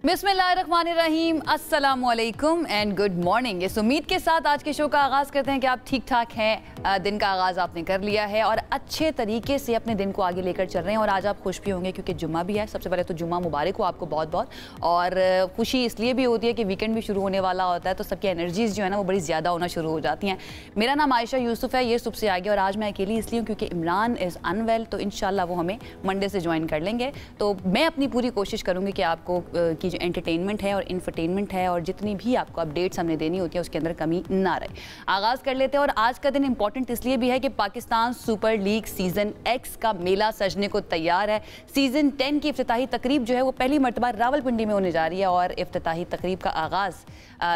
बिस्मिल्लाहिर्रहमानिर्रहीम, अस्सलामुअलैकुम and good morning. इस उम्मीद के साथ आज के शो का आगाज़ करते हैं कि आप ठीक ठाक हैं, दिन का आगाज़ आपने कर लिया है और अच्छे तरीके से अपने दिन को आगे लेकर चल रहे हैं। और आज आप खुश भी होंगे क्योंकि जुम्मा भी है। सबसे पहले तो जुम्मा मुबारक हो आपको बहुत बहुत। और खुशी इसलिए भी होती है कि वीकेंड भी शुरू होने वाला होता है, तो सबकी एनर्जीज़ जो है ना वो बड़ी ज़्यादा होना शुरू हो जाती हैं। मेरा नाम आयशा यूसुफ है, ये सुबह से आ गया और आज मैं अकेली इसलिए हूँ क्योंकि इमरान इज़ अनवेल, तो इंशाल्लाह वो हमें मंडे से ज्वाइन कर लेंगे। तो मैं अपनी पूरी कोशिश करूँगी कि आपको की जो एंटरटेनमेंट है और इन्फरटेनमेंट है और जितनी भी आपको अपडेट्स हमने देनी होती है उसके अंदर कमी ना रहे। आगाज़ कर लेते हैं। और आज का दिन इंपॉर्टेंट इसलिए भी है कि Pakistan super league season X का मेला सजने को तैयार है। सीज़न 10 की इफ्तिताही तकरीब जो है वो पहली मरतबा रावलपिंडी में होने जा रही है और इफ्तिताही तकरीब का आगाज़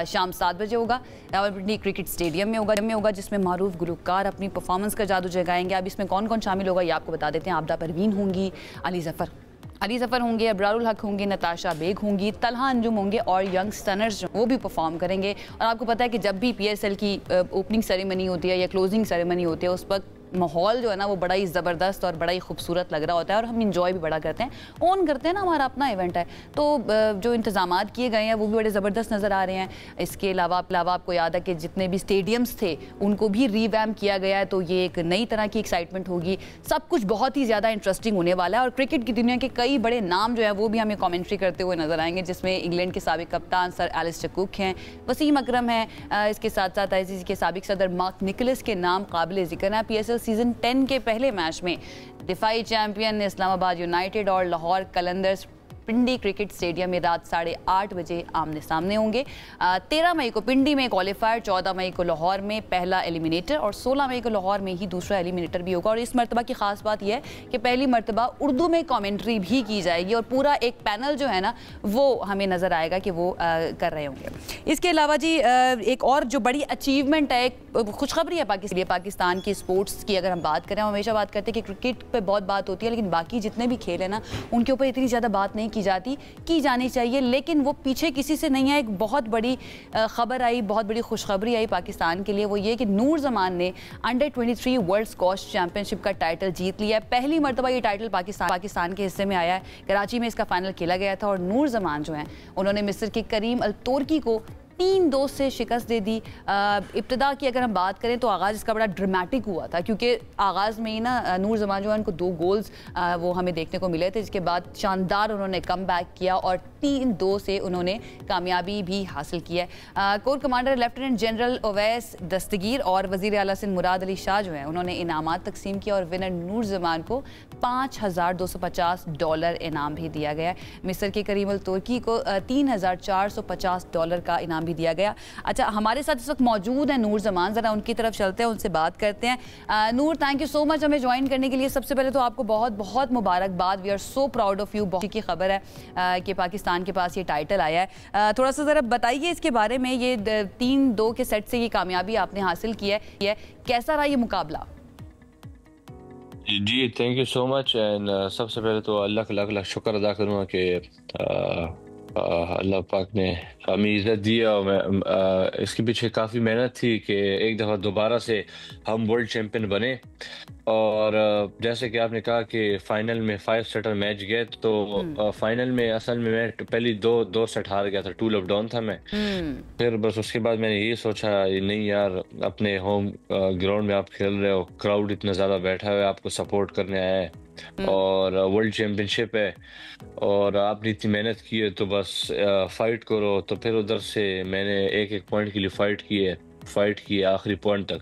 शाम 7 बजे होगा। रावलपिंडी क्रिकेट स्टेडियम में होगा जिसमें मारूफ गुलकार अपनी परफॉर्मेंस का जादू जगाएंगे। अब इसमें कौन कौन शामिल होगा ये आपको बता देते हैं। आबदा परवीन होंगी, अली ज़फ़र होंगे, अब्रारुल हक होंगे, नताशा बेग होंगी, तलहा अंजुम होंगे और यंग स्टनर्स जो वो भी परफॉर्म करेंगे। और आपको पता है कि जब भी PSL की ओपनिंग सेरेमनी होती है या क्लोजिंग सेरेमनी होती है उस वक्त माहौल जो है ना वो बड़ा ही ज़बरदस्त और बड़ा ही खूबसूरत लग रहा होता है और हम इंजॉय भी बड़ा करते हैं, ऑन करते हैं ना, हमारा अपना इवेंट है। तो जो इंतज़ामात किए गए हैं वो भी बड़े ज़बरदस्त नज़र आ रहे हैं। इसके अलावा आपको याद है कि जितने भी स्टेडियम्स थे उनको भी रीवैम्प किया गया है, तो ये एक नई तरह की एक्साइटमेंट होगी। सब कुछ बहुत ही ज़्यादा इंटरेस्टिंग होने वाला है और क्रिकेट की दुनिया के कई बड़े नाम जो है वो भी हमें कॉमेंट्री करते हुए नजर आएंगे, जिसमें इंग्लैंड के साबिक कप्तान सर एलिस्टर कुक हैं, वसीम अकरम हैं, इसके साथ साथ ICC के साबिक सदर मार्क निकोलस के नाम काबिल ज़िक्र है। PSL सीज़न 10 के पहले मैच में दिफाई चैंपियन इस्लामाबाद यूनाइटेड और लाहौर कलंदर्स पिंडी क्रिकेट स्टेडियम में रात 8:30 बजे आमने सामने होंगे। 13 मई को पिंडी में क्वालिफायर, 14 मई को लाहौर में पहला एलिमिनेटर और 16 मई को लाहौर में ही दूसरा एलिमिनेटर भी होगा। और इस मरतबा की खास बात यह है कि पहली मरतबा उर्दू में कमेंट्री भी की जाएगी और पूरा एक पैनल जो है ना वो हमें नज़र आएगा कि वो कर रहे होंगे। इसके अलावा जी एक और जो बड़ी अचीवमेंट है, एक खुशखबरी है पाकिस्तान की स्पोर्ट्स की। अगर हम बात करें, हम हमेशा बात करते हैं कि क्रिकेट पर बहुत बात होती है लेकिन बाकी जितने भी खेल है ना उनके ऊपर इतनी ज़्यादा बात नहीं की जानी चाहिए, लेकिन वो पीछे किसी से नहीं है। एक बहुत बड़ी खबर आई, बहुत बड़ी खुशखबरी आई पाकिस्तान के लिए, वो ये कि नूर जमान ने अंडर 23 वर्ल्ड स्क्वॉश चैंपियनशिप का टाइटल जीत लिया है। पहली मरतबा ये टाइटल पाकिस्तान के हिस्से में आया है। कराची में इसका फाइनल खेला गया था और नूर जमान जो है उन्होंने मिस्र के करीम अल तुर्की को 3-2 से शिकस्त दे दी। इब्तिदा की अगर हम बात करें तो आगाज़ इसका बड़ा ड्रामेटिक हुआ था क्योंकि आगाज़ में ही ना नूर जमान जो है उनको 2 गोल्स वो हमें देखने को मिले थे, जिसके बाद शानदार उन्होंने कम बैक किया और 3-2 से उन्होंने कामयाबी भी हासिल की है। Core commander lieutenant general Owais Dastgir और वज़ीर आला सिंध मुराद अली शाह जो है उन्होंने इनामात तकसीम किया और विनर नूर जमान को $5,250 इनाम भी दिया गया। मिस्र के करीम अल तुर्की को $3,450 का इनाम भी दिया गया। अच्छा, हमारे साथ इस वक्त मौजूद हैं नूर जमान, जरा उनकी तरफ चलते हैं, उनसे बात करते हैं। नूर, थैंक यू सो मच हमें ज्वाइन करने के लिए। सबसे पहले तो आपको बहुत बहुत मुबारकबाद। We are so proud of you. बहुत की खबर है कि पाकिस्तान के पास ये टाइटल आया है। थोड़ा सा ज़रा बताइए इसके बारे में। ये 3-2 के सेट से ये कामयाबी आपने हासिल की है, कैसा रहा ये मुकाबला? जी thank you so much. And सबसे पहले तो अल्लाह का लाख लाख शुक्र अदा करूँगा कि अल्लाह पाक ने हमें इज़्ज़त दी और इसके पीछे काफ़ी मेहनत थी कि एक दफ़ा दोबारा से हम वर्ल्ड चैम्पियन बने। और जैसे कि आपने कहा कि फाइनल में 5 सेटर मैच गए, तो फाइनल में असल में मैं पहली दो सेट हार गया था, 2 लेफ्ट डाउन था मैं। फिर बस उसके बाद मैंने ये सोचा नहीं यार, अपने होम ग्राउंड में आप खेल रहे हो, क्राउड इतना ज़्यादा बैठा हुआ है, आपको सपोर्ट करने आया है और वर्ल्ड चैम्पियनशिप है और आपने इतनी मेहनत की है तो बस फाइट करो। तो फिर उधर से मैंने एक पॉइंट के लिए फाइट की आखिरी पॉइंट तक,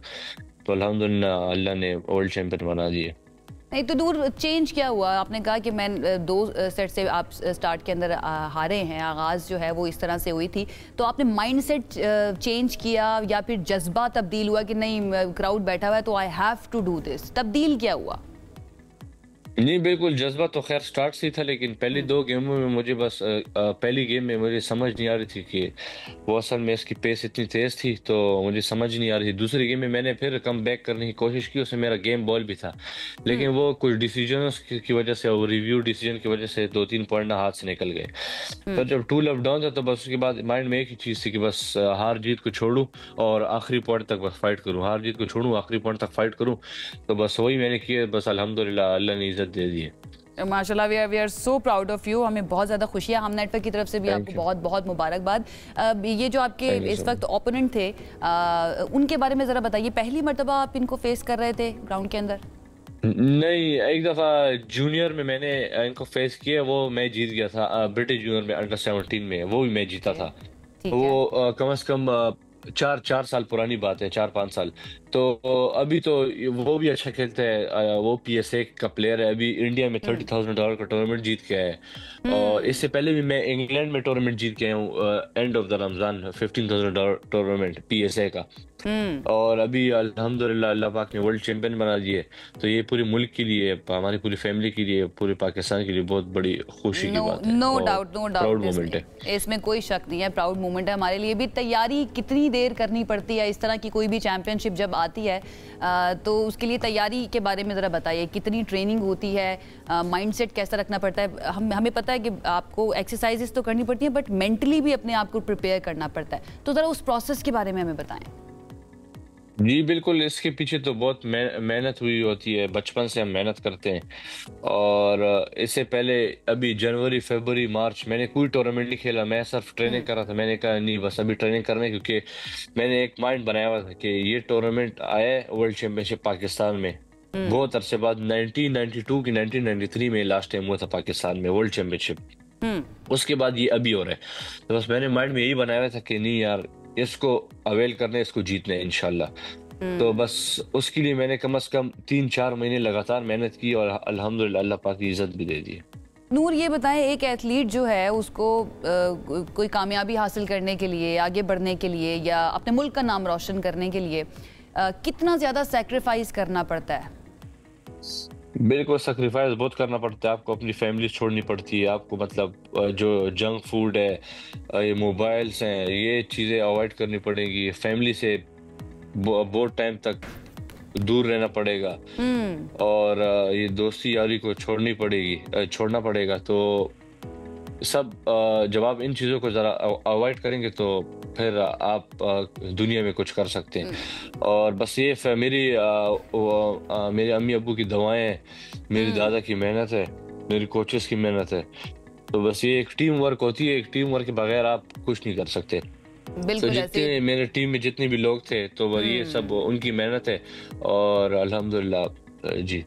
तो अल्हम्दुलिल्लाह अल्लाह ने वर्ल्ड चैंपियन बना दिए। नहीं तो दूर चेंज क्या हुआ? आपने कहा कि मैं 2 सेट से आप स्टार्ट के अंदर हारे हैं, आगाज़ जो है वो इस तरह से हुई थी, तो आपने माइंडसेट चेंज किया या फिर जज्बा तब्दील हुआ कि नहीं क्राउड बैठा हुआ है तो I have to do this? तब्दील क्या हुआ? नहीं, बिल्कुल जज्बा तो खैर स्टार्ट से ही था, लेकिन पहली 2 गेमों में मुझे बस पहली गेम में मुझे समझ नहीं आ रही थी कि वो असल में इसकी पेस इतनी तेज़ थी, तो मुझे समझ नहीं आ रही थी। दूसरी गेम में मैंने फिर कम बैक करने की कोशिश की, उसमें मेरा गेम बॉल भी था, लेकिन वो कुछ डिसीजन की वजह से और रिव्यू डिसीजन की वजह से 2-3 पॉइंट ना हाथ से निकल गए। फिर जब 2 लेफ्ट डाउन था तो बस उसके बाद माइंड में एक ही चीज़ थी कि बस हार जीत को छोड़ूं और आखिरी पॉइंट तक बस फाइट करूँ, हार जीत को छोड़ूं आखिरी पॉइंट तक फाइट करूँ। तो बस वही मैंने किया, बस अल्हम्दुलिल्लाह अल्लाह ने इज्जत दे दी है। माशाल्लाह, we are so proud of you. हमें बहुत ज़्यादा खुशी है, हम नेटवर्क की तरफ से भी आपको बहुत बहुत मुबारकबाद। ये जो आपके इस वक्त ओपोनेंट थे, उनके बारे में ज़रा बताइए। पहली मर्तबा आप इनको फेस कर रहे थे ग्राउंड के अंदर? नहीं, एक दफा जूनियर में मैंने इनको फेस किया, वो मैं जीत गया था। ब्रिटिश जूनियर में अंडर 17 में वो भी मैं जीता था। ठीक है। वो कम से कम 4 साल पुरानी बात है, 4-5 साल। तो अभी तो वो भी अच्छा खेलते हैं। वो PSA का प्लेयर है, अभी इंडिया में $30,000 का टूर्नामेंट जीत के आया है। और इससे पहले भी मैं इंग्लैंड में टूर्नामेंट जीत के आया हूँ, end of the Ramzan, $15,000 tournament PSA का। और अभी अल्हम्दुलिल्लाह अल्लाह पाक ने वर्ल्ड चैंपियन बना दिए। तो ये पूरे मुल्क के लिए, हमारी पूरी फैमिली के लिए, पूरे पाकिस्तान के लिए बहुत बड़ी खुशी की बात है। No doubt, no doubt, proud moment है, इसमें कोई शक नहीं है। प्राउड मोमेंट है हमारे लिए भी। तैयारी कितनी देर करनी पड़ती है इस तरह की कोई भी चैंपियनशिप जब आती है, तो उसके लिए तैयारी के बारे में ज़रा बताइए। कितनी ट्रेनिंग होती है, माइंडसेट कैसा रखना पड़ता है? हमें पता है कि आपको एक्सरसाइजेस तो करनी पड़ती है, बट मेंटली भी अपने आप को प्रिपेयर करना पड़ता है। तो ज़रा उस प्रोसेस के बारे में हमें बताएं। जी बिल्कुल, इसके पीछे तो बहुत मेहनत हुई होती है। बचपन से हम मेहनत करते हैं। और इससे पहले अभी जनवरी, फरवरी, मार्च मैंने कोई टूर्नामेंट नहीं खेला, मैं सिर्फ ट्रेनिंग कर रहा था। मैंने कहा नहीं, बस अभी ट्रेनिंग करना है, क्योंकि मैंने एक माइंड बनाया हुआ था कि ये टूर्नामेंट आया वर्ल्ड चैंपियनशिप पाकिस्तान में बहुत अरसे बाद। 1992 की 1993 में लास्ट टाइम हुआ था पाकिस्तान में वर्ल्ड चैंपियनशिप। उसके बाद ये अभी हो रहा है। तो बस मैंने माइंड में यही बनाया हुआ था कि नहीं यार, इसको अवेल करने, इसको जीतने है इंशाल्लाह। तो बस उसके लिए मैंने कम से कम 3-4 महीने लगातार मेहनत की, और अल्हम्दुलिल्लाह अल्लाह पाक की इज्जत भी दे दी। नूर, ये बताएं, एक एथलीट जो है उसको कोई कामयाबी हासिल करने के लिए, आगे बढ़ने के लिए, या अपने मुल्क का नाम रोशन करने के लिए कितना ज़्यादा सेक्रीफाइस करना पड़ता है? बिल्कुल, सेक्रीफाइस बहुत करना पड़ता है। आपको अपनी फैमिली छोड़नी पड़ती है। आपको मतलब जो जंक फूड है, ये मोबाइल्स हैं, ये चीज़ें अवॉइड करनी पड़ेगी। फैमिली से बहुत टाइम तक दूर रहना पड़ेगा। और ये दोस्ती यारी को छोड़ना पड़ेगा। तो सब जब आप इन चीज़ों को ज़रा अवॉइड करेंगे तो फिर आप दुनिया में कुछ कर सकते हैं। और बस ये मेरे अम्मी अब्बू की दुआएं हैं, मेरी दादा की मेहनत है, मेरी कोचेस की मेहनत है। तो बस ये एक टीम वर्क होती है। एक टीम वर्क के बगैर आप कुछ नहीं कर सकते। तो जितने मेरे टीम में जितने भी लोग थे, तो ये सब उनकी मेहनत है। और अल्हम्दुलिल्लाह जी।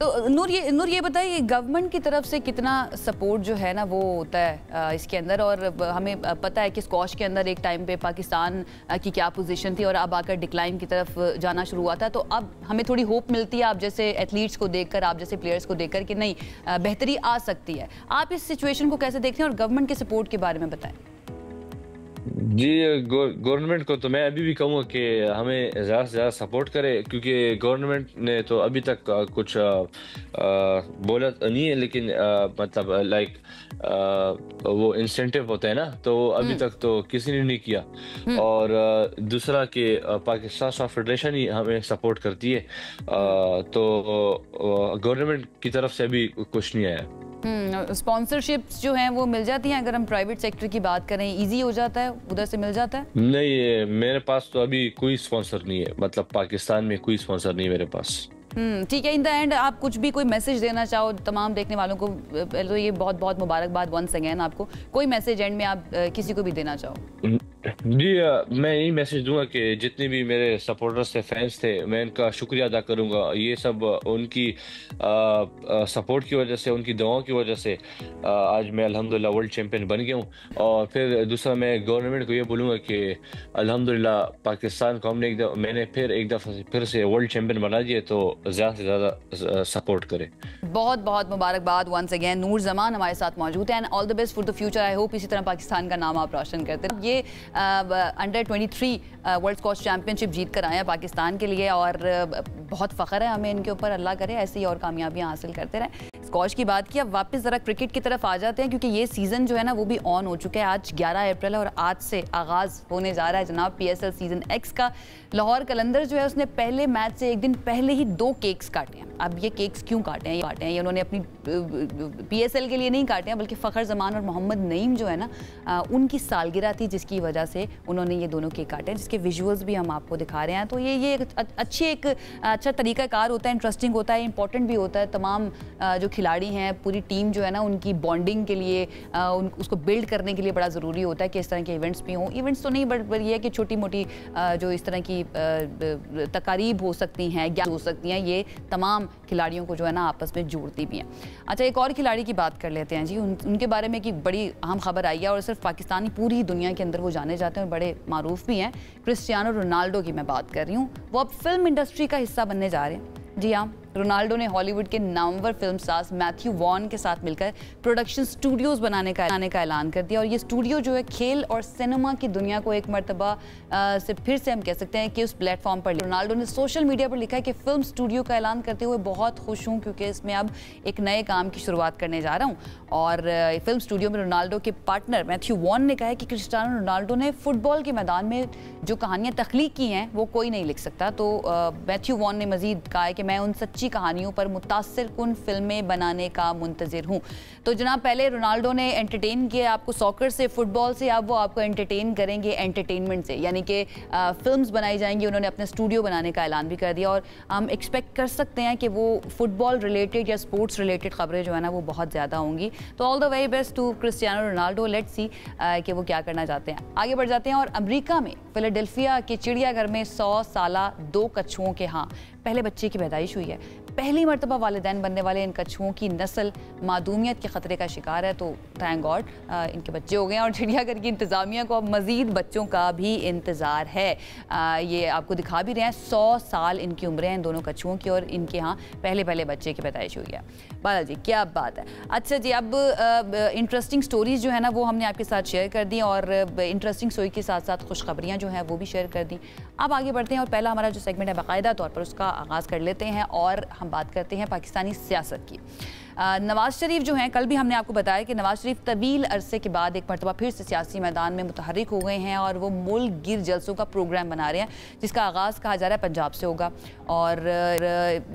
तो नूर ये बताइए, गवर्नमेंट की तरफ से कितना सपोर्ट जो है ना वो होता है इसके अंदर? और हमें पता है कि स्क्वॉश के अंदर एक टाइम पे पाकिस्तान की क्या पोजीशन थी, और अब आकर डिक्लाइन की तरफ जाना शुरू हुआ था। तो अब हमें थोड़ी होप मिलती है आप जैसे एथलीट्स को देखकर, आप जैसे प्लेयर्स को देखकर, कि नहीं बेहतरी आ सकती है। आप इस सिचुएशन को कैसे देखते हैं, और गवर्नमेंट के सपोर्ट के बारे में बताएं। जी, गवर्नमेंट को तो मैं अभी भी कहूँगा कि हमें ज़्यादा से ज़्यादा सपोर्ट करे, क्योंकि गवर्नमेंट ने तो अभी तक कुछ बोला नहीं है। लेकिन मतलब लाइक वो इंसेंटिव होता है ना, तो अभी तक तो किसी ने नहीं किया। और दूसरा कि पाकिस्तान सॉफ्ट फेडरेशन ही हमें सपोर्ट करती है। तो गवर्नमेंट की तरफ से अभी कुछ नहीं आया। स्पॉन्सरशिप्स जो हैं वो मिल जाती हैं? अगर हम प्राइवेट सेक्टर की बात करें, इजी हो जाता है, उधर से मिल जाता है? नहीं, मेरे पास तो अभी कोई स्पॉन्सर नहीं है। मतलब पाकिस्तान में कोई स्पॉन्सर नहीं मेरे पास। ठीक है। इन द एंड आप कुछ भी कोई मैसेज देना चाहो तमाम देखने वालों को? पहले तो ये बहुत बहुत मुबारकबाद वंस अगेन आपको। कोई मैसेज एंड में आप किसी को भी देना चाहो? जी, मैं यही मैसेज दूंगा कि जितने भी मेरे सपोर्टर्स थे, फैंस थे, मैं इनका शुक्रिया अदा करूंगा। ये सब उनकी सपोर्ट की वजह से, उनकी दुआओं की वजह से आज मैं अल्हम्दुलिल्लाह वर्ल्ड चैंपियन बन गया हूँ। और फिर दूसरा, मैं गवर्नमेंट को ये बोलूँगा कि अल्हम्दुलिल्लाह पाकिस्तान को मैंने एक दफ़ा फिर से वर्ल्ड चैंपियन बना दिया, तो ज़्यादा से ज़्यादा सपोर्ट करें। बहुत बहुत मुबारकबाद वंस अगेन। नूर जमान हमारे साथ मौजूद है, and all the best for the future. I hope इसी तरह पाकिस्तान का नाम आप रोशन करते हैं। ये अंडर 23 वर्ल्ड स्क्वॉश चैंपियनशिप जीत कर आए हैं पाकिस्तान के लिए, और बहुत फ़ख्र है हमें इनके ऊपर। अल्लाह करे ऐसी और कामयाबियां हासिल करते रहें। स्क्वॉश की बात की, अब वापस ज़रा क्रिकेट की तरफ आ जाते हैं, क्योंकि ये सीज़न जो है ना वो भी ऑन हो चुका है। आज 11 अप्रैल है और आज से आगाज़ होने जा रहा है जनाब PSL सीज़न X का। लाहौर कलंदर जो है उसने पहले मैच से एक दिन पहले ही 2 केक्स काटे हैं। अब ये केक्स क्यों काटे हैं, ये उन्होंने अपनी PSL के लिए नहीं काटे हैं, बल्कि फ़खर जमान और मोहम्मद नईम जो है ना उनकी सालगिरह थी, जिसकी वजह से उन्होंने ये दोनों केक काटे हैं, जिसके विजुअल्स भी हम आपको दिखा रहे हैं। तो ये एक अच्छा तरीक़ाकार होता है, इंटरेस्टिंग होता है, इंपॉर्टेंट भी होता है। तमाम जो खिलाड़ी हैं, पूरी टीम जो है ना, उनकी बॉन्डिंग के लिए उसको बिल्ड करने के लिए बड़ा ज़रूरी होता है कि इस तरह के इवेंट्स भी हों। इवेंट्स तो नहीं, बट ये है कि छोटी मोटी जो इस तरह की तकारीब हो सकती हैं, ज्ञान हो सकती हैं, ये तमाम खिलाड़ियों को जो है ना आपस में जोड़ती भी हैं। अच्छा, एक और खिलाड़ी की बात कर लेते हैं जी। उनके बारे में कि बड़ी अहम खबर आई है और सिर्फ पाकिस्तानी, पूरी दुनिया के अंदर वो जाने जाते हैं और बड़े मारूफ भी हैं। क्रिस्टियानो रोनाल्डो की मैं बात कर रही हूँ। वो अब फिल्म इंडस्ट्री का हिस्सा बनने जा रहे हैं। जी हाँ, रोनाल्डो ने हॉलीवुड के नामवर फिल्म स्टार मैथ्यू वॉन के साथ मिलकर प्रोडक्शन स्टूडियोज बनाने का ऐलान कर दिया। और ये स्टूडियो जो है खेल और सिनेमा की दुनिया को एक मरतबा से फिर से हम कह सकते हैं कि उस प्लेटफॉर्म पर रोनाल्डो ने सोशल मीडिया पर लिखा है कि फिल्म स्टूडियो का ऐलान करते हुए बहुत खुश हूँ, क्योंकि इसमें अब एक नए काम की शुरुआत करने जा रहा हूँ। और फिल्म स्टूडियो में रोनाल्डो के पार्टनर मैथ्यू वॉन ने कहा है कि क्रिस्टियानो रोनाल्डो ने फुटबॉल के मैदान में जो कहानियाँ तख्लीक की हैं वो कोई नहीं लिख सकता। तो मैथ्यू वॉन ने मजीद कहा है कि मैं उन सच्ची कहानियों पर मुतासिर कुन फिल्में बनाने का मुंतजिर हूँ। तो जनाब, पहले रोनाल्डो ने एंटरटेन किया आपको सॉकर से, फुटबॉल से, अब वो आपको एंटरटेन करेंगे एंटरटेनमेंट से, यानी कि फिल्म्स बनाई जाएंगी। उन्होंने अपने स्टूडियो बनाने का ऐलान भी कर दिया और हम एक्सपेक्ट कर सकते हैं कि वो फुटबॉल रिलेटेड या स्पोर्ट्स रिलेटेड खबरें जो है ना वो बहुत ज़्यादा होंगी। तो all the very best to Cristiano Ronaldo. Let's see कि वो क्या करना चाहते हैं। आगे बढ़ जाते हैं और अमेरिका में फिलाडेल्फिया के चिड़ियाघर में 100 साला 2 कछुओं के पहले बच्चे की पैदाइश हुई है। पहली मरतबा वालिदैन बनने वाले इन कछुओं की नस्ल मादूमियत के ख़तरे का शिकार है। तो थैंक गॉड इनके बच्चे हो गए हैं और चिड़ियाघर की इंतज़ामिया को अब मज़ीद बच्चों का भी इंतज़ार है। ये आपको दिखा भी रहे हैं, 100 साल इनकी उम्रें हैं इन दोनों कछुओं की और इनके यहाँ पहले बच्चे की पैदाइश हुई है। बालाजी, क्या बात है। अच्छा जी, अब इंटरेस्टिंग स्टोरीज़ जो है ना वो हमने आपके साथ शेयर कर दी और इंटरेस्टिंग स्टोरी के साथ साथ खुशखबरियाँ जो हैं वो भी शेयर कर दी। अब आगे बढ़ते हैं और पहला हमारा जो सेगमेंट है बाकायदा तौर पर उसका आगाज़ कर लेते हैं और हम बात करते हैं पाकिस्तानी सियासत की। नवाज शरीफ जो हैं, कल भी हमने आपको बताया कि नवाज शरीफ तवील अरसे के बाद एक मरतबा फिर से सियासी मैदान में मुतहर्रिक हो गए हैं और वो मुल्क गिर जलसों का प्रोग्राम बना रहे हैं, जिसका आगाज़ कहा जा रहा है पंजाब से होगा। और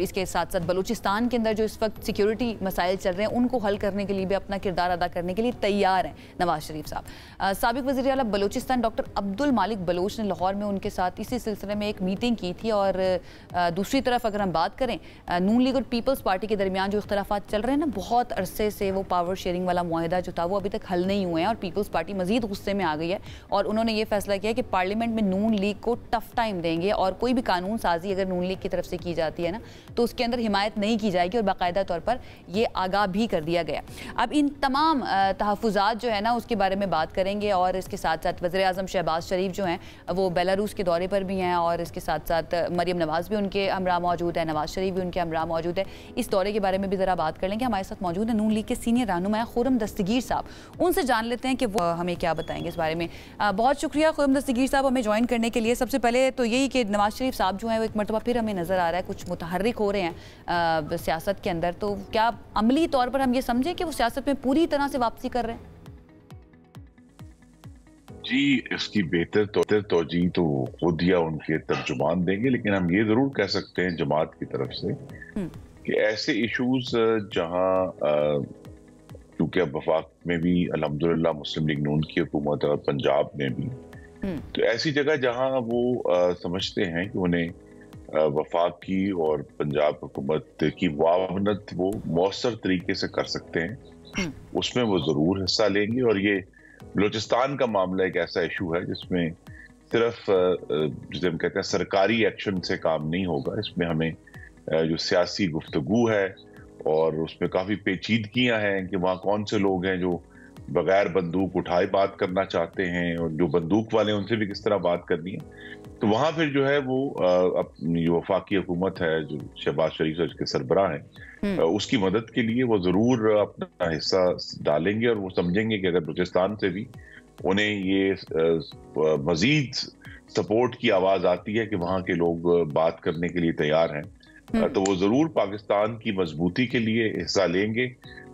इसके साथ साथ बलूचिस्तान के अंदर जो इस वक्त सिक्योरिटी मसाइल चल रहे हैं उनको हल करने के लिए भी अपना किरदार अदा करने के लिए तैयार हैं नवाज शरीफ साहब। साबिक वज़ीर आला बलूचिस्तान डॉक्टर अब्दुल मालिक बलोच ने लाहौर में उनके साथ इसी सिलसिले में एक मीटिंग की थी। और दूसरी तरफ अगर हम बात करें नून लीग और पीपल्स पार्टी के दरमियान जो इख्तलाफात चल रहे हैं ना, बहुत अरसे से वो पावर शेयरिंग वाला मुआहिदा जो था वो अभी तक हल नहीं हुए हैं और पीपल्स पार्टी मजीद गुस्से में आ गई है और उन्होंने ये फैसला किया कि पार्लियामेंट में नून लीग को टफ टाइम देंगे और कोई भी कानून साजी अगर नून लीग की तरफ से की जाती है ना तो उसके अंदर हिमायत नहीं की जाएगी और बाकायदा तौर पर ये आगाह भी कर दिया गया। अब इन तमाम तहफ़्फ़ुज़ात जो है ना उसके बारे में बात करेंगे और इसके साथ साथ वज़ीर आज़म शहबाज शरीफ जो हैं वो बेलारूस के दौरे पर भी हैं और इसके साथ साथ मरियम नवाज़ भी उनके हमरा मौजूद है, नवाज शरीफ भी उनके हमरा मौजूद है। इस दौरे के बारे में भी ज़रा बात कर लेंगे। हमारे साथ मौजूद है नून लीग के सीनियर रहनुमा खुर्रम दस्तगीर साहब, उनसे जान लेते हैं कि वो हमें क्या बताएंगे इस बारे में। बहुत शुक्रिया खुर्रम दस्तगीर साहब हमें ज्वाइन करने के लिए। सबसे पहले तो यही कि नवाज शरीफ साहब जो हैं वो एक मरतबा फिर हमें नज़र आ रहा है कुछ मुतहर्रिक हो रहे हैं सियासत के अंदर, तो क्या अमली तौर पर हम ये समझें कि वो सियासत में पूरी तरह से वापसी कर रहे हैं? जी, इसकी बेहतर तौजीह तो खुद या उनके तर्जुमान देंगे, लेकिन हम ये जरूर कह सकते हैं जमात की तरफ से कि ऐसे इशूज जहां क्योंकि अब वफाक में भी अल्हम्दुलिल्लाह मुस्लिम लीग नून की हुकूमत और पंजाब में भी, तो ऐसी जगह जहां वो समझते हैं कि उन्हें वफाक की और पंजाब हुकूमत की मुआवनत वो मौसर तरीके से कर सकते हैं, उसमें वो जरूर हिस्सा लेंगे। और ये बलूचिस्तान का मामला एक ऐसा इशू है जिसमें सिर्फ जिसे हम कहते हैं सरकारी एक्शन से काम नहीं होगा, इसमें हमें जो सियासी गुफ्तगू है और उसमें काफी पेचीदगियां हैं कि वहाँ कौन से लोग हैं जो बगैर बंदूक उठाए बात करना चाहते हैं और जो बंदूक वाले उनसे भी किस तरह बात करनी है। तो वहाँ फिर जो है वो अपनी जो वफाकी हुकूमत है जो शहबाज शरीफ के सरबराह हैं उसकी मदद के लिए वो जरूर अपना हिस्सा डालेंगे और वो समझेंगे कि अगर बलूचिस्तान से भी उन्हें ये मजीद सपोर्ट की आवाज आती है कि वहाँ के लोग बात करने के लिए तैयार हैं, तो वो जरूर पाकिस्तान की मजबूती के लिए हिस्सा लेंगे।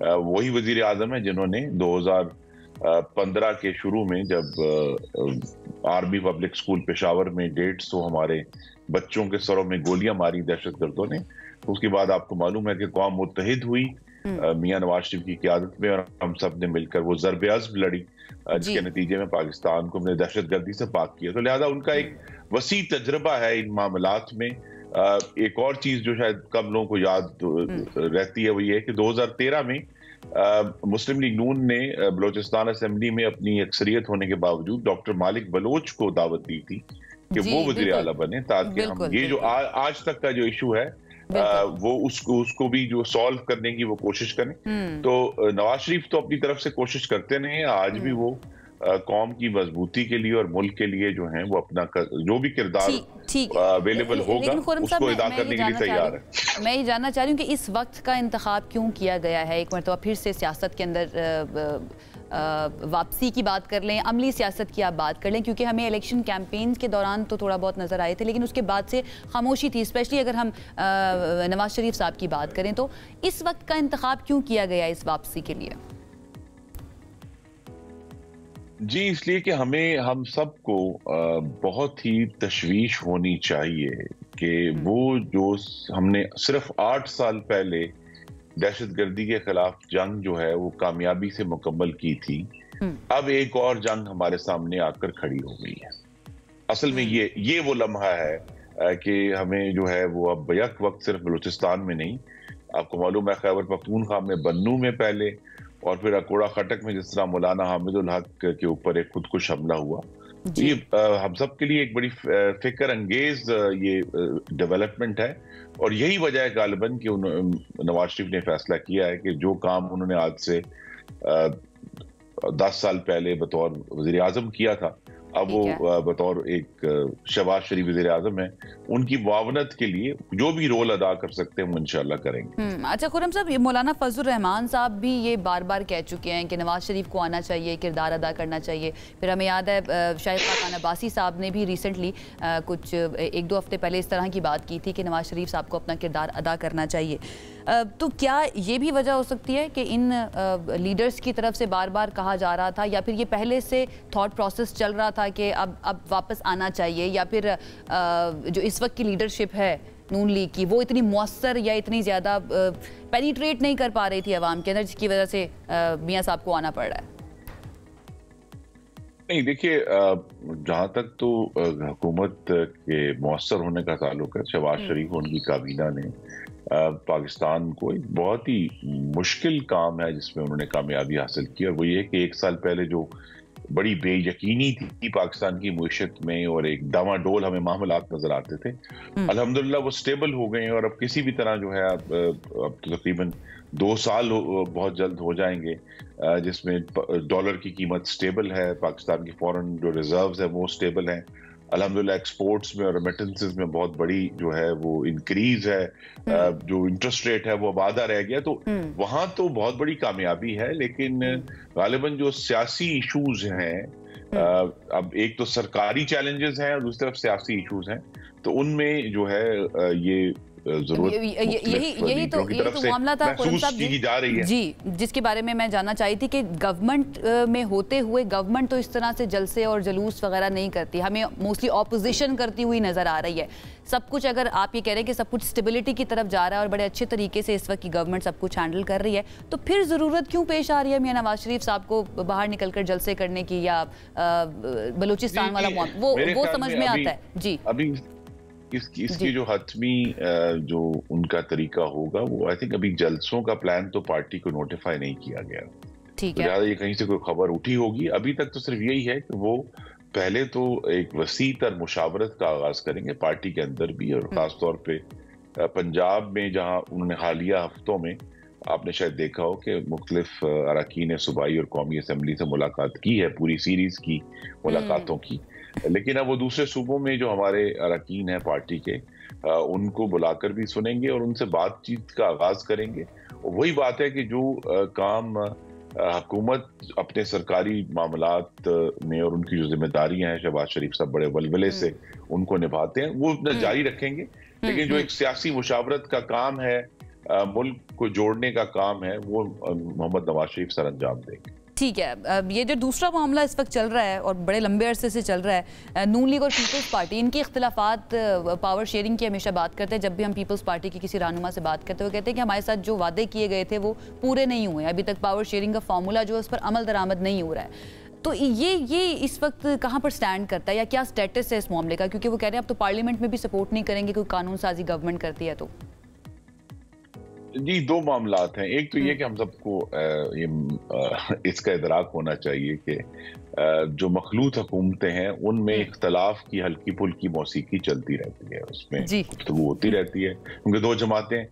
वही वजीर आजम है जिन्होंने 2015 के शुरू में जब आर्मी पब्लिक स्कूल पेशावर में 150 हमारे बच्चों के सरों में गोलियां मारी दहशतगर्दों ने, तो उसके बाद आपको मालूम है कि कौम मुत्तहिद हुई मियां नवाज शरीफ की क़यादत में, और हम सब ने मिलकर वो ज़र्ब-ए-अज़्म लड़ी, जिसके नतीजे में पाकिस्तान को हमने दहशतगर्दी से पाक किया। तो लिहाजा उनका एक वसी तजर्बा है इन मामलात में। एक और चीज जो शायद कम लोगों को याद रहती है वो ये है कि 2013 में मुस्लिम लीग नून ने बलोचिस्तान असेंबली में अपनी अक्सरियत होने के बावजूद डॉक्टर मालिक बलोच को दावत दी थी कि वो वज़ीर आला बने, ताकि हम ये जो आज तक का जो इशू है वो उसको भी जो सॉल्व करने की वो कोशिश करें। तो नवाज शरीफ तो अपनी तरफ से कोशिश करते नहीं, आज भी वो कौम की मजबूती के लिए और मुल्क के लिए जो है वो अपना जो भी किरदार अवेलेबल होगा उसको अदा करने के लिए तैयार है। मैं ये जानना चाह रही हूँ कि इस वक्त का इंतखाब क्यों किया गया है? एक मरतबा फिर से सियासत के अंदर वापसी की बात कर लें, अमली सियासत की आप बात कर लें, क्योंकि हमें इलेक्शन कैंपेन के दौरान तो थोड़ा बहुत नज़र आए थे, लेकिन उसके बाद से खामोशी थी। स्पेशली अगर हम नवाज शरीफ साहब की बात करें तो इस वक्त का इंतखाब क्यों किया गया इस वापसी के लिए? जी, इसलिए कि हम सबको बहुत ही तशवीश होनी चाहिए कि वो जो हमने सिर्फ 8 साल पहले दहशतगर्दी के खिलाफ जंग जो है वो कामयाबी से मुकम्मल की थी, अब एक और जंग हमारे सामने आकर खड़ी हो गई है। असल में ये वो लम्हा है कि हमें जो है वो अब बैक वक्त सिर्फ बलूचिस्तान में नहीं, आपको मालूम है खैबर पख्तूनख्वा में बन्नू में पहले, और फिर अकोड़ा खटक में जिस तरह मौलाना हामिदुल हक के ऊपर एक खुदकुश हमला हुआ, तो ये हम सब के लिए एक बड़ी फिक्र अंगेज ये डेवलपमेंट है। और यही वजह है गालिबन कि नवाज शरीफ ने फैसला किया है कि जो काम उन्होंने आज से 10 साल पहले बतौर वजीर आजम किया था, अब वो बतौर एक शहबाज शरीफ वज़ीर आज़म है, उनकी मुआवनत के लिए जो भी रोल अदा कर सकते हैं वो इंशाल्लाह करेंगे। अच्छा खुर्रम साहब, ये मौलाना फजल रहमान साहब भी ये बार बार कह चुके हैं कि नवाज शरीफ को आना चाहिए, किरदार अदा करना चाहिए। फिर हमें याद है शाहिद खान अब्बासी साहब ने भी रिसेंटली कुछ 1-2 हफ्ते पहले इस तरह की बात की थी कि नवाज शरीफ साहब को अपना किरदार अदा करना चाहिए। तो क्या ये भी वजह हो सकती है कि इन लीडर्स की तरफ से बार बार कहा जा रहा था, या फिर ये पहले से थॉट प्रोसेस चल रहा था कि अब वापस आना चाहिए, या फिर जो इस वक्त की लीडरशिप है नून लीग की वो इतनी मुअस्सर या इतनी ज़्यादा पेनिट्रेट नहीं कर पा रही थी अवाम के अंदर, जिसकी वजह से मियां साहब को आना पड़ रहा है? नहीं, देखिए, जहाँ तक तो हुकूमत के मुअस्सर होने का ताल्लुक है, शहबाज शरीफ उनकी काबीना ने पाकिस्तान को एक बहुत ही मुश्किल काम है जिसमें उन्होंने कामयाबी हासिल की, और वो ये कि 1 साल पहले जो बड़ी बेयकीनी थी पाकिस्तान की मुईशत में और एक डामाडोल हमें मामलात नजर आते थे, अल्हम्दुलिल्लाह वो स्टेबल हो गए हैं। और अब किसी भी तरह जो है अब तो तकरीबन 2 साल बहुत जल्द हो जाएंगे जिसमें डॉलर की कीमत स्टेबल है, पाकिस्तान की फॉरेन जो रिजर्व्स है वो स्टेबल हैं, अल्हम्दुलिल्लाह एक्सपोर्ट्स में और रेमिटेंसेस में बहुत बड़ी जो है वो इंक्रीज है, जो इंटरेस्ट रेट है वो अब आधा रह गया, तो वहां तो बहुत बड़ी कामयाबी है। लेकिन गालिबन जो सियासी इश्यूज हैं, अब एक तो सरकारी चैलेंजेस हैं और दूसरी तरफ सियासी इश्यूज हैं, तो उनमें जो है ये यही तो मामला था की जा रही है जी, जिसके बारे में मैं जानना चाही थी कि गवर्नमेंट में होते हुए गवर्नमेंट तो इस तरह से जलसे और जलूस वगैरह नहीं करती, हमें मोस्टली ऑपोजिशन करती हुई नजर आ रही है। सब कुछ, अगर आप ये कह रहे हैं कि सब कुछ स्टेबिलिटी की तरफ जा रहा है और बड़े अच्छे तरीके से इस वक्त की गवर्नमेंट सब कुछ हैंडल कर रही है, तो फिर जरूरत क्यों पेश आ रही है मियां नवाज शरीफ साहब को बाहर निकलकर जलसे करने की, या बलूचिस्तान वाला वो समझ में आता है? जी, अभी इसकी जो हतमी जो उनका तरीका होगा वो आई थिंक अभी जलसों का प्लान तो पार्टी को नोटिफाई नहीं किया गया, ठीक है, ये कहीं से कोई खबर उठी होगी। अभी तक तो सिर्फ यही है कि वो पहले तो एक वसी तर मुशावरत का आगाज करेंगे पार्टी के अंदर भी, और खासतौर पे पंजाब में जहां उन्होंने हालिया हफ्तों में आपने शायद देखा हो कि मुख्तलिफ अरकान सूबाई और कौमी असम्बली से मुलाकात की है, पूरी सीरीज की मुलाकातों की। लेकिन अब वो दूसरे सूबों में जो हमारे अरकान हैं पार्टी के, उनको बुलाकर भी सुनेंगे और उनसे बातचीत का आगाज करेंगे। वही बात है कि जो काम हुकूमत अपने सरकारी मामलात में और उनकी जो जिम्मेदारियां हैं, शहबाज शरीफ साहब बड़े वलवले से उनको निभाते हैं, वो अपना जारी रखेंगे। लेकिन जो एक सियासी मुशावरत का काम है, मुल्क को जोड़ने का काम है, वो मोहम्मद नवाज शरीफ सर अंजाम देंगे। ठीक है, ये जो दूसरा मामला इस वक्त चल रहा है और बड़े लंबे अरसे से चल रहा है, नून लीग और पीपल्स पार्टी, इनके इख्तलाफात पावर शेयरिंग की हमेशा बात करते हैं। जब भी हम पीपल्स पार्टी की किसी रहनुमा से बात करते हैं, वो कहते हैं कि हमारे साथ जो वादे किए गए थे वो पूरे नहीं हुए, अभी तक पावर शेयरिंग का फार्मूला जो है उस पर अमल दरामद नहीं हो रहा है। तो ये इस वक्त कहाँ पर स्टैंड करता है या क्या स्टेटस है इस मामले का? क्योंकि वो कह रहे हैं अब तो पार्लियामेंट में भी सपोर्ट नहीं करेंगे कोई कानून साजी गवर्नमेंट करती है। तो जी, दो मामलात हैं। एक तो ये कि हम सबको इसका इदराक होना चाहिए कि जो मखलूत हुकूमतें हैं उनमें इख्तलाफ की हल्की फुल्की मौसीकी चलती रहती है, उसमें गुफ्तगू होती रहती है, क्योंकि दो जमातें।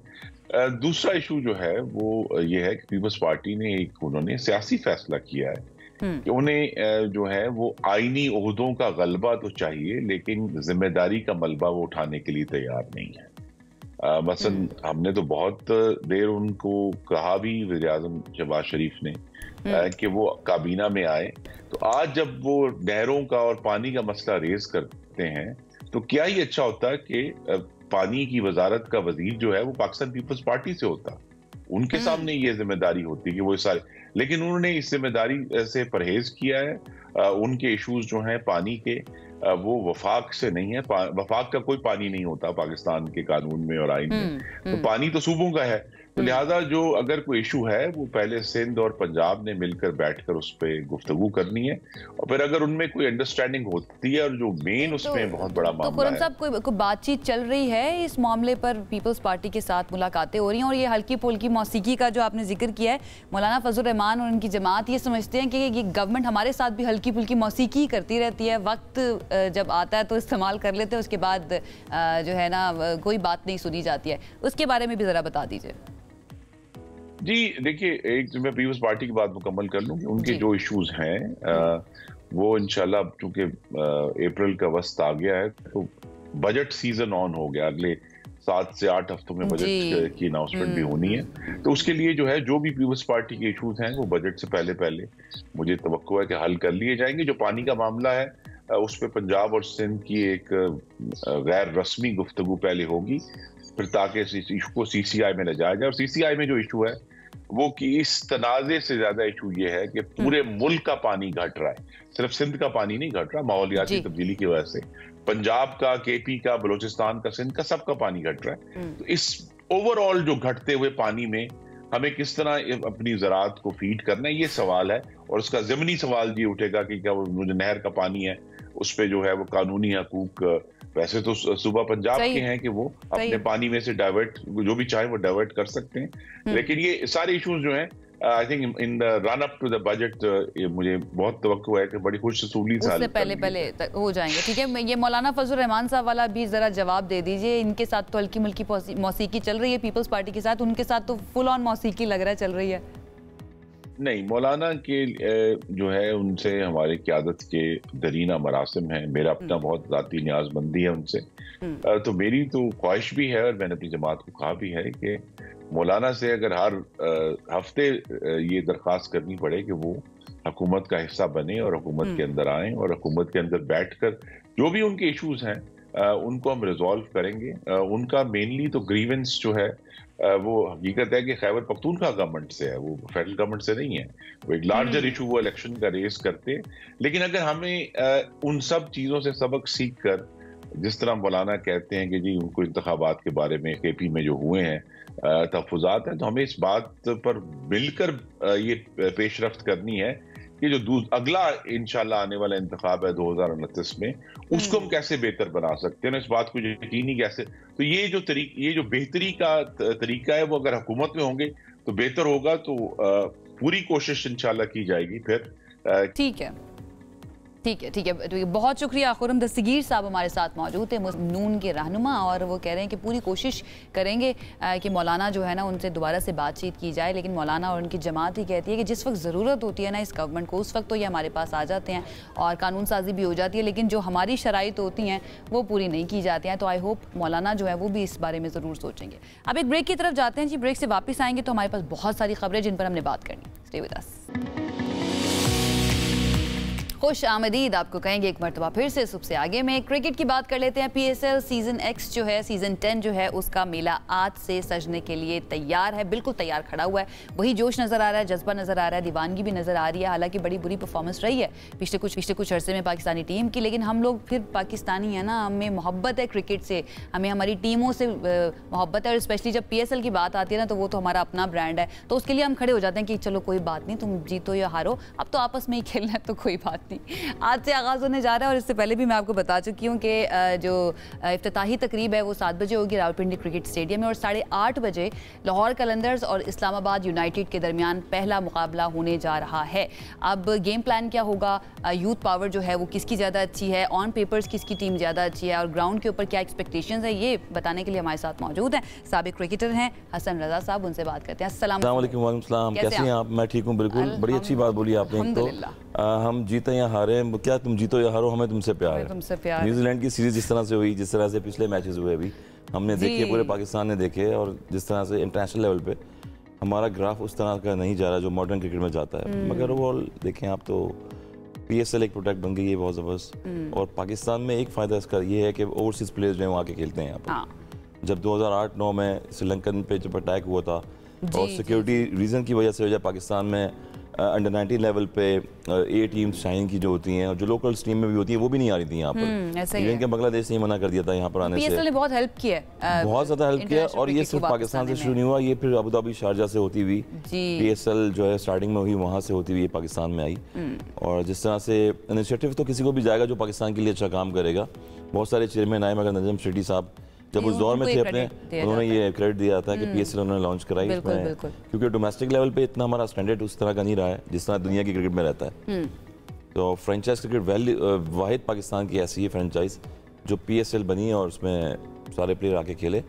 दूसरा इशू जो है वो ये है कि पीपल्स पार्टी ने उन्होंने सियासी फैसला किया है कि उन्हें जो है वो आईनी ओहदों का गलबा तो चाहिए, लेकिन जिम्मेदारी का मलबा वो उठाने के लिए तैयार नहीं है। मसलन हमने तो बहुत देर उनको कहा भी, वज़ीर-ए-आज़म शहबाज शरीफ ने, कि वो काबीना में आए। तो आज जब वो नहरों का और पानी का मसला रेज करते हैं तो क्या ही अच्छा होता कि पानी की वजारत का वजीर जो है वो पाकिस्तान पीपल्स पार्टी से होता, उनके सामने ये जिम्मेदारी होती कि वो सारे, लेकिन उन्होंने इस जिम्मेदारी से परहेज किया है। उनके इश्यूज जो हैं पानी के, वो वफाक से नहीं है। वफाक का कोई पानी नहीं होता पाकिस्तान के कानून में और आइन में, तो पानी तो सूबों का है। तो लिहाजा जो अगर कोई इशू है वो पहले सिंध और पंजाब ने मिलकर बैठकर उस पर गुफ्तगू करनी है, और फिर अगर उनमें कोई अंडरस्टैंडिंग होती है, और जो मेन उसमें बहुत बड़ा मामला है। साहब, कोई बातचीत चल रही है इस मामले पर? पीपल्स पार्टी के साथ मुलाकातें हो रही हैं और ये हल्की फुल्की मौसीकी का जो आपने जिक्र किया है, मौलाना फजल रहमान और उनकी जमात ये समझते हैं कि ये गवर्नमेंट हमारे साथ भी हल्की फुल्की मौसीकी करती रहती है, वक्त जब आता है तो इस्तेमाल कर लेते हैं, उसके बाद जो है ना कोई बात नहीं सुनी जाती है। उसके बारे में भी जरा बता दीजिए। जी देखिए, एक मैं पीपल्स पार्टी की बात मुकम्मल कर लूं कि उनके जो इश्यूज हैं वो इंशाल्लाह, चूंकि अप्रैल का वक्त आ गया है तो बजट सीजन ऑन हो गया, अगले 7 से 8 हफ्तों में बजट की अनाउंसमेंट भी होनी है। तो उसके लिए जो है जो भी पीपल्स पार्टी के इश्यूज हैं वो बजट से पहले मुझे तवक्को है कि हल कर लिए जाएंगे। जो पानी का मामला है उस पर पंजाब और सिंध की एक गैर रस्मी गुफ्तगू पहले होगी, फिर ताकि इस इशू को CCI में ले जाया जाए। और CCI में जो इशू है वो कि इस तनाज़े से ज्यादा इशू ये है कि पूरे मुल्क का पानी घट रहा है, सिर्फ सिंध का पानी नहीं घट रहा, माहौलियाती तब्दीली की वजह से पंजाब का, KP का, बलूचिस्तान का, सिंध का, सबका पानी घट रहा है। तो इस ओवरऑल जो घटते हुए पानी में हमें किस तरह अपनी ज़राअत को फीड करना है, ये सवाल है। और उसका ज़मीनी सवाल ये उठेगा कि क्या वो जो नहर का पानी है उस पे जो है वो कानूनी हकूक, वैसे तो सूबा पंजाब के हैं कि वो अपने पानी में से डाइवर्ट, जो भी चाहे वो डाइवर्ट कर सकते हैं, लेकिन ये सारे इश्यूज जो हैं I think in the run up to the budget मुझे बहुत तवक्को है कि बड़ी खुशसूली से पहले हो जाएंगे। ठीक है, ये मौलाना फजल रहमान साहब वाला भी जरा जवाब दे दीजिए। इनके साथ तो हल्की मुल्की मौसीकी चल रही है पीपल्स पार्टी के साथ, उनके साथ तो फुल ऑन मौसीकी लग रहा है चल रही है। नहीं, मौलाना के जो है उनसे हमारे क़यादत के दरीना मरासिम है, मेरा अपना बहुत ज़ाती न्याज़मंदी है उनसे। तो मेरी तो ख्वाहिश भी है और मैंने अपनी जमात को कहा भी है कि मौलाना से अगर हर हफ्ते ये दरख्वास्त करनी पड़े कि वो हुकूमत का हिस्सा बने और हुकूमत के अंदर आए और हुकूमत के अंदर बैठकर जो भी उनके इश्यूज हैं उनको हम रिजॉल्व करेंगे। उनका मेनली तो ग्रीवेंस जो है वो हकीकत है कि खैबर पख्तूनख्वा गवर्नमेंट से है, वो फेडरल गवर्नमेंट से नहीं है। वो एक लार्जर इशू वो इलेक्शन का रेस करते हैं। लेकिन अगर हमें उन सब चीज़ों से सबक सीख कर, जिस तरह मौलाना कहते हैं कि जी उनको इंतखाबात के बारे में KP में जो हुए हैं तहफ़्फ़ुज़ात हैं, तो हमें इस बात पर मिलकर ये पेशरफ्त करनी है कि जो अगला इंशाल्लाह आने वाला इंतखाब है 2029 में, उसको हम कैसे बेहतर बना सकते हैं, इस बात को यकीनी कैसे। तो ये जो बेहतरी का तरीका है वो अगर हुकूमत में होंगे तो बेहतर होगा। तो पूरी कोशिश इंशाल्लाह की जाएगी फिर। ठीक है, ठीक है, ठीक है, तो बहुत शुक्रिया। खुर्रम दस्तगीर साहब हमारे साथ मौजूद थे, नून के रहनुमा, और वो कह रहे हैं कि पूरी कोशिश करेंगे कि मौलाना जो है ना उनसे दोबारा से बातचीत की जाए। लेकिन मौलाना और उनकी जमात ही कहती है कि जिस वक्त ज़रूरत होती है ना इस गवर्नमेंट को, उस वक्त तो ये हमारे पास आ जाते हैं और कानून साजी भी हो जाती है, लेकिन जो हमारी शराइत होती हैं वो पूरी नहीं की जाती हैं। तो आई होप मौलाना जो है वो भी इस बारे में ज़रूर सोचेंगे। अब एक ब्रेक की तरफ जाते हैं जी। ब्रेक से वापस आएंगे तो हमारे पास बहुत सारी खबरें जिन पर हमने बात करनी। Stay with us. खुश आमदीद आपको कहेंगे एक मरतबा फिर से सुबह से आगे में। क्रिकेट की बात कर लेते हैं। PSL सीजन X जो है, सीजन 10 जो है, उसका मेला आज से सजने के लिए तैयार है, बिल्कुल तैयार खड़ा हुआ है। वही जोश नजर आ रहा है, जज्बा नजर आ रहा है, दीवानगी भी नजर आ रही है। हालांकि बड़ी बुरी परफॉर्मेंस रही है पिछले कुछ अरसे में पाकिस्तानी टीम की, लेकिन हम लोग फिर पाकिस्तानी है ना, हमें मोहब्बत है क्रिकेट से, हमें हमारी टीमों से मोहब्बत है। और स्पेशली जब PSL की बात आती है ना, तो वो तो हमारा अपना ब्रांड है, तो उसके लिए हम खड़े हो जाते हैं कि चलो कोई बात नहीं, तुम जीतो या हारो, अब तो आपस में ही खेलना है, तो कोई बात नहीं। आज से आगाज़ होने जा रहा है और इससे पहले भी मैं आपको बता चुकी हूँ कि जो इफ्तिताही तकरीब है वो 7 बजे होगी रावलपिंडी क्रिकेट स्टेडियम में, और 8:30 बजे लाहौर कलंदर्स और इस्लामाबाद यूनाइटेड के दरमियान पहला मुकाबला होने जा रहा है। अब गेम प्लान क्या होगा, यूथ पावर जो है वो किसकी ज़्यादा अच्छी है, ऑन पेपर्स किसकी टीम ज़्यादा अच्छी है, और ग्राउंड के ऊपर क्या एक्सपेक्टेशंस है, ये बताने के लिए हमारे साथ मौजूद हैं साबिक क्रिकेटर हैं हसन रजा साहब। उनसे बात करते हैं। अस्सलाम वालेकुम। कैसे हैं आप? मैं ठीक हूँ, बिल्कुल। बड़ी अच्छी बात बोली आपने। तो हम जीते या हारे, क्या तुम जीतो या हारो, हमें तुमसे प्यार है। न्यूजीलैंड की सीरीज जिस तरह से हुई, जिस तरह से पिछले मैचेस हुए अभी हमने देखे, पूरे पाकिस्तान ने देखे, और जिस तरह से इंटरनेशनल लेवल पे हमारा ग्राफ उस तरह का नहीं जा रहा जो मॉडर्न क्रिकेट में जाता है। मगर ओवरऑल देखें आप तो PSL एक प्रोडक्ट बन गई है बहुत ज़बरदस्त। और पाकिस्तान में एक फ़ायदा इसका ये है कि ओवरसीज़ प्लेयर्स जो हैं वो आके खेलते हैं यहाँ पर। जब 2008-9 में श्रीलंकन पे जब अटैक हुआ था और सिक्योरिटी रीज़न की वजह से पाकिस्तान में अंडर 19 लेवल पे A टीम्स शाइन की जो होती हैं और जो लोकल टीम में भी होती हैं वो भी नहीं आ रही थी यहाँ पर। इवन के बांग्लादेश ने मना कर दिया था यहाँ पर आने से। PSL ने बहुत हेल्प किया है, बहुत ज़्यादा हेल्प किया। और ये सिर्फ पाकिस्तान से शुरू नहीं हुआ, ये फिर अबू धाबी शारजा से होती हुई PSL जो है स्टार्टिंग में हुई, वहाँ से होती हुई पाकिस्तान में आई। और जिस तरह से इनिशिएटिव तो किसी को भी जाएगा जो पाकिस्तान के लिए अच्छा काम करेगा। बहुत सारे चेयरमैन आए, मगर नजम शेट्टी साहब जब उस दौर में थे अपने, उन्होंने ये क्रेडिट दिया था कि PSL उन्होंने लॉन्च कराई इसमें, क्योंकि डोमेस्टिक लेवल पे इतना हमारा स्टैंडर्ड उस तरह का नहीं रहा है जिस तरह दुनिया की क्रिकेट में रहता है। तो फ्रेंचाइज क्रिकेट वाहिद पाकिस्तान की ऐसी फ्रेंचाइज जो PSL बनी और उसमें सारे प्लेयर आके खेले।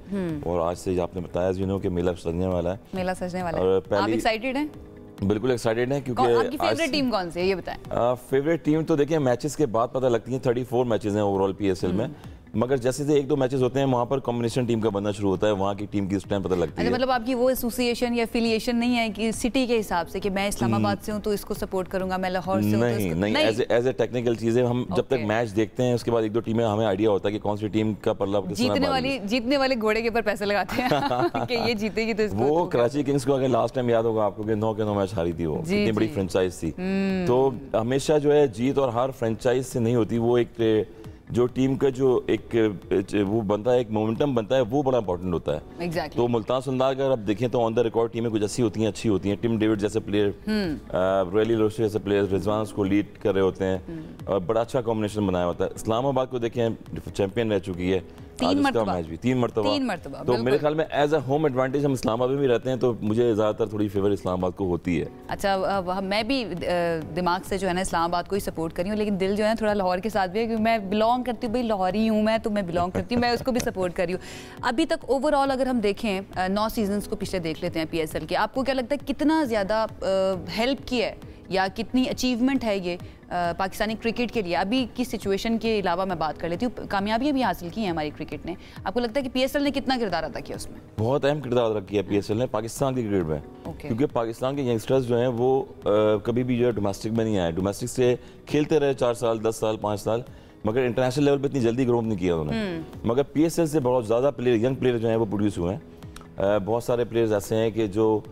और आज से आपने बताया कि मेला सजने वाला है। मेला सजने वाला है। और आप एक्साइटेड हैं? बिल्कुल एक्साइटेड है, क्योंकि आपकी फेवरेट टीम कौन सी है ये बताएं। फेवरेट टीम तो देखिए मैचेस के बाद पता लगती है। 34 मैचेस हैं ओवरऑल PSL में, मगर जैसे 1-2 मैचेस होते हैं वहाँ पर कॉम्बिनेशन टीम का बनना शुरू होता है, वहाँ की टीम की उस टाइम पता लगती है। मतलब आपकी वो एसोसिएशन या एफिलिएशन नहीं है कि सिटी के हिसाब से कि मैं इस्लामाबाद से हूँ तो इसको सपोर्ट करूंगा, मैं लाहौर से हूँ तो इसको नहीं। एज ए टेक्निकल चीजें हम जब तक मैच देखते हैं उसके बाद 1-2 टीमें हमें आइडिया होता है कि कौन सी टीम का पल्ला जीतने वाले घोड़े के ऊपर पैसे लगाते हैं कि ये जीतेगी तो इसको। वो कराची किंग्स को अगर लास्ट टाइम याद होगा आपको कि 9 के 9 मैच हारी थी, वो इतनी बड़ी फ्रेंचाइज थी। तो हमेशा जो है जीत और हार फ्रेंचाइज से नहीं होती, वो एक जो टीम का जो एक वो बनता है, एक मोमेंटम बनता है, वो बड़ा इंपॉर्टेंट होता है। exactly. तो मुल्तान सुंदर अगर आप देखें तो ऑन द रिकॉर्ड टीमें कुछ अच्छी होती हैं। टिम डेविड जैसे प्लेयर, रॉयली रोस्टर जैसे प्लेयर रिजवान को लीड कर रहे होते हैं और बड़ा अच्छा कॉम्बिनेशन बनाया होता है। इस्लामाबाद को देखें चैंपियन रह चुकी है 3 मरतबा। तो मेरे ख्याल में एज अ होम एडवांटेज हम इस्लामाबाद में भी रहते हैं, तो मुझे ज़्यादातर थोड़ी फेवर इस्लामाबाद को होती है। अच्छा, मैं भी दिमाग से जो है ना इस्लामाबाद को ही सपोर्ट करी हूँ, लेकिन दिल जो है थोड़ा लाहौर के साथ भी है, क्योंकि मैं बिलोंग करती हूँ, भाई लाहौरी हूँ मैं, तो मैं बिलोंग करती हूँ, मैं उसको भी सपोर्ट करी हूँ। अभी तक ओवरऑल अगर हम देखें 9 सीजन्स को पिछले देख लेते हैं PSL के, आपको क्या लगता है कितना ज़्यादा हेल्प किया है या कितनी अचीवमेंट है ये पाकिस्तानी क्रिकेट के लिए? अभी की सिचुएशन के अलावा मैं बात कर लेती हूँ, कामयाबियाँ भी हासिल की हैं हमारी क्रिकेट ने। आपको लगता है कि PSL ने कितना किरदार अदा किया उसमें? बहुत अहम किरदार अदा किया PSL ने पाकिस्तान की क्रिकेट में। क्योंकि पाकिस्तान के यंगस्टर्स जो हैं वो कभी भी जो है डोमेस्टिक में नहीं आए, डोमेस्टिक से खेलते रहे 4 साल 10 साल 5 साल, मगर इंटरनेशनल लेवल पे इतनी जल्दी ग्रोथ नहीं किया उन्होंने। मगर PSL से बहुत ज़्यादा प्लेयर, यंग प्लेयर जो हैं वो प्रोड्यूस हुए हैं। बहुत सारे प्लेयर्स ऐसे हैं कि जो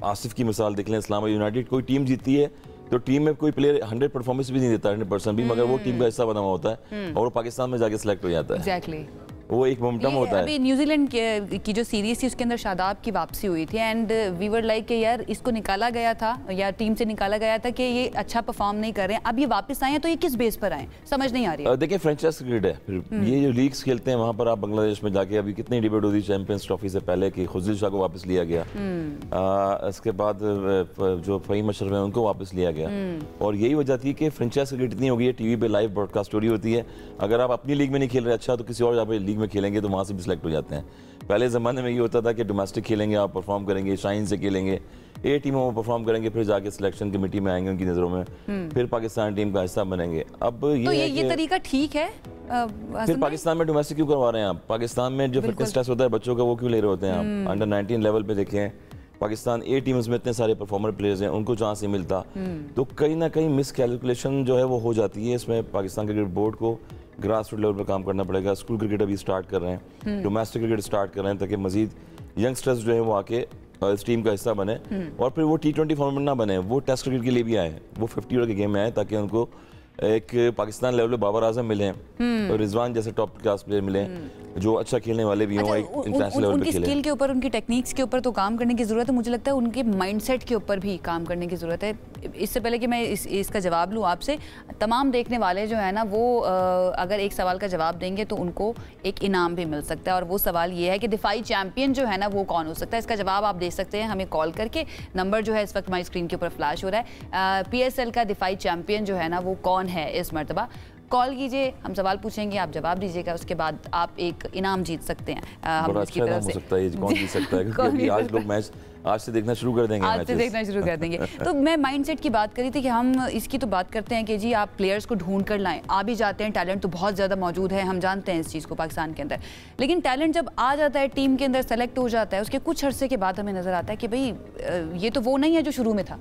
आसिफ की मिसाल देख लें, इस्लामाबाद यूनाइटेड कोई टीम जीती है तो टीम में कोई प्लेयर 100 परफॉर्मेंस भी नहीं देता, 100% भी, मगर वो टीम का हिस्सा बना हुआ होता है और वो पाकिस्तान में जाके सिलेक्ट हो जाता है। Exactly. वो एक मोमेंटम होता है। अभी न्यूजीलैंड की जो सीरीज थी उसके अंदर शादाब की वापसी हुई थी, एंड वी वर लाइक कि यार इसको निकाला गया था या टीम से निकाला गया था कि ये अच्छा परफॉर्म नहीं कर रहे हैं, अब ये वापस आए हैं तो ये किस बेस पर आए, समझ नहीं आ रही है। देखिए फ्रेंचाइज क्रिकेट है, फिर ये जो लीग्स खेलते हैं वहाँ पर आप बांग्लादेश में जाके अभी कितनी डिबेट होती है चैंपियंस ट्रॉफी से पहले कि खुजल शाह को वापस लिया गया, इसके बाद जो फ़हीम अशरफ है उनको वापस लिया गया, और यही वजह थी कि फ्रेंचाइज क्रिकेट इतनी हो गई है, टीवी पे लाइव ब्रॉडकास्ट स्टोरी होती है, अगर आप अपनी लीग में नहीं खेल रहे अच्छा तो किसी और जहाँ पे लीग में खेलेंगे तो वहाँ से भी सिलेक्ट हो जाते हैं। पहले ज़माने में ये होता था कि डोमेस्टिक खेलेंगे आप परफॉर्म करेंगे, शाइन से खेलेंगे, A टीमों में परफॉर्म करेंगे, फिर जाके सिलेक्शन कमेटी में आएंगे उनकी नज़रों में, फिर पाकिस्तान टीम का हिस्सा बनेंगे। अब तो ये तरीका ठीक है? फिर पाकिस्तान में डोमेस्टिक क्यों करवा रहे हैं आप? पाकिस्तान में जो फिटनेस टेस्ट होता है बच्चों का वो क्यों ले रहे होते हैं आप? अंडर 19 लेवल पे देखें पाकिस्तान ए टीम्स में इतने सारे परफॉर्मर प्लेयर्स हैं, उनको जहाँ से मिलता तो कहीं ना कहीं मिस कैलकुलेशन जो है वो हो जाती है। इसमें पाकिस्तान क्रिकेट बोर्ड को ग्रास रूट लेवल पर काम करना पड़ेगा। स्कूल क्रिकेट अभी स्टार्ट कर रहे हैं, डोमेस्टिक क्रिकेट स्टार्ट कर रहे हैं, ताकि मजीद यंगस्टर्स जो है वो आके इस टीम का हिस्सा बने और फिर वो T20 फॉर्मेट ना बने, वो टेस्ट क्रिकेट के लिए भी आए, वो 50 ओवर के गेम में आए, ताकि उनको एक पाकिस्तान लेवल पे बाबर आजम मिले और रिजवान जैसे टॉप क्लास प्लेयर मिले जो अच्छा खेलने वाले भी हों, इंटरनेशनल लेवल पे खेलें। स्किल के ऊपर, उनकी टेक्निक्स के ऊपर तो काम करने की ज़रूरत है। मुझे लगता है उनके माइंडसेट के ऊपर भी काम करने की ज़रूरत है। इससे पहले कि मैं इसका जवाब लूँ आपसे, तमाम देखने वाले जो है ना वो अगर एक सवाल का जवाब देंगे तो उनको एक इनाम भी मिल सकता है, और वो सवाल ये है कि दिफाई चैम्पियन जो है ना वो कौन हो सकता है। इसका जवाब आप दे सकते हैं हमें कॉल करके। नंबर जो है इस वक्त हमारी स्क्रीन के ऊपर फ्लैश हो रहा है। PSL का दिफाई चैम्पियन जो है ना वो कौन है इस मरतबा। कॉल कीजिए, हम सवाल पूछेंगे, आप जवाब दीजिएगा, उसके बाद आप एक इनाम जीत सकते हैं हम इसकी तरफ से। हो सकता है कौन जीत सकता है, क्योंकि आज लोग मैच आज से देखना शुरू कर देंगे, आज से देखना शुरू कर देंगे। तो मैं माइंडसेट की बात करी थी कि हम इसकी तो बात करते हैं कि जी आप प्लेयर्स को ढूंढ कर लाएं, आ भी जाते हैं, टैलेंट तो बहुत ज़्यादा मौजूद है, हम जानते हैं इस चीज़ को पाकिस्तान के अंदर, लेकिन टैलेंट जब आ जाता है टीम के अंदर, सेलेक्ट हो जाता है, उसके कुछ अरसे के बाद हमें नज़र आता है कि भाई ये तो वो नहीं है जो शुरू में था।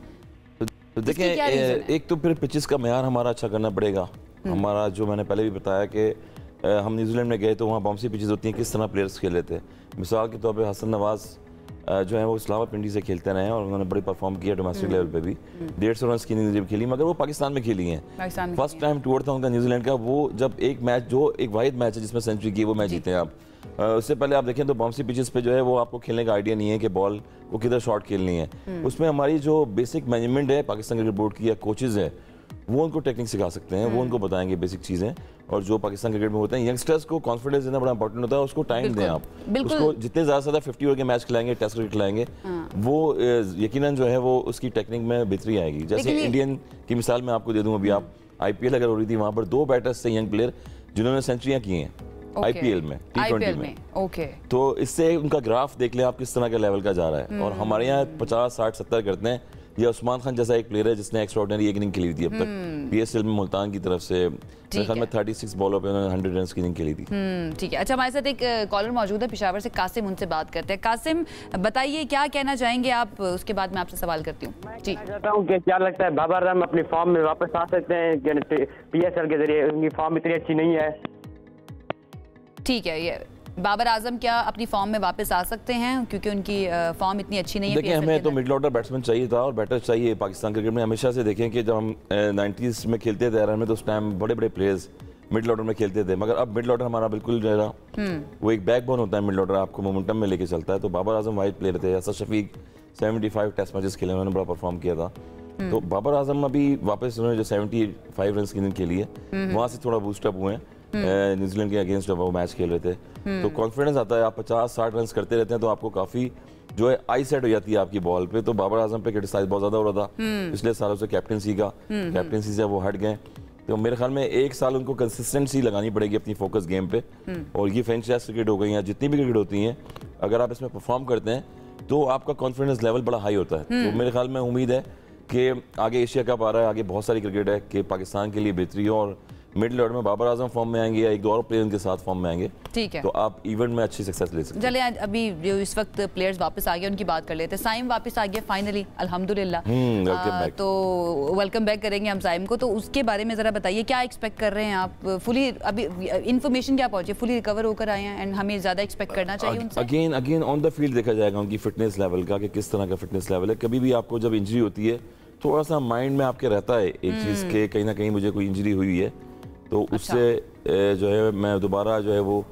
तो देखें, एक तो फिर पिचेस का मेयार हमारा अच्छा करना पड़ेगा। हमारा जो मैंने पहले भी बताया कि हम न्यूजीलैंड में गए तो वहाँ बाउंसी पिचेस होती हैं, किस तरह प्लेयर्स खेले थे। मिसाल के तौर पे हसन नवाज जो है वो इस्लामाबाद पिंडी से खेलते रहे हैं और उन्होंने बड़ी परफॉर्म किया डोमेस्टिक लेवल पे भी। 150 रन की इनिंग्स खेली, मगर वो पाकिस्तान में खेली हैं। फर्स्ट टाइम टूर था उनका न्यूजीलैंड का, वो जब एक मैच जो एक वाहिद मैच है जिसमें सेंचुरी की, वो मैच जीते हैं आप। उससे पहले आप देखें तो बाउंसी पिचेस पे जो है वो आपको खेलने का आइडिया नहीं है कि बॉल को किधर शॉट खेलनी है। उसमें हमारी जो बेसिक मैनेजमेंट है पाकिस्तान क्रिकेट बोर्ड की या कोचेज है वो उनको टेक्निक सिखा सकते हैं, वो उनको बताएंगे बेसिक चीज़ें। और जो पाकिस्तान क्रिकेट में होते हैं, यंगस्टर्स को कॉन्फिडेंस देना बड़ा इंपॉर्टेंट होता है, उसको टाइम दें आप। उसको जितने ज़्यादा से ज़्यादा 50 ओवर के मैच खिलाएंगे, टेस्ट क्रिकेट खिलाएंगे, वो यकीनन जो है वो उसकी टेक्निक में बेहतरी आएगी। जैसे इंडियन की मिसाल मैं आपको दे दूँ, अभी आप IPL अगर हो रही थी, वहाँ पर 2 बैटर्स थे यंग प्लेयर जिन्होंने सेंचुरियाँ की हैं IPL में, T20 में। तो इससे उनका ग्राफ देख लें आप किस तरह का लेवल का जा रहा है। और हमारे यहाँ 50, 60, 70 करते हैं। ये उस्मान खान जैसा एक प्लेयर है जिसने एक्स्ट्राऑर्डिनरी एक इनिंग खेली थी अब तक PSL में मुल्तान की तरफ से, मेरे ख्याल में 36 बॉलों पे उन्होंने 100 रन की इनिंग खेली थी। ठीक है। अच्छा, हमारे साथ एक कॉलर मौजूद है पेशावर से, कासिम, उनसे बात करते हैं। कासिम, बताइए क्या कहना चाहेंगे आप, उसके बाद मैं आपसे सवाल करती हूँ। जी, मैं चाहता हूँ कि क्या लगता है बाबर आजम अपनी फॉर्म में वापस आ सकते हैं PSL के जरिए? उनकी फॉर्म इतनी अच्छी नहीं है। ठीक है, ये बाबर आजम क्या अपनी फॉर्म में वापस आ सकते हैं क्योंकि उनकी फॉर्म इतनी अच्छी नहीं है? देखिए, हमें तो मिडल ऑर्डर बैट्समैन चाहिए था और बैटर चाहिए पाकिस्तान क्रिकेट में। हमेशा से देखें कि जब हम 90s में खेलते थे में, तो उस टाइम बड़े बड़े प्लेयर्स मिडल ऑर्डर में खेलते थे, मगर अब मिडल ऑर्डर हमारा बिल्कुल जो है वो एक बैकबोन होता है। मिडल ऑर्डर आपको मोमेंटम में लेके चलता है। तो बाबर आजम वाइड प्लेयर थे, असद शफीक 75 टेस्ट मैचेस खेले, उन्होंने बड़ा परफॉर्म किया था। तो बाबर आजम अभी वापस उन्होंने जो 75 रन की इनिंग खेली है, वहाँ से थोड़ा बूस्टअप हुए हैं। न्यूजीलैंड के अगेंस्ट जब वो मैच खेल रहे थे तो कॉन्फिडेंस आता है। आप 50-60 रन करते रहते हैं तो आपको काफी जो है आई सेट हो जाती है आपकी बॉल पे। तो बाबर आजम पे क्रिटिसाइज बहुत ज्यादा हो रहा था पिछले सालों से, कैप्टेंसी से वो हट गए। तो मेरे ख्याल में 1 साल उनको कंसिस्टेंसी लगानी पड़ेगी अपनी फोकस गेम पे। और ये फ्रेंचाइज क्रिकेट हो गई या जितनी भी क्रिकेट होती हैं, अगर आप इसमें परफॉर्म करते हैं तो आपका कॉन्फिडेंस लेवल बड़ा हाई होता है। तो मेरे ख्याल में उम्मीद है कि आगे एशिया कप आ रहा है, आगे बहुत सारी क्रिकेट है कि पाकिस्तान के लिए बेहतरी हो और मिडिल ऑर्डर में बाबर आजम फॉर्म में आएंगे या एक दो और प्लेयर उनके साथ फॉर्म में आएंगे। ठीक है, तो आप इवेंट में अच्छी सक्सेस ले सकते हैं। चलिए, अभी जो इस वक्त प्लेयर्स वापस आ गए उनकी बात कर लेते हैं। साइम वापस आ गया फाइनली, अल्हम्दुलिल्लाह। तो वेलकम बैक करेंगे हम साइम को। तो उसके बारे में जरा बताइए, क्या एक्सपेक्ट कर रहे हैं आप? फुली अभी इन्फॉर्मेशन क्या पहुंची, फुली रिकवर होकर आए हैं एंड हमें ज्यादा एक्सपेक्ट करना चाहिए उनसे? अगेन ऑन द फील्ड देखा जाएगा उनकी फिटनेस लेवल का कि किस तरह का फिटनेस लेवल है। कभी भी आपको जब इंजरी होती है थोड़ा सा माइंड में आपके रहता है एक चीज़ के कहीं ना कहीं मुझे कोई इंजरी हुई है, तो उससे जो है मैं दोबारा जो है वो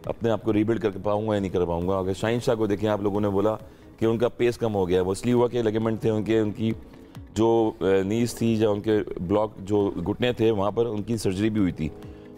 अपने आप को रीबिल्ड कर पाऊंगा या नहीं कर पाऊंगा। अगर शाहीन शाह को देखें, आप लोगों ने बोला कि उनका पेस कम हो गया, वो इसलिए हुआ कि लिगामेंट थे उनकी जो नीज थी या उनके ब्लॉक जो घुटने थे वहाँ पर उनकी सर्जरी भी हुई थी।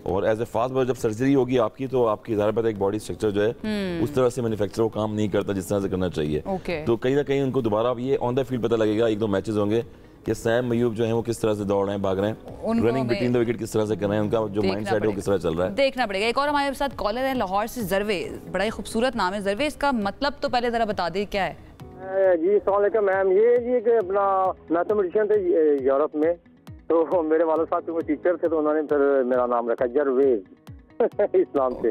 और एज ए फास्ट बॉलर जब सर्जरी होगी आपकी तो आपकी ज़्यादा पता एक बॉडी स्ट्रक्चर जो है उस तरह से मैन्युफैक्चर वो काम नहीं करता जिस तरह से करना चाहिए। तो कहीं ना कहीं उनको दोबारा ये ऑन द फील्ड पता लगेगा, 1-2 मैचेस होंगे कि सैम मयूब जो है वो किस तरह से दौड़ रहे हैं, भाग रहे हैं, रनिंग बिटवीन द विकेट किस तरह से कर रहे हैं, उनका जो माइंड सेट है वो किस तरह चल रहा है, देखना पड़ेगा। एक और हमारे साथ कॉलर है लाहौर से, जरवे, बड़ा ही खूबसूरत नाम है जरवे, इसका मतलब तो पहले जरा बता दें क्या है? जी अस्सलाम वालेकुम मैम, ये जी कि अपना मैथमेटिशियन थे यूरोप में, तो मेरे वाले साहब जो टीचर थे तो उन्होंने फिर मेरा नाम रखा जरवेज इस नाम से।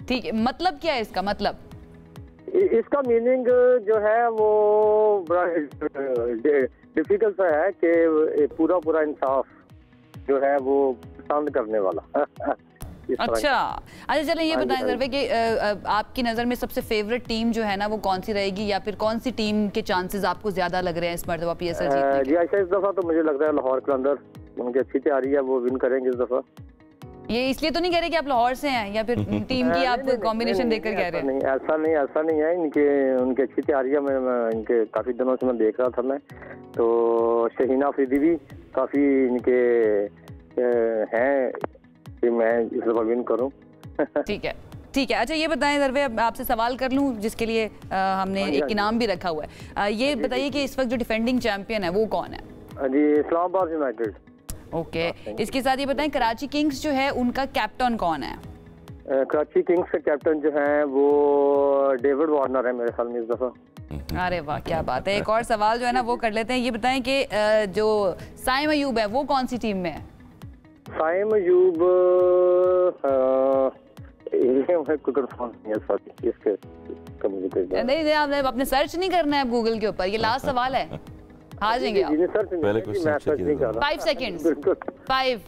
ठीक है, मतलब क्या है इसका? मतलब इसका मीनिंग जो है वो बड़ा डिफिकल्ट सा है कि पूरा इंसाफ जो है वो पसंद करने वाला। अच्छा चलें ये बताएं ज़रवे कि आपकी नज़र में सबसे फेवरेट टीम जो है ना वो कौन सी रहेगी, या फिर कौन सी टीम के चांसेस आपको ज्यादा लग रहे हैं इस मरतबा PSL जीतने के? जी आयशा, इस दफा तो मुझे लग रहा है लाहौर कलंदर, उनकी अच्छी तैयारी है, वो विन करेंगे इस दफा। ये इसलिए तो नहीं कह रहे कि आप लाहौर से हैं, या फिर टीम की आप कॉम्बिनेशन देखकर कह रहे हैं? नहीं, ऐसा नहीं है। उनकी अच्छी तैयारी है। मैं इनके काफी दिनों से मैं देख रहा था मैं, तो शहीना अफरीदी भी काफी इनके हैं कि मैं इस दफा विन करूं। ठीक है। अच्छा ये बताएं ज़रवे, आपसे सवाल कर लूं जिसके लिए हमने एक इनाम भी रखा हुआ है। ये बताइए कि इस वक्त जो डिफेंडिंग चैंपियन है वो कौन है? जी, इस्लामाबाद यूनाइटेड। ओके, इसके साथ ये बताएं कराची किंग्स जो है उनका कैप्टन कौन है? कराची किंग्स के कैप्टन जो है वो डेविड वार्नर है मेरे ख्याल में इस दफा। अरे वाह, क्या बात है। एक और सवाल जो है ना वो कर लेते हैं। ये बताएं कि जो साइम अयूब है वो कौन सी टीम में है? साइम अयूब नहीं, आपने अपने सर्च नहीं करना है गूगल के ऊपर, ये लास्ट सवाल है, आ जाएंगे आप। पहले question 5 seconds, 5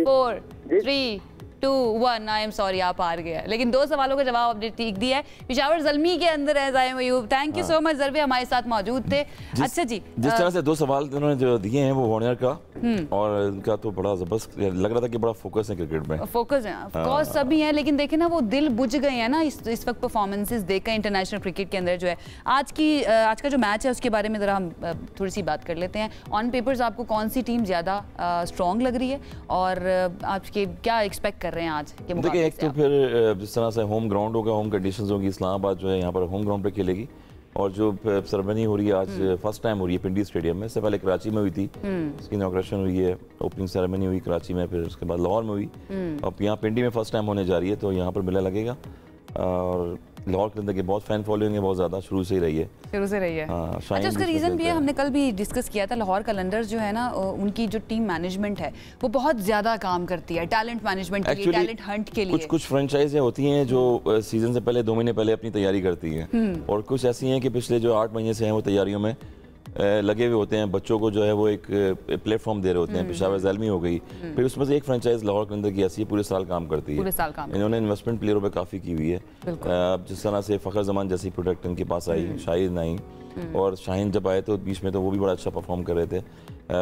4 3 2 1। I am sorry, आप हार गए, लेकिन 2 सवालों का जवाब आपने ठीक दिया है। पेशावर ज़ल्मी के अंदर है Saim Ayub. Thank you so much Zarve, हमारे साथ मौजूद थे। अच्छा जी, जिस तरह से 2 सवाल उन्होंने जो दिए हैं वो वार्नर का और इनका तो बड़ा जबरदस्त लग रहा था कि बड़ा फोकस है क्रिकेट में। फोकस है ऑफ कोर्स सभी हैं, लेकिन देखें ना वो दिल बुझ गए हैं ना इस वक्त परफॉर्मेंसेस देखकर इंटरनेशनल क्रिकेट के अंदर जो है। आज का जो मैच है उसके बारे में ज़रा हम थोड़ी सी बात कर लेते हैं। ऑन पेपर्स आपको कौन सी टीम ज़्यादा स्ट्रॉन्ग लग रही है और आपके क्या एक्सपेक्ट कर रहे हैं आज के मुकाबले? देखिए, एक तो फिर जिस तरह से होम ग्राउंड होगा, होम कंडीशंस होगी, इस्लामाबाद जो है यहाँ पर होम ग्राउंड पे खेलेगी और जो सेरेमनी हो रही है आज फर्स्ट टाइम हो रही है पिंडी स्टेडियम में। इससे पहले कराची में हुई थी, इसकी इनॉग्रेशन हुई है, ओपनिंग सेरेमनी हुई कराची में, फिर उसके बाद लाहौर में हुई, अब यहाँ पिंडी में फर्स्ट टाइम होने जा रही है, तो यहाँ पर मेला लगेगा। और लाहौर के अंदर की बहुत फैन फॉलोइंग है, बहुत ज़्यादा शुरू से ही रही है। अच्छा, उसका रीज़न भी है, हमने कल भी डिस्कस किया था, लाहौर कलंदर्स जो है ना उनकी जो टीम मैनेजमेंट है वो बहुत ज़्यादा काम करती है टैलेंट मैनेजमेंट के लिए, टैलेंट हंट के लिए। कुछ फ्रेंचाइजें होती हैं जो सीजन से पहले 2 महीने पहले अपनी तैयारी करती हैं, और कुछ ऐसी हैं कि पिछले जो 8 महीने से हैं वो तैयारियों में लगे हुए होते हैं, बच्चों को जो है वो एक प्लेटफॉर्म दे रहे होते हैं। पेशावर ज़ल्मी हो गई, फिर उसमें से एक फ्रेंचाइज लाहौर के अंदर की ऐसी पूरे साल काम करती है। इन्होंने इन्वेस्टमेंट प्लेयरों पे काफ़ी की हुई है। जिस तरह से फ़खर जमान जैसी प्रोडक्ट इनके पास आई, शाहिद नहीं, और शाहीन जब आए तो बीच में तो वो भी बड़ा अच्छा परफॉर्म कर रहे थे।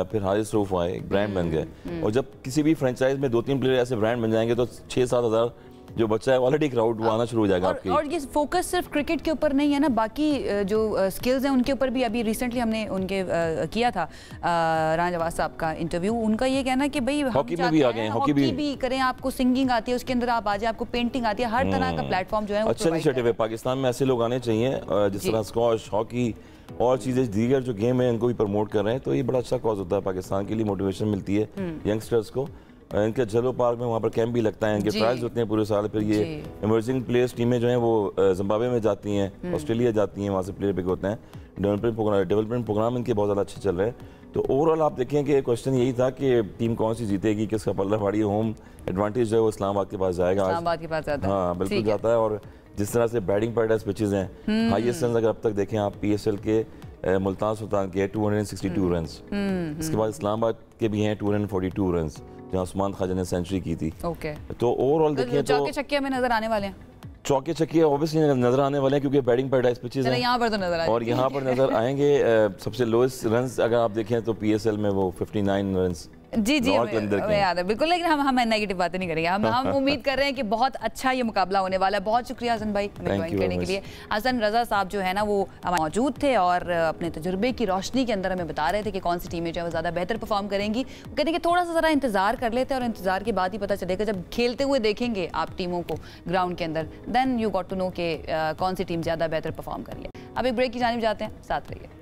फिर हारिस रऊफ आए, एक ब्रांड बन गए, और जब किसी भी फ्रेंचाइज में 2-3 प्लेयर ऐसे ब्रांड बन जाएंगे तो 6-7 हज़ार जो बच्चा है ऑलरेडी क्राउड वो आना शुरू हो जाएगा आपकी। और ये फोकस सिर्फ क्रिकेट के ऊपर नहीं है ना, बाकी जो स्किल्स हैं उनके ऊपर भी। अभी रिसेंटली हमने उनके किया था राना जवाद साहब का इंटरव्यू, उनका ये कहना कि भाई हॉकी में भी आ गए हैं, हॉकी भी करें, आपको सिंगिंग आती है उसके अंदर आप आ जाए, आपको पेंटिंग आती है, हर तरह का प्लेटफॉर्म जो है अच्छा इनिशिएटिव है। पाकिस्तान में ऐसे लोग आने चाहिए जिस तरह स्क्वॉश, हॉकी और चीज़ें दीगर जो गेम है इनको भी प्रमोट कर रहे हैं, तो ये बड़ा अच्छा कॉज होता है, पाकिस्तान के लिए मोटिवेशन मिलती है यंगस्टर्स को। इनके जलो पार्क में वहाँ पर कैंप भी लगता है, इनके ट्रायल्स होते हैं पूरे साल। फिर ये इमर्जिंग प्लेयर्स टीमें जो हैं वो जिम्बाब्वे में जाती हैं, ऑस्ट्रेलिया जाती हैं, वहाँ से प्लेयर पिक होते हैं। डेवलपमेंट प्रोग्राम इनके बहुत ज़्यादा अच्छे चल रहे हैं। तो ओवरऑल आप देखें कि क्वेश्चन यही था कि टीम कौन सी जीतेगी, किसका पल्ला भारी, होम एडवांटेज जो है वो इस्लामाबाद के पास जाएगा। इस्लामाबाद के पास जाता है, हाँ बिल्कुल जाता है। और जिस तरह से बैटिंग पैराडाइज पिचेज हैं, हाईएस्ट रन अगर अब तक देखें आप PSL के मुल्तान सुल्तान के 262 रन, इसके बाद इस्लामाबाद के भी हैं 242 रन, जहाँ उस्मान ख्वाजा ने सेंचुरी की थी। तो ओवरऑल देखिए तो चौके छक्के में नजर आने वाले हैं, चौके छक्के ऑब्वियसली नजर आने वाले हैं क्योंकि बैटिंग पैराडाइज पिचेस हैं यहाँ पर तो नजर और यहाँ पर नजर आएंगे। सबसे लोएस्ट रन अगर आप देखें तो PSL में वो 59 रन जी याद है बिल्कुल, लेकिन हम नेगेटिव बातें नहीं करेंगे। हम उम्मीद कर रहे हैं कि बहुत अच्छा ये मुकाबला होने वाला है। बहुत शुक्रिया हसन भाई हमें ज्वाइन करने के लिए। हसन रजा साहब जो है ना वो हमारे मौजूद थे और अपने तजुर्बे की रोशनी के अंदर हमें बता रहे थे कि कौन सी टीमें जो है वो ज़्यादा बेहतर परफॉर्म करेंगी। कहते हैं कि थोड़ा सा ज़रा इंतजार कर लेते हैं और इंतजार के बाद ही पता चलेगा, जब खेलते हुए देखेंगे आप टीमों को ग्राउंड के अंदर, then you got to know कि कौन सी टीम ज़्यादा बेहतर परफॉर्म कर रही है। अब एक ब्रेक की जानिब जाते हैं, साथ रहिए।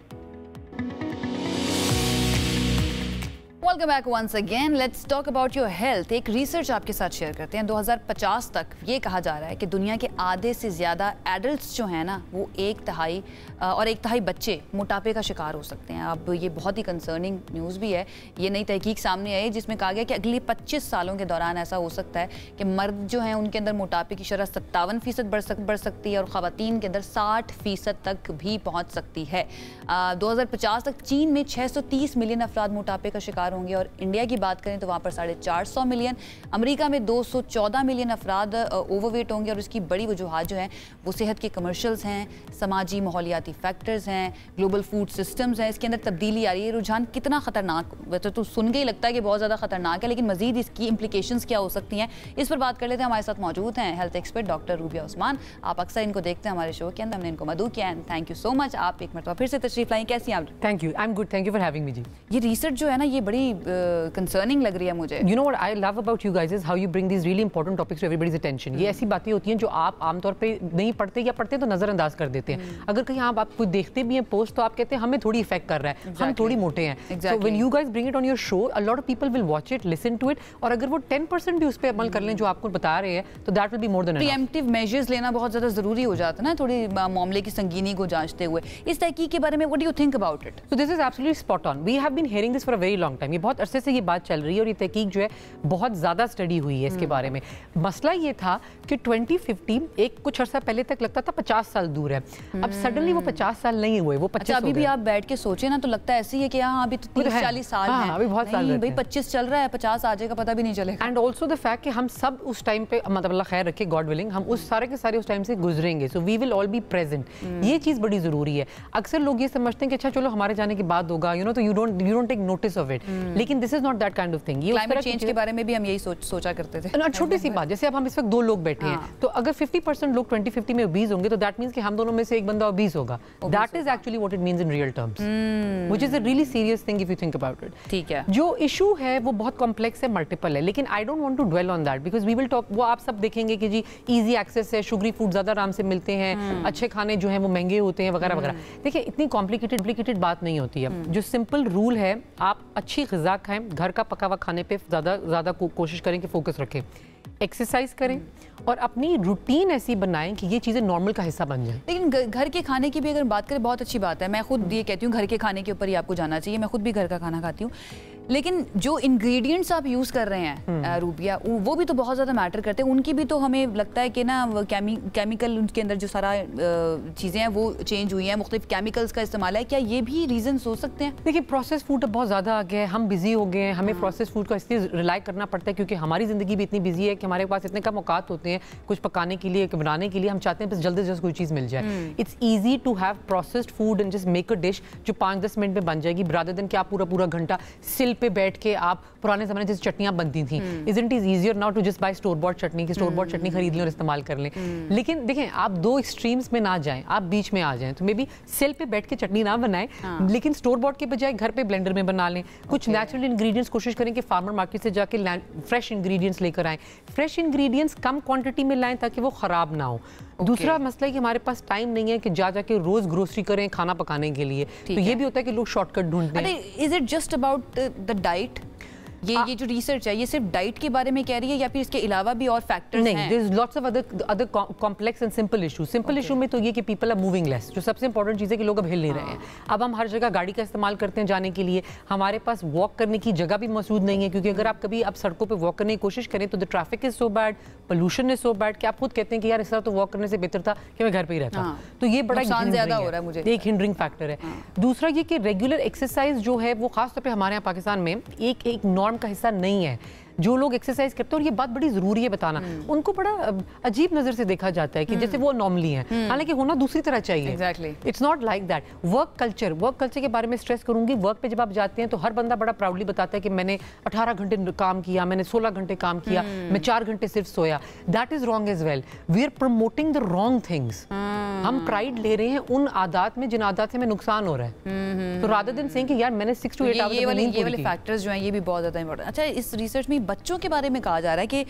Welcome back once again. Let's talk about your health. एक रिसर्च आपके साथ शेयर करते हैं। 2050 तक ये कहा जा रहा है कि दुनिया के आधे से ज़्यादा एडल्ट्स जो हैं ना, वो 1/3 और 1/3 बच्चे मोटापे का शिकार हो सकते हैं। अब ये बहुत ही कंसर्निंग न्यूज़ भी है। ये नई तहकीक सामने आई जिसमें कहा गया कि अगले 25 सालों के दौरान ऐसा हो सकता है कि मर्द जो हैं उनके अंदर मोटापे की शरह 57% बढ़ सकती है और ख़वातीन के अंदर 60% तक भी पहुँच सकती है। 2050 तक चीन में 630 मिलियन अफराद मोटापे का शिकार होंगे और इंडिया की बात करें तो वहाँ पर 450 मिलियन, अमेरिका में 214 मिलियन अफराद ओवरवेट होंगे और उसकी बड़ी वजूहात जो हैं वो सेहत के कमर्शियल्स हैं, समाजी माहौलियाती फैक्टर्स हैं, ग्लोबल फूड सिस्टम्स हैं, इसके अंदर तब्दीली आ रही है। रुझान कितना खतरनाक, वैसे तो सुन के ही लगता है कि बहुत ज़्यादा खतरनाक है, लेकिन मजीद इसकी इम्प्लीकेशंस क्या हो सकती हैं, इस पर बात कर लेते हैं। हमारे साथ मौजूद हैं health expert doctor rubia Usman. आप अक्सर इनको देखते हैं हमारे शो के अंदर, हमने इनको मदऊ किया and thank you so much. आप एक मरतबा फिर से तशरीफ लाई, कैसी हैं आप? Thank you, I am good, thank you for having me जी। ये रिसर्च जो है ना, ये बड़ी कंसर्निंग लग रही है मुझे। You know what I love about you guys is how you bring these really important topics to everybody's attention. ये ऐसी बातें होती हैं जो आप आमतौर पे नहीं पढ़ते या पढ़ते तो नजरअंदाज कर देते हैं। अगर कहीं आप कुछ देखते भी हैं पोस्ट तो आप कहते हैं हमें थोड़ी इफेक्ट कर रहा है, हम थोड़ी मोटे हैं। So when you guys bring it on your show, a lot of people will watch it, listen to it, और अगर वो 10% भी उस पे अमल कर लें जो आपको बता रहे हैं तो that will be more than enough. Pre-emptive measures लेना बहुत ज्यादा जरूरी हो जाता है ना, थोड़ी मामले की संगीनी को जांचते हुए। इस तहकीक के बारे में what do you think about it? So this is absolutely spot on. We have been hearing this for a very long time. ये बहुत अरसे से ये बात चल रही है और ये तहकीक जो है बहुत ज़्यादा स्टडी हुई है इसके बारे में। मसला ये था कि 2050 एक कुछ अर्सा पहले तक लगता था 50 साल दूर है, अब सडनली वो 50 साल नहीं हुए, वो 25 अभी भी आप बैठ के सोचे ना तो लगता है ऐसे ही है कि हाँ अभी तो 30-40 साल हैं, अभी बहुत साल भाई 25 चल रहा है, 50 आ जाएगा पता भी नहीं चलेगा। एंड ऑल्सो द फैक्ट कि हम सब उस टाइम पे, मतलब अल्लाह खैर रखे, गॉड विलिंग, हम उस सारे के सारे उस टाइम से गुजरेंगे। So we will all be present. ये चीज़ बड़ी ज़रूरी है। अक्सर लोग ये समझते हैं कि अच्छा चलो हमारे जाने के बाद होगा, यू नो, तो you don't take notice of it, लेकिन this is not that kind of thing. ये क्लाइमेट चेंज के बारे में भी हम यही सोचा करते थे। छोटी सी बात, जैसे अब हम इस वक्त 2 लोग बैठे हैं, तो अगर 50% लोग 2050 में ओबीज होंगे तो दैट मींस कि हम दोनों में से एक बंदा ओबीज होगा। That is actually what it means in real terms, which is a really serious thing if you think about it. ठीक है, जो इशू है वो बहुत कॉम्प्लेक्स है, मल्टीपल है, लेकिन I don't want to dwell on that because we will talk. वो आप सब देखेंगे कि जी इजी एक्सेस है, शुगरी फूड ज्यादा आराम से मिलते हैं, अच्छे खाने जो हैं वो महंगे होते हैं वगैरह वगैरह। देखिए इतनी कॉम्प्लिकेटेड बात नहीं होती है। जो सिंपल रूल है, आप अच्छी ग़िज़ा खाएं, घर का पका हुआ खाने पे ज़्यादा कोशिश करें कि फोकस रखें, एक्सरसाइज करें और अपनी रूटीन ऐसी बनाएं कि ये चीज़ें नॉर्मल का हिस्सा बन जाएं। लेकिन घर के खाने की भी अगर बात करें बहुत अच्छी बात है। मैं खुद ये कहती हूँ घर के खाने के ऊपर ही आपको जाना चाहिए। मैं खुद भी घर का खाना खाती हूँ, लेकिन जो इंग्रेडिएंट्स आप यूज़ कर रहे हैं रूबिया, वो भी तो बहुत ज़्यादा मैटर करते हैं। उनकी भी तो हमें लगता है कि ना केमिकल उनके अंदर जो सारा चीज़ें हैं वो चेंज हुई हैं, मुख्तलिफ केमिकल्स का इस्तेमाल है। क्या ये भी रीजन हो सकते हैं? देखिए प्रोसेस फूड अब बहुत ज़्यादा आ गया है, हम बिजी हो गए हैं, हमें प्रोसेस फूड का इसलिए रिलाई करना पड़ता है क्योंकि हमारी ज़िंदगी भी इतनी बिजी है कि हमारे पास इतने कम औकात होते हैं कुछ पकाने के लिए, बनाने के लिए। हम चाहते हैं बस जल्दी से जल्द कोई चीज़ मिल जाए। It's easy to have processed food and just make a dish जो 5-10 मिनट में बन जाएगी, रादर देन कि आप पूरा घंटा सिल पे बैठ के आप पुराने ज़माने जैसे चटनियाँ बनती थी। Isn't it easier now to just buy store bought chutney, की स्टोर बॉट चटनी खरीद लें और इस्तेमाल कर लें। लेकिन देखें आप 2 एक्सट्रीम्स में ना जाएं, आप बीच में आ जाएं। तो मे बी सिल पे बैठ के चटनी ना बनाएं, लेकिन स्टोर बॉट के बजाय घर पे ब्लेंडर में बना लें। कुछ नेचुरल इंग्रेडिएंट्स कोशिश करें कि फार्मर मार्केट से जाके फ्रेश इंग्रेडिएंट्स लेकर आएं। फ्रेश इंग्रेडिएंट्स कम क्वांटिटी में लाएं ताकि वो ख़राब ना हो। दूसरा मसला है कि हमारे पास टाइम नहीं है कि जाके रोज ग्रोसरी करें खाना पकाने के लिए, तो ये भी होता है कि लोग शॉर्टकट ढूंढते हैं। Is it just about the diet? ये जो रिसर्च है ये सिर्फ डाइट के बारे में कह रही है या फिर इसके अलावा भी और फैक्टर्स हैं? नहीं, there is lots of other complex and simple issue. Simple issue में तो ये कि पीपल आर मूविंग लेस, जो सबसे इंपॉर्टेंट चीज़ है कि लोग अब हिल नहीं रहे हैं। अब हम हर जगह गाड़ी का इस्तेमाल करते हैं जाने के लिए, हमारे पास वॉक करने की जगह भी मौजूद नहीं है, क्योंकि अगर आप कभी आप सड़कों पर वॉक करने की कोशिश करें तो the traffic is so bad, pollution is so bad कि आप खुद कहते हैं कि यार इस तरह तो वॉक करने से बेहतर था कि मैं घर पर ही रहता। तो ये बड़ा ज़्यादा हो रहा है मुझे, एक हिंडरिंग फैक्टर है। दूसरा ये कि रेगुलर एक्सरसाइज जो है वो खासतौर पर हमारे यहाँ पाकिस्तान में एक नॉर्म का हिस्सा नहीं है। जो लोग एक्सरसाइज करते हैं, और ये बात बड़ी जरूरी है बताना, उनको बड़ा अजीब नजर से देखा जाता है कि जैसे वो नॉर्मली हैं, हालांकि होना दूसरी तरह चाहिए। Exactly, it's not like that. Work culture के बारे में स्ट्रेस करूंगी। वर्क पे जब आप जाते हैं तो हर बंदा बड़ा प्राउडली बताता है कि मैंने 18 घंटे काम किया, मैंने 16 घंटे काम किया, मैं 4 घंटे सिर्फ सोया। That is wrong as well. We are promoting the wrong things. हम प्राइड ले रहे हैं उन आदत में जिन आदत से हमें नुकसान हो रहा है। तो रादर देन सेइंग कि यार मैंने 6 to 8 आवर्स ये वाले फैक्टर्स जो हैं ये भी बहुत ज्यादा इंपॉर्टेंट। अच्छा, इस रिसर्च में बच्चों के बारे में कहा जा रहा है कि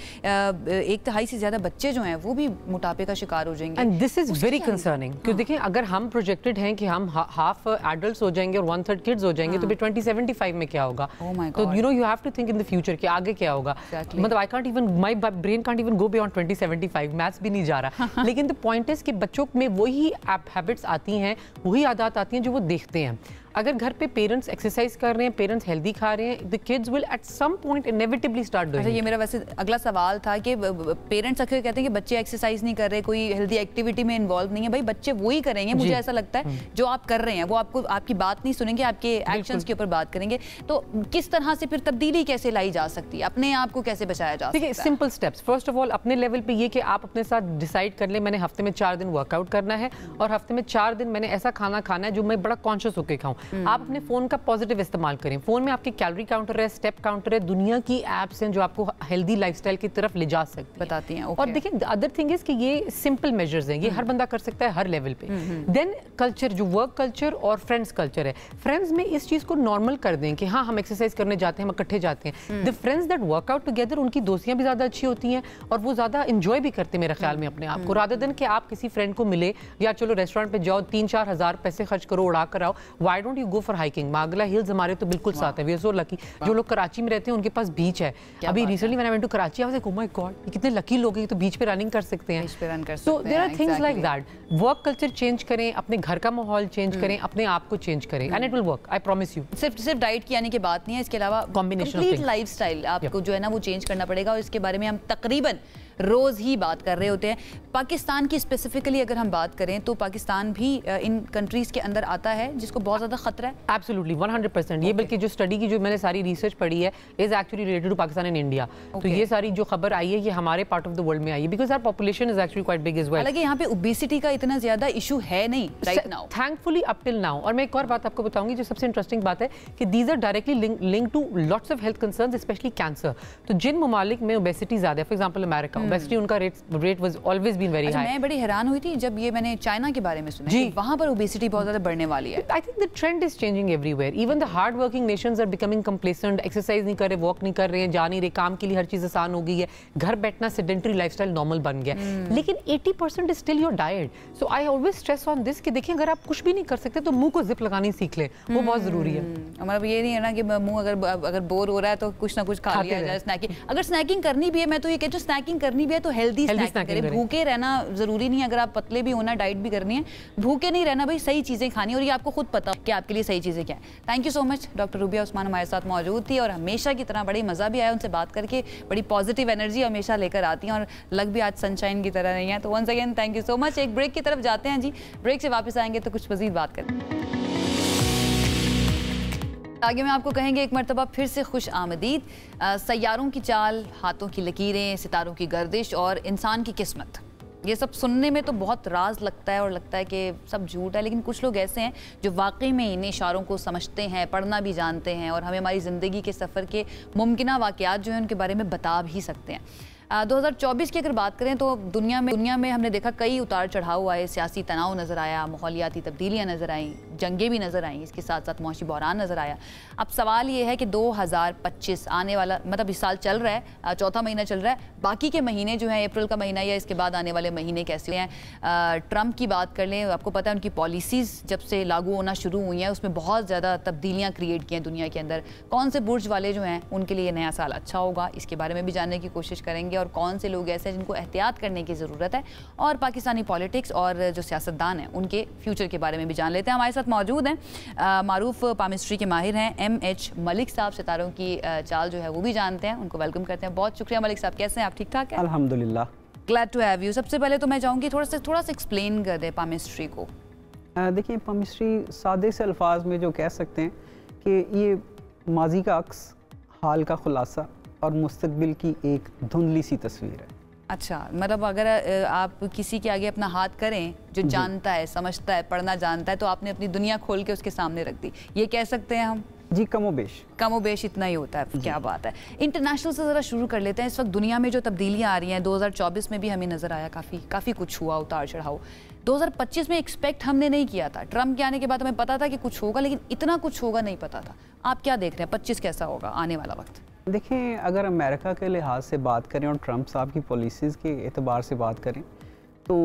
1/3 से ज़्यादा बच्चे जो हैं वो भी मोटापे का शिकार हो जाएंगे। And this is very concerning, क्योंकि देखिए अगर हम प्रोजेक्टेड हैं कि हम हाफ एडल्ट्स हो जाएंगे और 1/3 किड्स हो जाएंगे, तो फिर 2075 में क्या होगा? तो you know you have to think in the future कि आगे क्या होगा। मतलब I can't even, my brain can't even go beyond 2075, maths भी नहीं जा रहा। लेकिन द पॉइंट इज कि बच्चों में वही हैबिट्स आती हैं, वही आदत आती हैं जो वो देखते हैं। अगर घर पे पेरेंट्स एक्सरसाइज कर रहे हैं, पेरेंट्स हेल्दी खा रहे हैं, the kids will at some point inevitably start doing. ये मेरा वैसे अगला सवाल था कि पेरेंट्स अक्सर कहते हैं कि बच्चे एक्सरसाइज नहीं कर रहे, कोई हेल्दी एक्टिविटी में इन्वॉल्व नहीं है। भाई बच्चे वही करेंगे, मुझे ऐसा लगता है जो आप कर रहे हैं, वो आपको आपकी बात नहीं सुनेंगे, आपके एक्शंस के ऊपर बात करेंगे। तो किस तरह से फिर तब्दीली कैसे लाई जा सकती है, अपने आप को कैसे बचाया जा सकता है? Simple steps. First of all अपने लेवल पे ये कि आप अपने साथ डिसाइड कर लें, मैंने हफ्ते में 4 दिन वर्कआउट करना है और हफ्ते में 4 दिन मैंने ऐसा खाना खाना है जो मैं बड़ा कॉन्शियस होकर खाऊं। आप अपने फोन का पॉजिटिव इस्तेमाल करें। फोन में आपके कैलोरी काउंटर है, स्टेप काउंटर है, दुनिया की एप्स हैं जो आपको हेल्दी लाइफस्टाइल की तरफ ले जा सकती बताती हैं। और देखिए अदर थिंग इज कि ये सिंपल मेजर्स हैं, ये हर बंदा कर सकता है हर लेवल पे। देन कल्चर, जो वर्क कल्चर और फ्रेंड्स कल्चर है, फ्रेंड्स में इस चीज को नॉर्मल कर दें कि हाँ हम एक्सरसाइज करने जाते हैं, हम इकट्ठे जाते हैं। The friends that work out together, उनकी दोस्तियां भी ज्यादा अच्छी होती हैं और वो ज्यादा एंजॉय भी करते हैं मेरे ख्याल में अपने आप को, रादर देन कि आप किसी फ्रेंड को मिले या चलो रेस्टोरेंट पे जाओ 3-4 हज़ार पैसे खर्च करो, उड़ा कर आओ। Why don't you go for hiking? Margalla hills हमारे तो बिल्कुल साथ है, वी आर सो लकी। जो लोग कराची में रहते हैं उनके पास बीच है। अभी recently when I went to Karachi, I was like oh my god, कितने लकी लोग हैं, तो बीच पे रनिंग कर सकते हैं। So there are things like that. Work culture change करें, अपने घर का माहौल चेंज करें, अपने आप को चेंज करें, and it will work, I promise you. सिर्फ डाइट की आने की बात नहीं है, इसके अलावा कंप्लीट लाइफस्टाइल आपको जो है ना वो चेंज करना पड़ेगा और इसके बारे में हम तकरीबन रोज ही बात कर रहे होते हैं। पाकिस्तान की स्पेसिफिकली अगर हम बात करें तो पाकिस्तान भी इन कंट्रीज के अंदर आता है जिसको बहुत ज्यादा खतरा है। एब्सोल्युटली 100%। ये बल्कि जो स्टडी की जो मैंने सारी रिसर्च पढ़ी है is actually related to Pakistan and India. तो ये सारी जो खबर आई है ये हमारे पार्ट ऑफ द वर्ल्ड में आई है, because our population is actually quite big as well. हालांकि यहाँ पे ओबेसिटी का इतना ज्यादा इशू है नहीं right now, thankfully up till now. और मैं एक और बात आपको बताऊंगी जो सबसे इंटरेस्टिंग बात है कि these are directly linked to lots of health concerns, specially cancer. तो जिन ममालिक में ओबेसिटी ज्यादा है, फॉर एग्जांपल अमेरिका, ओबेसिटी उनका rate was always been very high. मैं बड़ी हैरान हुई थी जब ये मैंने चाइना के बारे में सुना कि वहां पर ओबेसिटी बहुत ज्यादा बढ़ने वाली है। I think the trend is changing everywhere. Even the hard working nations are becoming complacent, exercise नहीं कर रहे, वॉक नहीं कर रहे हैं, जा नहीं रहे, काम के लिए हर चीज आसान हो गई है, घर बैठना सेडेंटरी लाइफस्टाइल नॉर्मल बन गया। लेकिन 80% is still your diet. So I always stress on this कि देखिए अगर आप कुछ भी नहीं कर सकते तो मुंह को जिप लगानी सीख लें, वो बहुत जरूरी है। मतलब ये नहीं है ना कि मुंह अगर बोर हो रहा है तो कुछ ना कुछ खा लिया जाए, स्नैकिंग। अगर स्नैकिंग करनी भी है, मैं तो ये कहती हूँ स्नैकिंग करनी भी है तो हेल्दी स्नैकिंग करें। भूखे रहना जरूरी नहीं है, अगर आप पतले भी होना, डाइट भी करनी है, भूखे नहीं रहना भाई, सही चीजें खानी और ये आपको खुद पता कि आपके लिए सही चीजें क्या है। Thank you so much. Doctor rubia Usman हमारे साथ मौजूद थी और हमेशा की तरह बड़ी मजा भी आया उनसे बात करके, बड़ी पॉजिटिव एनर्जी हमेशा लेकर आती हैं और लग भी आज सनशाइन की तरह नहीं है। तो once again thank you so much. एक ब्रेक की तरफ जाते हैं जी, ब्रेक से वापस आएंगे तो कुछ मजीद बात करें। आगे में आपको कहेंगे एक मरतबा फिर से खुश आमदीद। सैयारों की चाल, हाथों की लकीरें, सितारों की गर्दिश और इंसान की किस्मत, ये सब सुनने में तो बहुत राज लगता है और लगता है कि सब झूठ है, लेकिन कुछ लोग ऐसे हैं जो वाकई में इन इशारों को समझते हैं, पढ़ना भी जानते हैं और हमें हमारी ज़िंदगी के सफ़र के मुमकिन वाक़यात जो हैं उनके बारे में बता भी सकते हैं। 2024 की अगर बात करें तो दुनिया में हमने देखा कई उतार चढ़ाव आए, सियासी तनाव नज़र आया, माहौलियाती तब्दीलियाँ नज़र आईं, जंगें भी नज़र आईं, इसके साथ साथ मौशी बहरान नज़र आया। अब सवाल ये है कि 2025 आने वाला, मतलब इस साल चल रहा है, चौथा महीना चल रहा है, बाकी के महीने जो हैं अप्रैल का महीना या इसके बाद आने वाले महीने कैसे हैं। ट्रंप की बात कर लें, आपको पता है उनकी पॉलिसीज़ जब से लागू होना शुरू हुई हैं उसमें बहुत ज़्यादा तब्दीलियाँ क्रिएट की हैं दुनिया के अंदर। कौन से बुर्ज वाले जो हैं उनके लिए नया साल अच्छा होगा, इसके बारे में भी जानने की कोशिश करेंगे और कौन से लोग ऐसे हैं जिनको एहतियात करने की ज़रूरत है, और पाकिस्तानी पॉलिटिक्स और जो सियासतदान हैं उनके फ्यूचर के बारे में भी जान लेते हैं। हमारे साथ मौजूद हैं मारूफ पामिस्ट्री के माहिर हैं MH मलिक साहब, सितारों की चाल जो है वो भी जानते हैं, उनको वेलकम करते हैं। बहुत शुक्रिया मलिक साहब, कैसे हैं आप? ठीक ठाक है, अल्हम्दुलिल्लाह, ग्लैड टू हैव यू। सबसे पहले तो मैं चाहूँगी थोड़ा सा एक्सप्लेन कर दें पामिस्ट्री को। देखिए पामिस्ट्री सादे से अल्फाज में जो कह सकते हैं कि ये माजी का अक्स, हाल का खुलासा और मुस्तकबिल की एक धुंधली सी तस्वीर है। अच्छा, मतलब अगर आप किसी के आगे अपना हाथ करें जो जानता है, समझता है, पढ़ना जानता है, तो आपने अपनी दुनिया खोल के उसके सामने रख दी, ये कह सकते हैं हम? जी, कमो बेश इतना ही होता है। क्या बात है। इंटरनेशनल से ज़रा शुरू कर लेते हैं। इस वक्त दुनिया में जो तब्दीलियाँ आ रही हैं, 2024 में भी हमें नज़र आया, काफ़ी कुछ हुआ, उतार चढ़ाव। 2025 में एक्सपेक्ट हमने नहीं किया था, ट्रंप के आने के बाद हमें पता था कि कुछ होगा, लेकिन इतना कुछ होगा नहीं पता था। आप क्या देख रहे हैं, 25 कैसा होगा आने वाला वक्त? देखें, अगर अमेरिका के लिहाज से बात करें और ट्रंप साहब की पॉलिसीज़ के एतबार से बात करें तो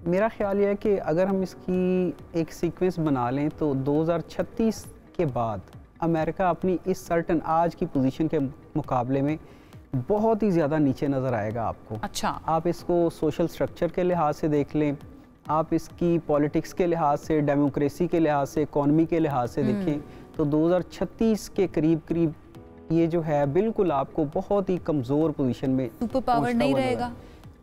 मेरा ख्याल ये है कि अगर हम इसकी एक सीक्वेंस बना लें तो 2036 के बाद अमेरिका अपनी इस सर्टन आज की पोजीशन के मुकाबले में बहुत ही ज़्यादा नीचे नज़र आएगा आपको। अच्छा, आप इसको सोशल स्ट्रक्चर के लिहाज से देख लें, आप इसकी पॉलिटिक्स के लिहाज से, डेमोक्रेसी के लिहाज से, इकॉनमी के लिहाज से देखें तो 2036 के करीब ये जो है बिल्कुल आपको बहुत ही कमज़ोर पोजीशन में सुपर पावर नहीं रहेगा।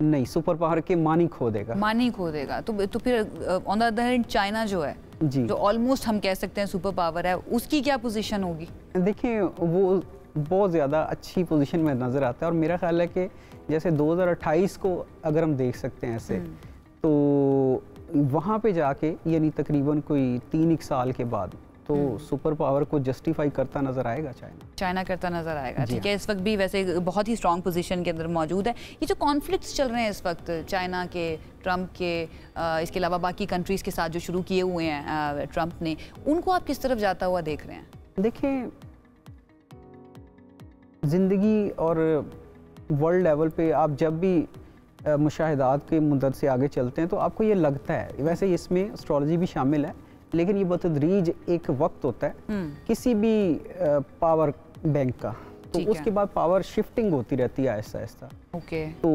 नहीं, सुपर पावर के मानी खो देगा। तो फिर on the other hand China जो है जी, जो ऑलमोस्ट हम कह सकते हैं सुपर पावर है, उसकी क्या पोजीशन होगी? देखिए, वो बहुत ज़्यादा अच्छी पोजीशन में नज़र आता है और मेरा ख्याल है कि जैसे 2028 को अगर हम देख सकते हैं ऐसे, तो वहाँ पे जाके यानी तकरीबन कोई 3 साल के बाद तो सुपर पावर को जस्टिफाई करता नजर आएगा चाइना करता नजर आएगा। ठीक है, इस वक्त भी वैसे बहुत ही स्ट्रॉन्ग पोजीशन के अंदर मौजूद है। ये जो कॉन्फ्लिक्ट्स चल रहे हैं इस वक्त चाइना के, ट्रंप के, इसके अलावा बाकी कंट्रीज़ के साथ जो शुरू किए हुए हैं ट्रंप ने, उनको आप किस तरफ जाता हुआ देख रहे हैं? देखिए, ज़िंदगी और वर्ल्ड लेवल पे आप जब भी मुशाहिदात के मुद्दत से आगे चलते हैं तो आपको ये लगता है, वैसे इसमें एस्ट्रोलॉजी भी शामिल है, लेकिन ये बतदरीज एक वक्त होता है किसी भी पावर बैंक का, तो उसके बाद पावर शिफ्टिंग होती रहती है आहिस्ता आहिस्ता। तो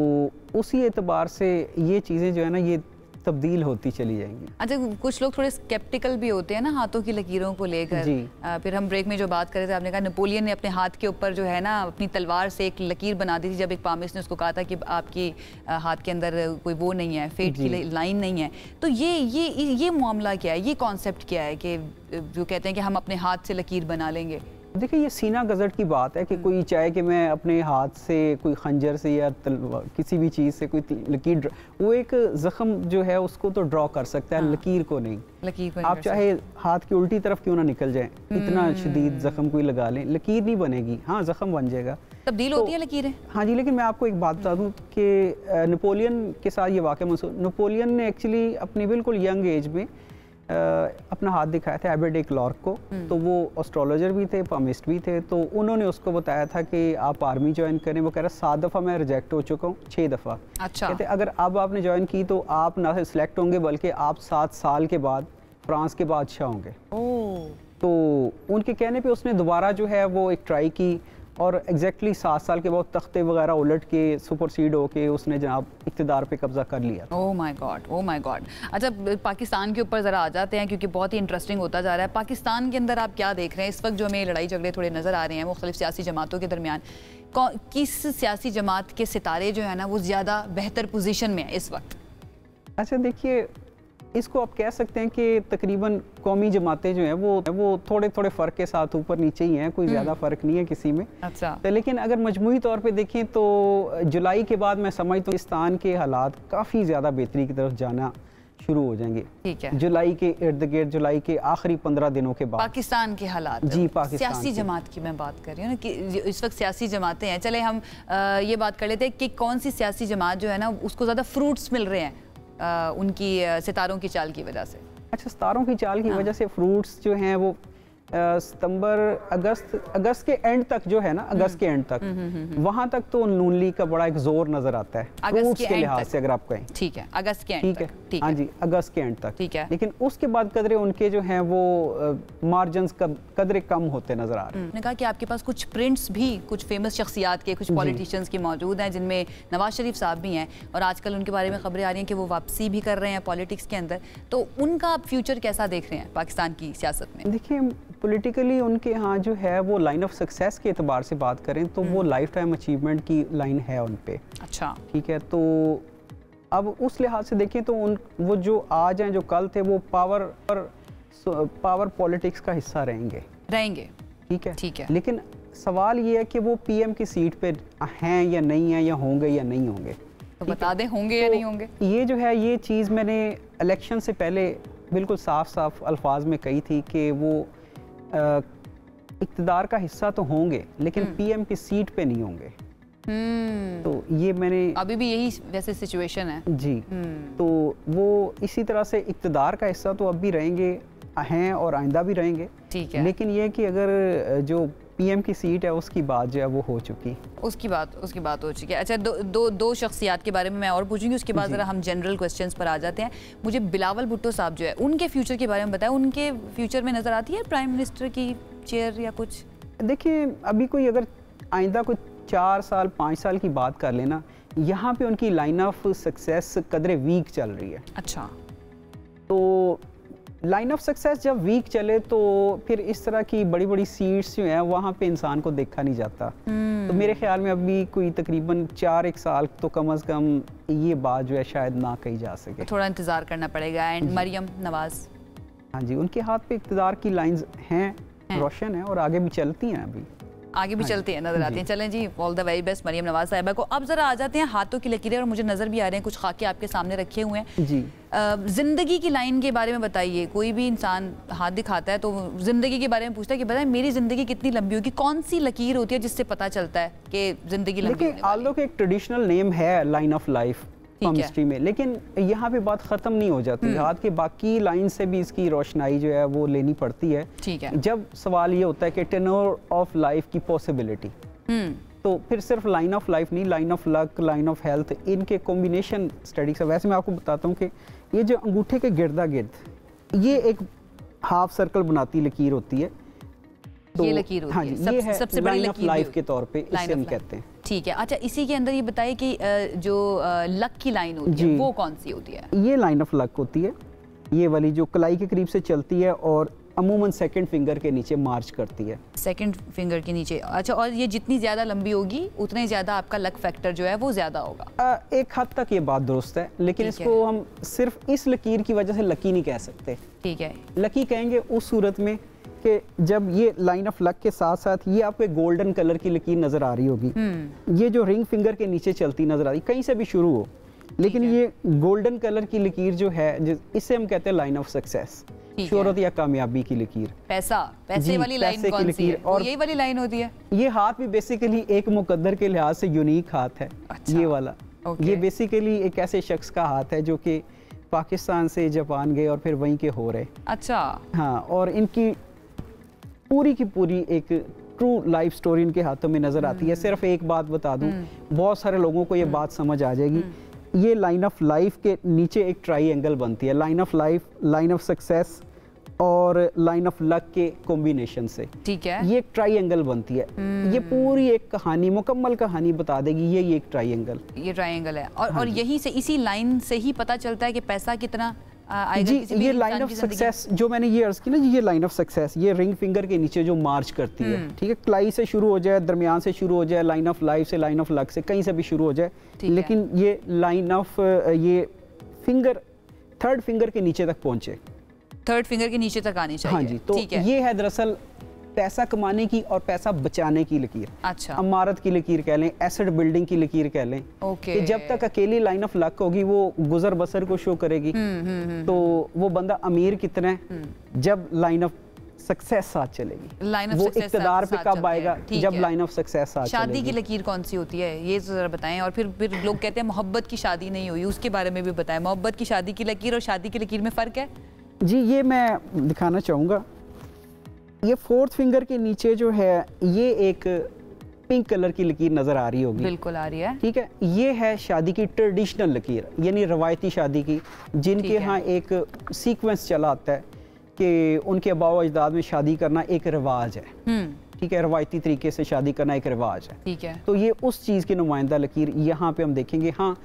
उसी एतबार से ये चीज़ें जो है ना ये तब्दील होती चली जाएंगी। अच्छा, कुछ लोग थोड़े स्केप्टिकल भी होते हैं ना हाथों की लकीरों को लेकर। फिर हम ब्रेक में जो बात कर रहे थे, आपने कहा नेपोलियन ने अपने हाथ के ऊपर जो है ना अपनी तलवार से एक लकीर बना दी थी, जब एक पामिस्ट ने उसको कहा था कि आपकी हाथ के अंदर कोई वो नहीं है, फेट की लाइन नहीं है। तो ये मामला क्या है, ये कॉन्सेप्ट क्या है कि जो कहते हैं कि हम अपने हाथ से लकीर बना लेंगे? देखिए, ये सीना गजट की बात है कि कोई चाहे कि मैं अपने हाथ से कोई खंजर से या किसी भी चीज़ से कोई लकीर, वो एक ज़ख्म जो है उसको तो ड्रॉ कर सकता है, लकीर को नहीं। आप चाहे हाथ की उल्टी तरफ क्यों ना निकल जाए, इतना शदीद ज़ख्म कोई लगा लें, लकीर नहीं बनेगी। हाँ, ज़ख्म बन जाएगा, तब्दील होती है लकीरें। हाँ जी, लेकिन मैं आपको एक बात बता दूँ कि नेपोलियन के साथ ये वाक़या महसूस, नेपोलियन ने एक्चुअली अपनी बिल्कुल यंग एज में अपना हाथ दिखाया था एबर्ट डे क्लार्क को, तो वो एस्ट्रोलॉजर भी थे, पामिस्ट भी थे, तो उन्होंने उसको बताया था कि आप आर्मी ज्वाइन करें। वो कह रहा 7 दफ़ा मैं रिजेक्ट हो चुका हूँ, 6 दफ़ा। अच्छा, कहते अगर अब आपने ज्वाइन की तो आप ना सिर्फ सिलेक्ट होंगे बल्कि आप 7 साल के बाद फ्रांस के बादशाह होंगे। तो उनके कहने पे उसने दोबारा जो है वो एक ट्राई की और एग्जैक्टली 7 साल के बाद तख्ते वगैरह उलट के सुपरसीड होके उसने जनाब इक़्तिदार पे कब्जा कर लिया। ओह माय गॉड। अच्छा, पाकिस्तान के ऊपर ज़रा आ जाते हैं क्योंकि बहुत ही इंटरेस्टिंग होता जा रहा है। पाकिस्तान के अंदर आप क्या देख रहे हैं इस वक्त? जो हमें लड़ाई झगड़े थोड़े नज़र आ रहे हैं मुख्तलिफ सियासी जमातों के दरमियान, किस सियासी जमात के सितारे जो है ना वो ज़्यादा बेहतर पोजीशन में है इस वक्त? अच्छा, देखिए, इसको आप कह सकते हैं कि तकरीबन कौमी जमातें जो हैं वो थोड़े थोड़े फ़र्क के साथ ऊपर नीचे ही हैं, कोई ज़्यादा फ़र्क नहीं है किसी में। अच्छा, तो लेकिन अगर मजमूई तौर पे देखें तो जुलाई के बाद मैं समझता हूँ पाकिस्तान के हालात काफ़ी ज़्यादा बेहतरी की तरफ जाना शुरू हो जाएंगे। ठीक है, जुलाई के इर्द गिर्द, जुलाई के आखिरी 15 दिनों के बाद पाकिस्तान के हालात। जी, पाकिस्तान सियासी जमात की मैं बात कर रही हूँ ना कि इस वक्त सियासी जमातें हैं। चले हम ये बात कर लेते हैं कि कौन सी सियासी जमात जो है ना उसको ज़्यादा फ्रूट्स मिल रहे हैं उनकी सितारों की चाल की वजह से? अच्छा, सितारों की चाल की वजह से फ्रूट्स जो हैं वो सितंबर अगस्त के एंड तक जो है ना, अगस्त के एंड तक वहां तक तो नून लीग का बड़ा एक जोर नजर आता है फ्रूट्स के लिहाज से, अगर आप कहें। ठीक है, अगस्त के एंड तक। हाँ जी, अगस्त के एंड तक। ठीक है, लेकिन उसके बाद कदरे उनके जो हैं वो मार्जिन्स कदरे कम होते नजर आ रहे हैं। मैंने कहा कि आपके पास कुछ प्रिंट्स भी कुछ फेमस शख्सियात के, कुछ पॉलिटिशियंस के मौजूद हैं, जिनमें नवाज शरीफ साहब भी हैं और आजकल उनके बारे में खबरें आ रही हैं कि वो वापसी भी कर रहे हैं पॉलिटिक्स के अंदर। तो उनका फ्यूचर कैसा देख रहे हैं पाकिस्तान की सियासत में? देखिए, पॉलिटिकली उनके यहाँ जो है वो लाइन ऑफ सक्सेस के एतबार से बात करें तो वो लाइफ टाइम अचीवमेंट की लाइन है उन पे। अच्छा, ठीक है, तो अब उस लिहाज से देखें तो वो जो आज हैं, जो कल थे, वो पावर पॉलिटिक्स का हिस्सा रहेंगे। ठीक है, लेकिन सवाल ये है कि वो पीएम की सीट पे हैं या नहीं है, या होंगे या नहीं होंगे। तो बता दें, होंगे या नहीं होंगे? ये जो है ये चीज़ मैंने इलेक्शन से पहले बिल्कुल साफ अल्फाज में कही थी कि वो इक़्तिदार का हिस्सा तो होंगे लेकिन पीएम की सीट पे नहीं होंगे। तो ये मैंने अभी भी यही वैसे सिचुएशन है जी। तो वो इसी तरह से इक़्तिदार का हिस्सा तो अब भी रहेंगे, हैं और आइंदा भी रहेंगे। ठीक है, लेकिन ये कि अगर जो पीएम की सीट है उसकी बात जो है वो हो चुकी, उसकी बात हो चुकी है। अच्छा, दो शख्सियात के बारे में मैं और पूछूंगी, उसके बाद ज़रा हम जनरल क्वेश्चंस पर आ जाते हैं। मुझे बिलावल भुट्टो साहब जो है उनके फ्यूचर के बारे में बताएं, उनके फ्यूचर में नज़र आती है प्राइम मिनिस्टर की चेयर या कुछ? देखिए अभी कोई अगर आइंदा कोई 4 साल 5 साल की बात कर लेना, यहाँ पे उनकी लाइन ऑफ सक्सेस कदरे वीक चल रही है। अच्छा, तो लाइन ऑफ सक्सेस जब वीक चले तो फिर इस तरह की बड़ी बड़ी सीट्स जो हैं वहाँ पे इंसान को देखा नहीं जाता। तो मेरे ख्याल में अभी कोई तकरीबन 4-1 साल तो कम से कम ये बात जो है शायद ना कही जा सके, थोड़ा इंतज़ार करना पड़ेगा। एंड मरियम नवाज, हाँ जी, उनके हाथ पे इक़्तिदार की लाइंस हैं, रोशन है और आगे भी चलती हैं, अभी आगे भी चलती हैं, नजर आती हैं। चलें जी, all the very best Maryam Nawaz साहिबा को। अब जरा आ जाते हैं हाथों की लकीरें, और मुझे नजर भी आ रहे हैं कुछ खाके आपके सामने रखे हुए हैं जी। जिंदगी की लाइन के बारे में बताइए। कोई भी इंसान हाथ दिखाता है तो जिंदगी के बारे में पूछता है कि बताएं मेरी जिंदगी कितनी लंबी होगी, कौन सी लकीर होती है जिससे पता चलता है कि जिंदगी लंबी होने वाली है? आल्दो के एक ट्रेडिशनल नेम है लाइन ऑफ लाइफ केमिस्ट्री में, लेकिन यहाँ पे बात खत्म नहीं हो जाती। हाथ के बाकी लाइन से भी इसकी रोशनाई जो है वो लेनी पड़ती है। ठीक है। जब सवाल ये होता है कि टेनोर ऑफ लाइफ की पॉसिबिलिटी, तो फिर सिर्फ लाइन ऑफ लाइफ नहीं, line of luck, line of health, इनके कॉम्बिनेशन स्टडी से। वैसे मैं आपको बताता हूँ कि ये जो अंगूठे के गिरदा गिर्द ये एक हाफ सर्कल बनाती लकीर होती है, तो ये लकीर होती हाँ है, जी, ये है सबसे बड़ी लाइन ऑफ लाइफ के तौर पे इसे हम कहते हैं। ठीक है। अच्छा, इसी के अंदर ये बताइए कि जो लक की लाइन होती है वो कौन सी होती है? ये लाइन ऑफ लक होती है, ये वाली जो कलाई के करीब से चलती है और अमूमन सेकंड फिंगर के नीचे मार्च करती है। सेकंड फिंगर के नीचे, अच्छा। और ये जितनी ज़्यादा लंबी होगी उतने ज़्यादा आपका लक फैक्टर जो है वो ज़्यादा होगा। एक हद तक ये बात दुरुस्त है, लेकिन इसको हम सिर्फ इस लकीर की वजह से लकी नहीं कह सकते। ठीक है। लकी कहेंगे उस सूरत में कि जब ये लाइन ऑफ लक के साथ साथ ये आपको एक गोल्डन कलर की लकीर नजर आ रही होगी, ये जो रिंग फिंगर के नीचे चलती नजर आ रही, कहीं से भी शुरू हो, लेकिन ये गोल्डन कलर की लकीर जो है इससे हम कहते हैं लाइन ऑफ सक्सेस, शोहरत या कामयाबी की लकीर। पैसे वाली लाइन कौन सी है? और यही वाली लाइन होती है। ये हाथ भी बेसिकली एक मुकद्दर के लिहाज से यूनिक हाथ है। अच्छा। ये वाला ये बेसिकली एक ऐसे शख्स का हाथ है जो कि पाकिस्तान से जापान गए और फिर वहीं के हो रहे। अच्छा। हाँ, और इनकी पूरी की पूरी एक ट्रू लाइफ स्टोरी इनके हाथों में नजर आती है। सिर्फ एक बात बता दूं, बहुत सारे लोगों को ये बात समझ आ जाएगी। ये लाइन ऑफ लाइफ के नीचे एक ट्राइंगल बनती है, line of life, line of success और लाइन ऑफ लक के कॉम्बिनेशन से। ठीक है। ये एक ट्राइंगल बनती है। ये पूरी एक कहानी, मुकम्मल कहानी बता देगी। ये एक ट्राइंगल, ये ट्राइंगल है। और यहीं से, इसी लाइन से ही पता चलता है कि पैसा कितना जी। ये लाइन ऑफ सक्सेस जो मैंने ये अर्ज की ना, ये लाइन ऑफ सक्सेस ये रिंग फिंगर के नीचे जो मार्च करती है, ठीक है, कलाई से शुरू हो जाए, दरमियान से शुरू हो जाए, लाइन ऑफ लाइफ से, लाइन ऑफ लक से, कहीं से भी शुरू हो जाए, लेकिन ये लाइन ऑफ ये फिंगर थर्ड फिंगर के नीचे तक पहुंचे, थर्ड फिंगर के नीचे तक आनी चाहिए। हाँ जी। तो ये है दरअसल पैसा कमाने की और पैसा बचाने की लकीर। अच्छा। अमारत की लकीर कह लें, एसेट बिल्डिंग की लकीर कह लें। ओके। कि जब तक अकेली लाइन ऑफ लक होगी वो गुजर बसर को शो करेगी। तो वो बंदा अमीर कितना है जब लाइन ऑफ सक्सेस साथ चलेगी। लाइन ऑफ वो सक्सेस इक़्तिदार पे कब आएगा? जब लाइन ऑफ सक्सेस साथ शादी चलेगी। की लकीर कौन सी होती है ये जरा बताएं। और फिर लोग कहते हैं मोहब्बत की शादी नहीं हुई, उसके बारे में भी बताएं। मोहब्बत की शादी की लकीर और शादी की लकीर में फ़र्क है? जी, ये मैं दिखाना चाहूँगा। ये फोर्थ फिंगर के नीचे जो है ये एक पिंक कलर की लकीर नजर आ रही होगी। बिल्कुल आ रही है। ठीक है। ये है शादी की ट्रेडिशनल लकीर, यानी रवायती शादी की, जिनके यहाँ एक सीक्वेंस चला आता है कि उनके आबाओ अजदाद में शादी करना एक रिवाज है। ठीक है, रवायती तरीके से शादी करना एक रिवाज है। ठीक है। तो ये उस चीज़ की नुमाइंदा लकीर यहाँ पे हम देखेंगे। हाँ,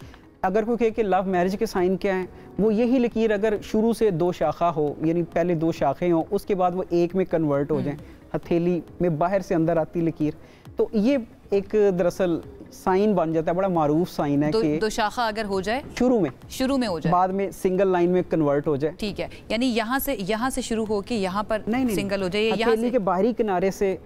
अगर कोई कहे कि लव मैरिज के साइन क्या हैं, वो यही लकीर अगर शुरू से 2 शाखा हो, यानी पहले 2 शाखें हों, उसके बाद वो एक में कन्वर्ट हो जाएं, हथेली में बाहर से अंदर आती लकीर, तो ये एक दरअसल साइन बन जाता है, बड़ा मारूफ साइन है कि 2 शाखा अगर हो जाए शुरू में हो जाए, बाद में सिंगल लाइन में कन्वर्ट हो जाए। ठीक है, यानी यहाँ से शुरू हो के यहाँ पर सिंगल हो जाए, हथेली के बाहरी किनारे से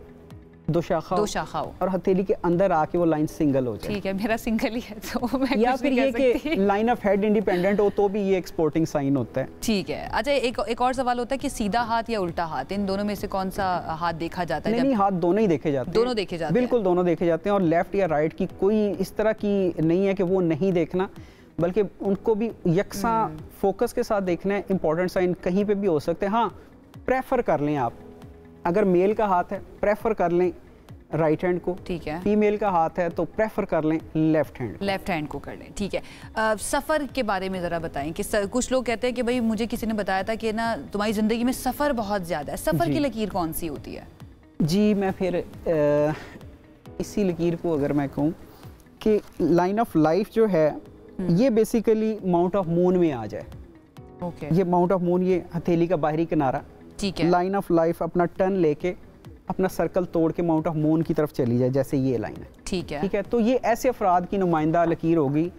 2 शाखा हो और हथेली के अंदर आके वो लाइन सिंगल हो जाए। ठीक है, मेरा सिंगल ही है तो मैं या फिर ये कि लाइन ऑफ हेड इंडिपेंडेंट हो तो भी ये एक्सपोर्टिंग साइन होता है। ठीक है। अच्छा, एक और सवाल होता है कि सीधा हाथ या उल्टा हाथ, इन दोनों में से कौन सा हाथ देखा जाता है? नहीं, हाथ दोनों ही देखे जाते हैं। दोनों देखे जाते हैं, बिल्कुल दोनों देखे जाते हैं। और लेफ्ट या राइट की कोई इस तरह की नहीं है कि वो नहीं देखना, बल्कि उनको भी यकसा फोकस के साथ देखना है। इंपॉर्टेंट साइन कहीं पे भी हो सकते हैं। हाँ, प्रेफर कर लें आप, अगर मेल का हाथ है प्रेफर कर लें राइट हैंड को, ठीक है। फीमेल का हाथ है तो प्रेफर कर लें लेफ्ट हैंड को कर लें, ठीक है। सफ़र के बारे में ज़रा बताएं कि कुछ लोग कहते हैं कि भाई मुझे किसी ने बताया था कि ना तुम्हारी ज़िंदगी में सफ़र बहुत ज़्यादा है, सफ़र की लकीर कौन सी होती है? जी मैं फिर इसी लकीर को अगर मैं कहूँ कि लाइन ऑफ लाइफ जो है ये बेसिकली माउंट ऑफ मून में आ जाए। ओके। ये माउंट ऑफ मून, ये हथेली का बाहरी किनारा, ठीक है। लाइन ऑफ लाइफ अपना टर्न लेके अपना सर्कल तोड़ के माउंट ऑफ मून की तरफ चली जाए, जैसे ये लाइन है, ठीक है। ठीक है। तो ये ऐसे अफराद की नुमाइंदा लकीर होगी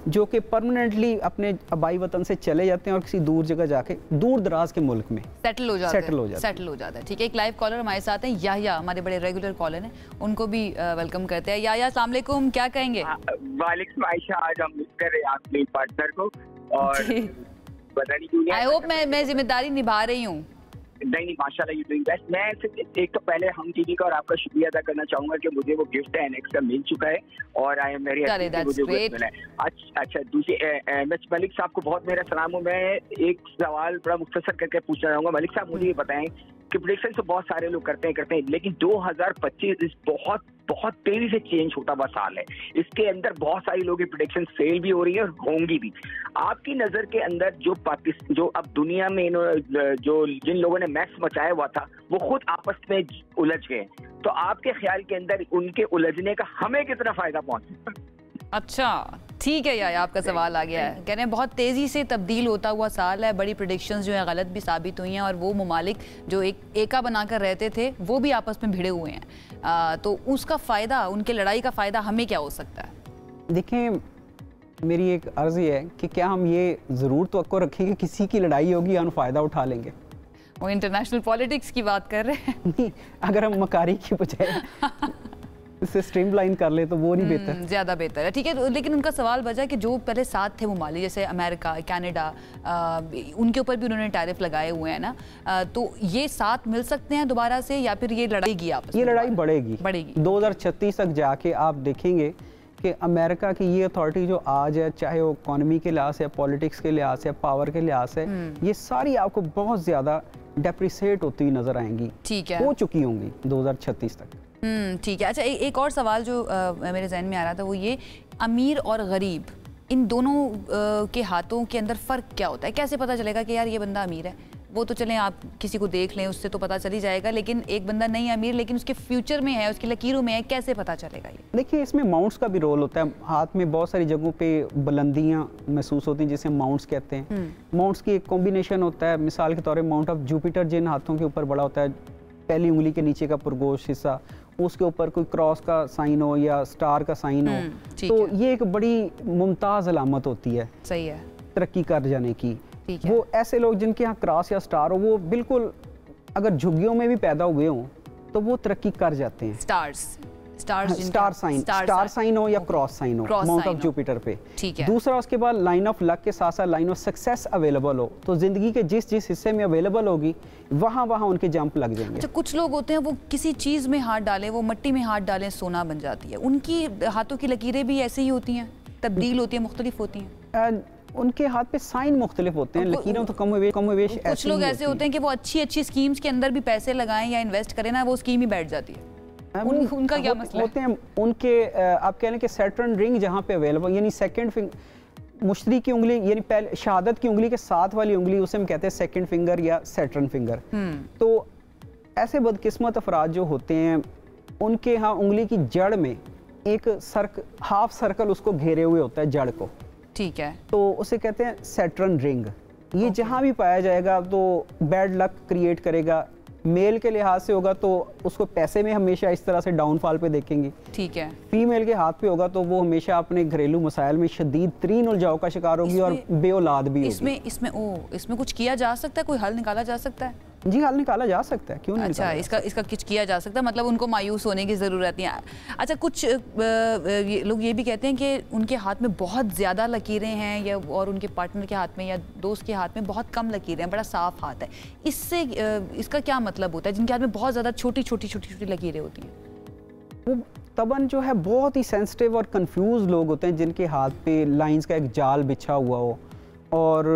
जो कि परमानेंटली अपने आबाई वतन से चले जाते हैं और किसी दूर जगह जाके दूर दराज के मुल्क में सेटल हो जाता है। ठीक है, एक लाइव कॉलर हमारे साथ हैं, याह्या, हमारे बड़े रेगुलर कॉलर हैं, उनको भी वेलकम करते हैं। याह्या, अस्सलाम वालेकुम, क्या कहेंगे? वालेकुम आयशा, आज हम मिस कर रहे हैं अपने पार्टनर को और पता नहीं क्यों। आई होप मैं जिम्मेदारी निभा रही हूँ। नहीं माशाल्लाह, यू डूइंग बेस्ट। मैं सिर्फ एक तो पहले हम टीवी का और आपका शुक्रिया अदा करना चाहूंगा कि मुझे वो गिफ्ट एनएक्स का मिल चुका है और आई एम वेरी हैप्पी मुझे मिला है। अच्छा, दूसरी एमएच मलिक साहब को बहुत मेरा सलाम। मैं एक सवाल बड़ा मुख्तसर करके पूछना चाहूंगा। मलिक साहब मुझे ये बताएं कि प्रेडिक्शन तो बहुत सारे लोग करते हैं, लेकिन 2025 बहुत बहुत तेजी से चेंज होता हुआ साल है। इसके अंदर बहुत सारी लोगों की प्रेडिक्शन फेल भी हो रही है और होंगी भी। आपकी नजर के अंदर जो अब दुनिया में जिन लोगों ने मैक्स मचाया हुआ था वो खुद आपस में उलझ गए, तो आपके ख्याल के अंदर उनके उलझने का हमें कितना फायदा पहुंच सकता है? अच्छा, ठीक है यार, आपका सवाल आ गया है। कह रहे हैं बहुत तेज़ी से तब्दील होता हुआ साल है, बड़ी प्रेडिक्शंस जो है गलत भी साबित हुई हैं और वो ममालिक जो एका बनाकर रहते थे वो भी आपस में भिड़े हुए हैं। तो उसका फ़ायदा, उनके लड़ाई का फ़ायदा हमें क्या हो सकता है? देखें, मेरी एक अर्ज़ ये है कि क्या हम ये ज़रूर तवक्को रखें कि किसी की लड़ाई होगी हम फ़ायदा उठा लेंगे? वो इंटरनेशनल पॉलिटिक्स की बात कर रहे हैं। नहीं, अगर हम मकारी की बजाय इसे स्ट्रीमलाइन कर ले तो वो नहीं बेहतर, ज़्यादा बेहतर है। ठीक है, लेकिन उनका सवाल बचा कि जो पहले साथ थे ममालिक जैसे अमेरिका, कनाडा, उनके ऊपर भी उन्होंने टैरिफ लगाए हुए हैं ना, तो ये साथ मिल सकते हैं दोबारा से या फिर ये लड़ाई आपस में? ये लड़ाई बढ़ेगी 2036 तक जाके। आप देखेंगे कि अमेरिका की ये अथॉरिटी जो आज है, चाहे वो इकोनॉमी के लिहाज से, पॉलिटिक्स के लिहाज से, पावर के लिहाज से, ये सारी आपको बहुत ज़्यादा डेप्रिसिएट होती हुई नजर आएंगी। ठीक है, हो चुकी होंगी 2036 तक। ठीक है। अच्छा, एक और सवाल जो मेरे जहन में आ रहा था वो ये, अमीर और गरीब इन दोनों के हाथों के अंदर फ़र्क क्या होता है? कैसे पता चलेगा कि यार ये बंदा अमीर है? वो तो चलें आप किसी को देख लें उससे तो पता चल ही जाएगा, लेकिन एक बंदा नहीं अमीर लेकिन उसके फ्यूचर में है, उसकी लकीरों में है, कैसे पता चलेगा ये? देखिए, इसमें माउंट्स का भी रोल होता है। हाथ में बहुत सारी जगहों पे बुलंदियां महसूस होती हैं जिसे माउंट्स कहते हैं। माउंट्स की एक कॉम्बिनेशन होता है, मिसाल के तौर पर माउंट ऑफ जुपिटर जिन हाथों के ऊपर बड़ा होता है, पहली उंगली के नीचे का पुरगोश हिस्सा, उसके ऊपर कोई क्रॉस का साइन हो या स्टार का साइन हो, तो ये एक बड़ी मुमताज़ अलामत होती है, सही है, तरक्की कर जाने की। वो ऐसे लोग जिनके यहाँ क्रॉस या स्टार हो, वो बिल्कुल अगर झुग्गियों में भी पैदा हुए हों तो वो तरक्की कर जाते हैं। स्टार साइन हो या क्रॉस साइन हो माउंट ऑफ जुपिटर पे। ठीक है। दूसरा, उसके बाद लाइन ऑफ लक के साथ साथ लाइन ऑफ सक्सेस अवेलेबल हो, तो जिंदगी के जिस जिस हिस्से में अवेलेबल होगी वहाँ उनके जंप लग जाएंगे। अच्छा, कुछ लोग होते हैं वो किसी चीज़ में हाथ डालें, वो मिट्टी में हाथ डालें सोना बन जाती है, उनकी हाथों की लकीरें भी ऐसे ही होती हैं, तब्दील होती हैं, मुख्तलिफ होती हैं? उनके हाथ पे साइन मुख्तलिफ होते हैं, लकीरें तो कम वेश। कुछ लोग ऐसे होते हैं कि वो अच्छी स्कीम्स के अंदर भी पैसे लगाएं या इन्वेस्ट करें ना, वो स्कीम ही बैठ जाती है। उनका क्या मसला होते हैं उनके, आप कह लें कि सैटर्न रिंग जहाँ पे अवेलेबल, यानी सेकंड फिंगर, मुश्तरी की उंगली, यानी पहले शहादत की उंगली के साथ वाली उंगली, उसे हम कहते हैं सेकंड फिंगर या सैटर्न फिंगर। तो ऐसे बदकिस्मत अफराद जो होते हैं उनके यहाँ उंगली की जड़ में एक हाफ सर्कल उसको घेरे हुए होता है, जड़ को। ठीक है। तो उसे कहते हैं सैटर्न रिंग। ये जहाँ भी पाया जाएगा तो बैड लक क्रिएट करेगा। मेल के लिहाज से होगा तो उसको पैसे में हमेशा इस तरह से डाउनफॉल पे देखेंगे। ठीक है। फीमेल के हाथ पे होगा तो वो हमेशा अपने घरेलू मसाइल में शदीद तरीन उलझाव का शिकार होगी और बेऔलाद भी होगी। इसमें कुछ किया जा सकता है, कोई हल निकाला जा सकता है? जी, हल निकाला जा सकता है, क्यों नहीं? अच्छा, इसका कुछ किया जा सकता है, मतलब उनको मायूस होने की ज़रूरत नहीं है। अच्छा, कुछ लोग ये भी कहते हैं कि उनके हाथ में बहुत ज़्यादा लकीरें हैं या और उनके पार्टनर के हाथ में या दोस्त के हाथ में बहुत कम लकीरें हैं, बड़ा साफ हाथ है, इससे इसका क्या मतलब होता है? जिनके हाथ में बहुत ज़्यादा छोटी लकीरें होती हैं, वो तबन जो है बहुत ही सेंसिटिव और कंफ्यूज लोग होते हैं जिनके हाथ पे लाइंस का एक जाल बिछा हुआ हो, और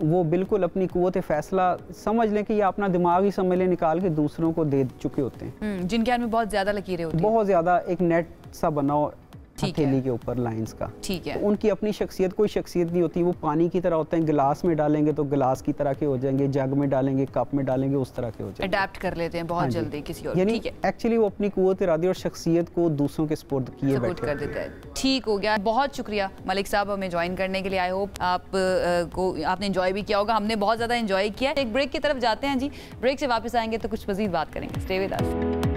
वो बिल्कुल अपनी कुव्वत फैसला समझ लें कि ये अपना दिमाग ही समझ लें निकाल के दूसरों को दे चुके होते हैं, जिनके हाथ में बहुत ज़्यादा लकीरें होती हैं, बहुत ज़्यादा, एक नेट सा बनाओ हथेली के ऊपर लाइंस का। ठीक है। तो उनकी अपनी शख्सियत, कोई शख्सियत नहीं होती, वो पानी की तरह होते हैं, गिलास में डालेंगे तो गिलास की तरह के हो जाएंगे, जग में डालेंगे, कप में डालेंगे, उस तरह के हो जाएंगे, अडैप्ट कर लेते हैं बहुत जल्दी किसी और। यानी एक्चुअली वो अपनी कुव्वत इरादी और शख्सियत को दूसरों के स्पुर्द किए बैठे कर देता है। ठीक हो गया, बहुत शुक्रिया मलिक साहब हमें ज्वाइन करने के लिए। आई होप आप को आपने एंजॉय भी किया होगा, हमने बहुत ज़्यादा एंजॉय किया। एक ब्रेक की तरफ जाते हैं जी, ब्रेक से वापस आएंगे तो कुछ मज़ीद बात करेंगे। Stay with us.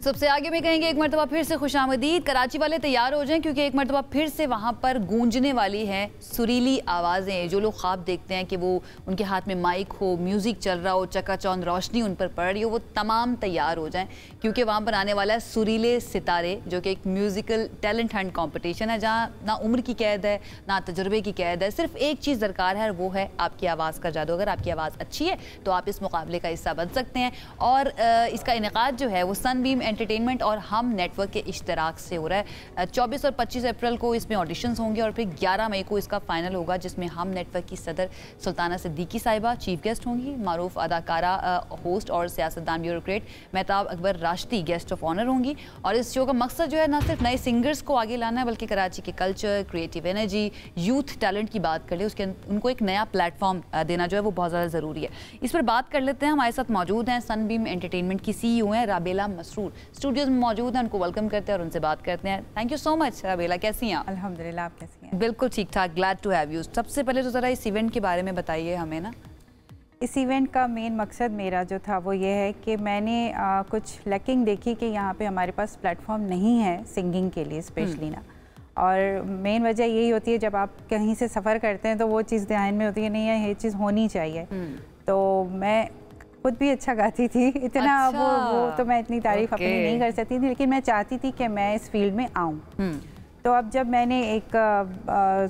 सबसे आगे में कहेंगे एक मरतबा फिर से खुशामदीद। कराची वाले तैयार हो जाएं क्योंकि एक मरतबा फिर से वहाँ पर गूंजने वाली हैं सुरीली आवाज़ें। जो लोग ख्वाब देखते हैं कि वो उनके हाथ में माइक हो, म्यूज़िक चल रहा हो, चकाचौंध रोशनी उन पर पड़ रही हो, वो तमाम तैयार हो जाएं क्योंकि वहाँ पर आने वाला है सुरीले सितारे, जो कि एक म्यूज़िकल टैलेंट हंट कॉम्पिटिशन है जहाँ ना उम्र की कैद है ना तजुर्बे की कैद है। सिर्फ एक चीज़ दरकार है, वो है आपकी आवाज़ का जादू। अगर आपकी आवाज़ अच्छी है तो आप इस मुकाबले का हिस्सा बन सकते हैं। और इसका इनेकाद जो है वो सनबीम एंटरटेनमेंट और हम नेटवर्क के इश्तराक से हो रहा है। 24 और 25 अप्रैल को इसमें ऑडिशंस होंगे और फिर 11 मई को इसका फाइनल होगा, जिसमें हम नेटवर्क की सदर सुल्ताना सिद्दीकी साहिबा चीफ गेस्ट होंगी, मारूफ अदाकारा होस्ट और सियासतदान bureaucrat Mehtab Akbar Rashdi guest of honour होंगी। और इस शो का मकसद जो है ना सिर्फ नए सिंगर्स को आगे लाना है बल्कि कराची के culture, creative energy, youth talent की बात कर ले, उसके उनको एक नया प्लेटफॉर्म देना जो है वो बहुत ज़्यादा ज़रूरी है। इस पर बात कर लेते हैं। हमारे साथ मौजूद हैं सनबीम एंटरटेनमेंट की CEO हैं राबेला मसरूर, स्टूडियोज में मौजूद हैं। उनको वेलकम करते हैं और उनसे बात करते हैं। थैंक यू सो मच राबेला, कैसी हैं आप? अल्हम्दुलिल्लाह, आप कैसी हैं? बिल्कुल ठीक ठाक, ग्लैड टू हैव यू। सबसे पहले तो ज़रा इस इवेंट के बारे में बताइए हमें ना। इस इवेंट का मेन मकसद मेरा जो था वो ये है कि मैंने कुछ लैकिंग देखी कि यहाँ पे हमारे पास प्लेटफॉर्म नहीं है सिंगिंग के लिए स्पेशली ना, और मेन वजह यही होती है जब आप कहीं से सफ़र करते हैं तो वो चीज़ ध्यान में होती है, नहीं है ये चीज़ होनी चाहिए। तो मैं खुद भी अच्छा गाती थी, इतना अच्छा। वो तो मैं इतनी तारीफ अपनी नहीं कर सकती थी, लेकिन मैं चाहती थी कि मैं इस फील्ड में आऊँ। तो अब जब मैंने एक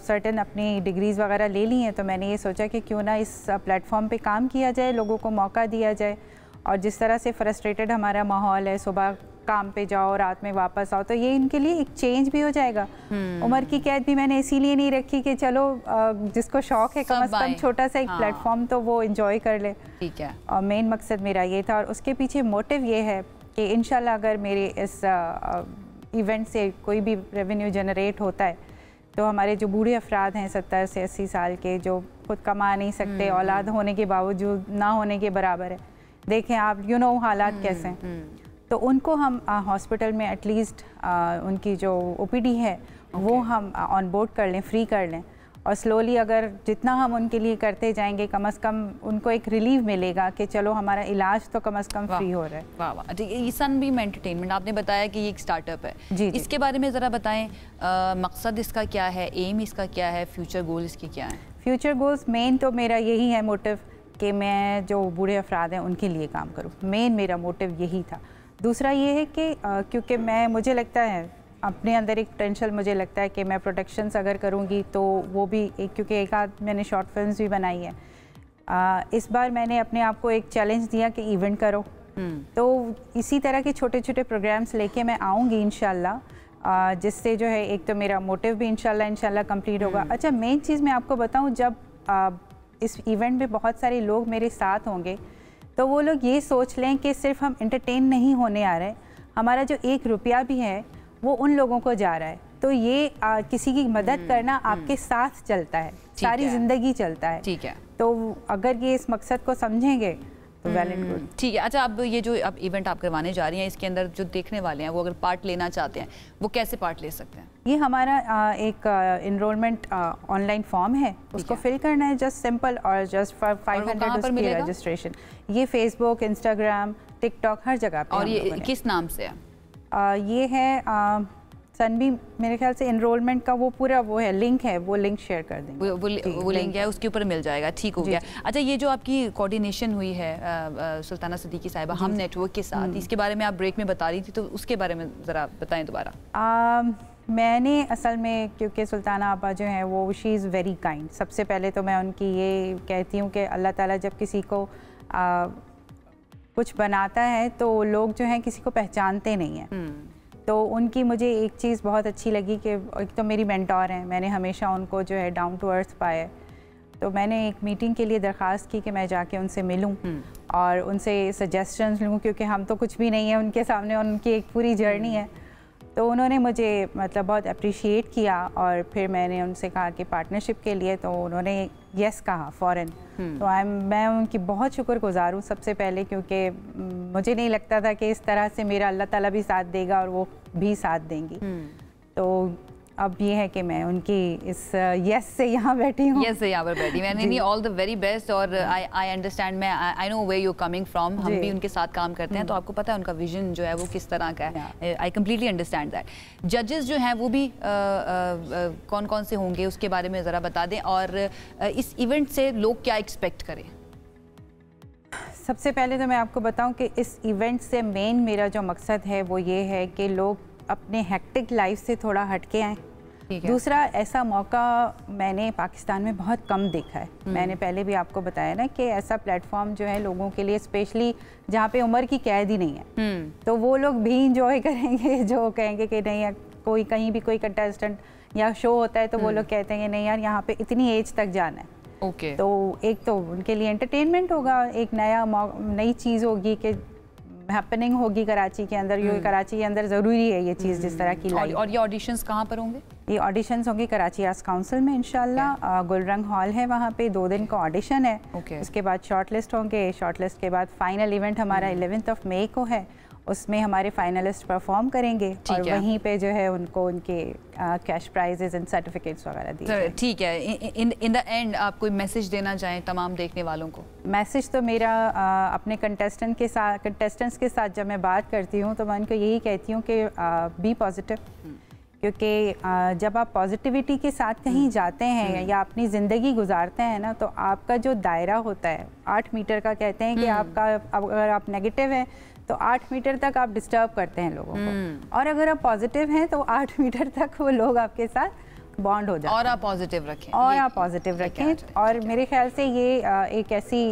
सर्टेन अपनी डिग्रीज़ वगैरह ले ली हैं तो मैंने ये सोचा कि क्यों ना इस प्लेटफॉर्म पे काम किया जाए, लोगों को मौका दिया जाए। और जिस तरह से फ्रस्ट्रेटेड हमारा माहौल है, सुबह काम पे जाओ रात में वापस आओ, तो ये इनके लिए एक चेंज भी हो जाएगा। उम्र की कैद भी मैंने इसीलिए नहीं रखी कि चलो जिसको शौक है कम से कम छोटा सा एक प्लेटफॉर्म तो वो एंजॉय कर ले। ठीक है। और मेन मकसद मेरा ये था, और उसके पीछे मोटिव ये है कि इंशाल्लाह अगर मेरे इस इवेंट से कोई भी रेवेन्यू जनरेट होता है तो हमारे जो बूढ़े अफराद हैं 70 से 80 साल के, जो खुद कमा नहीं सकते, औलाद होने के बावजूद ना होने के बराबर है, देखें आप हालात कैसे हैं, तो उनको हम हॉस्पिटल में एटलीस्ट उनकी जो OPD है वो हम ऑन बोर्ड कर लें, फ्री कर लें। और स्लोली अगर जितना हम उनके लिए करते जाएंगे कम से कम उनको एक रिलीफ मिलेगा कि चलो हमारा इलाज तो कम से कम फ्री हो रहा है। वाह वाह, ठीक है। सनबीम एंटरटेनमेंट आपने बताया कि ये एक स्टार्टअप है जी, इसके बारे में ज़रा बताएं, मकसद इसका क्या है, एम इसका क्या है, फ्यूचर गोल इसके क्या है? फ्यूचर गोल्स मेन तो मेरा यही है मोटिव कि मैं जो बूढ़े अफराद हैं उनके लिए काम करूँ, मेन मेरा मोटिव यही था। दूसरा ये है कि क्योंकि मुझे लगता है अपने अंदर एक पोटेंशियल मुझे लगता है कि मैं प्रोडक्शंस अगर करूँगी तो वो भी क्योंकि एक आध मैंने शॉर्ट फिल्म्स भी बनाई है। इस बार मैंने अपने आप को एक चैलेंज दिया कि इवेंट करो, तो इसी तरह के छोटे छोटे प्रोग्राम्स लेके मैं आऊँगी इंशाल्लाह, जिससे जो है एक तो मेरा मोटिव भी इंशाल्लाह कंप्लीट होगा। अच्छा, मेन चीज़ मैं आपको बताऊँ, जब इस इवेंट में बहुत सारे लोग मेरे साथ होंगे तो वो लोग ये सोच लें कि सिर्फ हम एंटरटेन नहीं होने आ रहे, हमारा जो 1 रुपया भी है वो उन लोगों को जा रहा है। तो ये किसी की मदद करना आपके साथ चलता है, सारी ज़िंदगी चलता है। ठीक है। तो अगर ये इस मकसद को समझेंगे तो वेल एंड गुड। ठीक है। अच्छा, अब ये जो अब इवेंट आप करवाने जा रही हैं, इसके अंदर जो देखने वाले हैं वो अगर पार्ट लेना चाहते हैं वो कैसे पार्ट ले सकते हैं? ये हमारा एक इनरोलमेंट ऑनलाइन फॉर्म है, उसको फिल करना है, जस्ट सिंपल, और जस्ट फॉर 500 उसकी रजिस्ट्रेशन। ये फेसबुक, इंस्टाग्राम, टिकटॉक हर जगह पे। और ये किस नाम से है? ये है सनबीम, मेरे ख्याल से एनरोलमेंट का वो पूरा वो है, लिंक है, वो लिंक शेयर कर देंगे। वो लिंक है, उसके ऊपर मिल जाएगा। ठीक हो गया। अच्छा, ये जो आपकी कोऑर्डिनेशन हुई है सुल्ताना सिद्दीकी साहिबा हम नेटवर्क के साथ, इसके बारे में आप ब्रेक में बता रही थी, तो उसके बारे में ज़रा बताएं दोबारा। मैंने असल में, क्योंकि सुल्ताना आपा जो है वो शी इज़ वेरी काइंड, सबसे पहले तो मैं उनकी ये कहती हूँ कि अल्लाह ताला जब किसी को कुछ बनाता है तो लोग जो हैं किसी को पहचानते नहीं हैं। तो उनकी मुझे एक चीज़ बहुत अच्छी लगी कि एक तो मेरी मेंटोर हैं, मैंने हमेशा उनको जो है डाउन टू अर्थ पाया है। तो मैंने एक मीटिंग के लिए दरख्वास्त की कि मैं जाके उनसे मिलूं और उनसे सजेशंस लूं, क्योंकि हम तो कुछ भी नहीं है उनके सामने, उनकी एक पूरी जर्नी है। तो उन्होंने मुझे मतलब बहुत अप्रिशिएट किया और फिर मैंने उनसे कहा कि पार्टनरशिप के लिए, तो उन्होंने यस कहा फ़ौरन। तो मैं उनकी बहुत शुक्रगुज़ार हूँ सबसे पहले, क्योंकि मुझे नहीं लगता था कि इस तरह से मेरा अल्लाह ताला भी साथ देगा और वो भी साथ देंगी। तो अब ये है कि मैं उनकी इस यस से यहाँ बैठी हूँ। यस से यहाँ पर बैठी मैं नहीं, ऑल द वेरी बेस्ट। और आई अंडरस्टैंड, मैं I know where you coming from, हम भी उनके साथ काम करते हैं तो आपको पता है उनका विजन जो है वो किस तरह का है। I completely understand that. जजेस जो हैं वो भी कौन कौन से होंगे उसके बारे में ज़रा बता दें, और इस इवेंट से लोग क्या एक्सपेक्ट करें? सबसे पहले तो मैं आपको बताऊं कि इस इवेंट से मेन मेरा जो मकसद है वो ये है कि लोग अपने हेक्टिक लाइफ से थोड़ा हटके आएँ। दूसरा, ऐसा मौका मैंने पाकिस्तान में बहुत कम देखा है। मैंने पहले भी आपको बताया ना कि ऐसा प्लेटफॉर्म जो है लोगों के लिए, स्पेशली जहाँ पे उम्र की कैद ही नहीं है, तो वो लोग भी इंजॉय करेंगे जो कहेंगे कि नहीं, कोई कहीं भी कोई कंटेस्टेंट या शो होता है तो वो लोग कहते हैं नहीं यार यहाँ पे इतनी एज तक जाना है। तो एक तो उनके लिए एंटरटेनमेंट होगा, एक नई चीज़ होगी कि हैपनिंग होगी कराची के अंदर। ये कराची के अंदर ज़रूरी है ये चीज़ जिस तरह की लाइफ। और ये ऑडिशंस कहाँ पर होंगे? ये ऑडिशंस होंगे कराची आर्ट्स काउंसिल में इंशाल्लाह। गुलरंग हॉल है, वहाँ पे 2 दिन का ऑडिशन है। उसके बाद शॉर्ट लिस्ट होंगे, शॉर्ट लिस्ट के बाद फाइनल इवेंट हमारा 11 मई को है, उसमें हमारे फाइनलिस्ट परफॉर्म करेंगे और वहीं पे जो है उनको उनके कैश प्राइजेस एंड सर्टिफिकेट्स वगैरह दिए। ठीक है, इन द एंड आप कोई मैसेज देना चाहें तमाम देखने वालों को? मैसेज तो मेरा अपने कंटेस्टेंट्स के साथ जब मैं बात करती हूँ तो मैं उनको यही कहती हूँ कि बी पॉजिटिव, क्योंकि जब आप पॉजिटिविटी के साथ कहीं जाते हैं या अपनी ज़िंदगी गुजारते हैं ना, तो आपका जो दायरा होता है 8 मीटर का, कहते हैं कि आपका अगर आप नेगेटिव हैं तो 8 मीटर तक आप डिस्टर्ब करते हैं लोगों को, और अगर आप पॉजिटिव हैं तो 8 मीटर तक वो लोग आपके साथ बॉन्ड हो जाते हैं। और आप पॉजिटिव रखें, और मेरे ख्याल से ये एक ऐसी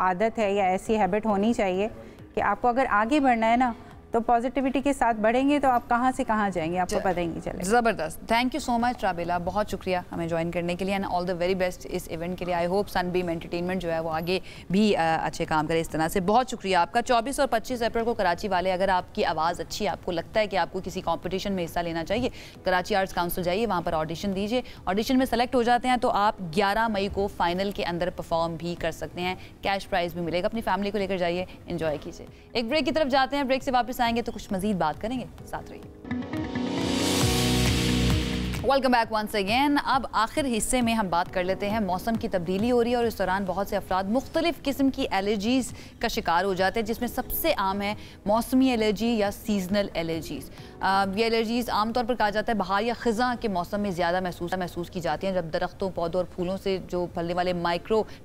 आदत है या ऐसी हैबिट होनी चाहिए कि आपको अगर आगे बढ़ना है ना तो पॉजिटिविटी के साथ बढ़ेंगे तो आप कहाँ से कहाँ जाएंगे आपको पता ही नहीं चलेगा। ज़बरदस्त, थैंक यू सो मच राबेला, बहुत शुक्रिया हमें ज्वाइन करने के लिए, and all the very best इस इवेंट के लिए। आई होप सनबीम एंटरटेनमेंट जो है वो आगे भी अच्छे काम करे इस तरह से। बहुत शुक्रिया आपका। 24 और 25 अप्रैल को कराची वाले, अगर आपकी आवाज़ अच्छी है, आपको लगता है कि आपको किसी कॉम्पिटिशन में हिस्सा लेना चाहिए, कराची आर्ट्स काउंसिल जाइए, वहाँ पर ऑडिशन दीजिए। ऑडिशन में सेलेक्ट हो जाते हैं तो आप 11 मई को फाइनल के अंदर परफॉर्म भी कर सकते हैं, कैश प्राइज भी मिलेगा। अपनी फैमिली को लेकर जाइए, एंजॉय कीजिए। एक ब्रेक की तरफ जाते हैं, ब्रेक से वापस आएंगे तो कुछ मजीद बात करेंगे, साथ रहिए। Welcome back once again. अब आखिर हिस्से में हम बात कर लेते हैं, मौसम की तब्दीली हो रही है और इस दौरान बहुत से अफराद मुख्तलिफ किस्म की एलर्जीज़ का शिकार हो जाते हैं, जिसमें सबसे आम है मौसमी एलर्जी या सीजनल एलर्जीज़। ये एलर्जीज़ आमतौर पर कहा जाता है बहार या ख़ज़ां के मौसम में ज़्यादा महसूस की जाती हैं, जब दरख्तों, पौधों और फूलों से जो फैलने वाले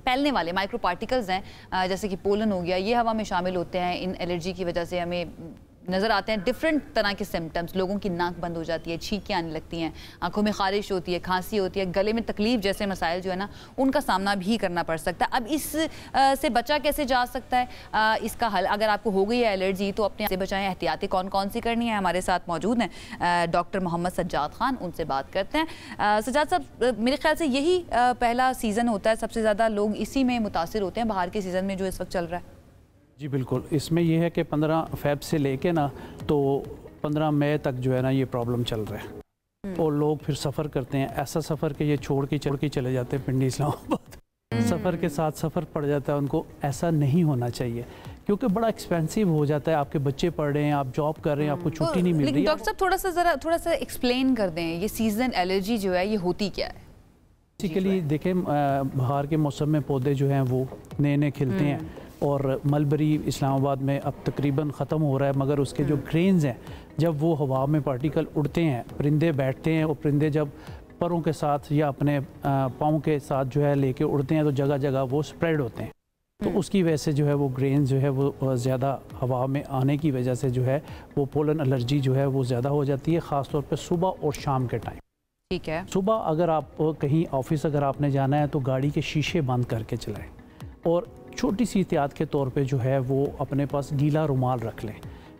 फैलने वाले माइक्रो पार्टिकल्स हैं, जैसे कि पोलन हो गया, ये हवा में शामिल होते हैं। इन एलर्जी की वजह से हमें नज़र आते हैं डिफरेंट तरह के सिम्टम्स। लोगों की नाक बंद हो जाती है, छींकें आने लगती हैं, आंखों में खारिश होती है, खांसी होती है, गले में तकलीफ जैसे मसाइल जो है ना उनका सामना भी करना पड़ सकता है। अब इस से बचा कैसे जा सकता है, इसका हल, अगर आपको हो गई है एलर्जी तो अपने से बचाएं। एहतियातें कौन कौन सी करनी है, हमारे साथ मौजूद हैं डॉक्टर मोहम्मद सज्जाद खान, उनसे बात करते हैं। सज्जाद साहब, मेरे ख्याल से यही पहला सीज़न होता है, सबसे ज़्यादा लोग इसी में मुतासिर होते हैं, बाहर के सीज़न में जो इस वक्त चल रहा है। जी बिल्कुल, इसमें यह है कि 15 फ़रवरी से लेके ना तो 15 मई तक जो है ना ये प्रॉब्लम चल रहा है, और लोग फिर सफ़र करते हैं, ऐसा सफ़र के ये छोड़ के चले जाते हैं पिंडी इस्लामाबाद। सफ़र के साथ सफ़र पड़ जाता है उनको। ऐसा नहीं होना चाहिए क्योंकि बड़ा एक्सपेंसिव हो जाता है। आपके बच्चे पढ़ रहे हैं, आप जॉब कर रहे हैं, आपको छुट्टी नहीं मिल रही। डॉक्टर साहब थोड़ा सा एक्सप्लेन कर दें, ये सीजन एलर्जी जो है ये होती क्या है? बेसिकली देखें, बाहर के मौसम में पौधे जो हैं वो नए नए खिलते हैं, और मलबरी इस्लामाबाद में अब तकरीबन ख़त्म हो रहा है, मगर उसके जो ग्रेन्स हैं जब वो हवा में पार्टिकल उड़ते हैं, परिंदे बैठते हैं, और परिंदे जब परों के साथ या अपने पाँव के साथ जो है लेके उड़ते हैं तो जगह जगह वो स्प्रेड होते हैं। तो उसकी वजह से जो है वो ग्रेन जो है वो ज़्यादा हवा में आने की वजह से जो है वो पोलन एलर्जी जो है वो ज़्यादा हो जाती है, ख़ास तौर पे सुबह और शाम के टाइम। ठीक है, सुबह अगर आप कहीं ऑफिस अगर आपने जाना है तो गाड़ी के शीशे बंद करके चलाएं, और छोटी सी एहतियात के तौर पे जो है वो अपने पास गीला रुमाल रख लें,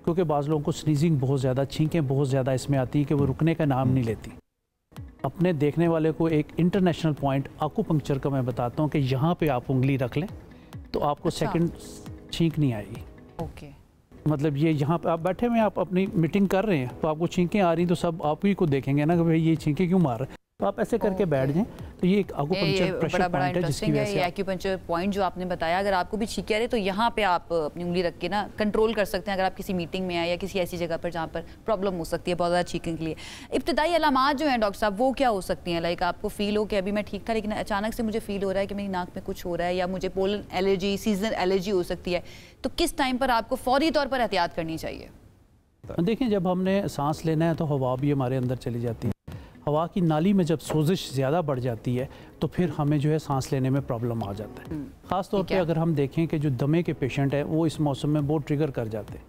क्योंकि बाज़ लोगों को स्नीजिंग बहुत ज़्यादा, छींकें बहुत ज़्यादा इसमें आती है कि वो रुकने का नाम नहीं लेती। अपने देखने वाले को एक इंटरनेशनल पॉइंट आकुपंक्चर का मैं बताता हूँ कि यहाँ पे आप उंगली रख लें तो आपको सेकंड छींक नहीं आएगी। ओके, मतलब ये यहाँ पे आप बैठे हुए, आप अपनी मीटिंग कर रहे हैं तो आपको छींकें आ रही तो सब आप ही को देखेंगे ना कि भाई ये छींकें क्यों मार रहे हैं, तो आप ऐसे करके बैठ जाएं। तो ये एक आकुपंक्चर प्रेशर पॉइंट है जिसकी वजह से एक्यूपंक्चर पॉइंट जो आपने बताया, अगर आपको भी छींके आ रहे तो यहाँ पे आप अपनी उंगली रख के ना कंट्रोल कर सकते हैं अगर आप किसी मीटिंग में आए या किसी ऐसी जगह पर जहाँ पर प्रॉब्लम हो सकती है बहुत ज़्यादा छींकने के लिए। इब्तिदाई अलामात जो हैं डॉक्टर साहब वो क्या हो सकती हैं? लाइक आपको फील हो कि अभी मैं ठीक था लेकिन अचानक से मुझे फील हो रहा है कि मेरी नाक में कुछ हो रहा है, या मुझे पोलन एलर्जी, सीजनल एलर्जी हो सकती है, तो किस टाइम पर आपको फौरी तौर पर एहतियात करनी चाहिए? देखें, जब हमने सांस लेना है तो हवा भी हमारे अंदर चली जाती है। हवा की नाली में जब सोजिश ज़्यादा बढ़ जाती है तो फिर हमें जो है सांस लेने में प्रॉब्लम आ जाता है। ख़ास तौर पे अगर हम देखें कि जो दमे के पेशेंट हैं वो इस मौसम में बहुत ट्रिगर कर जाते हैं,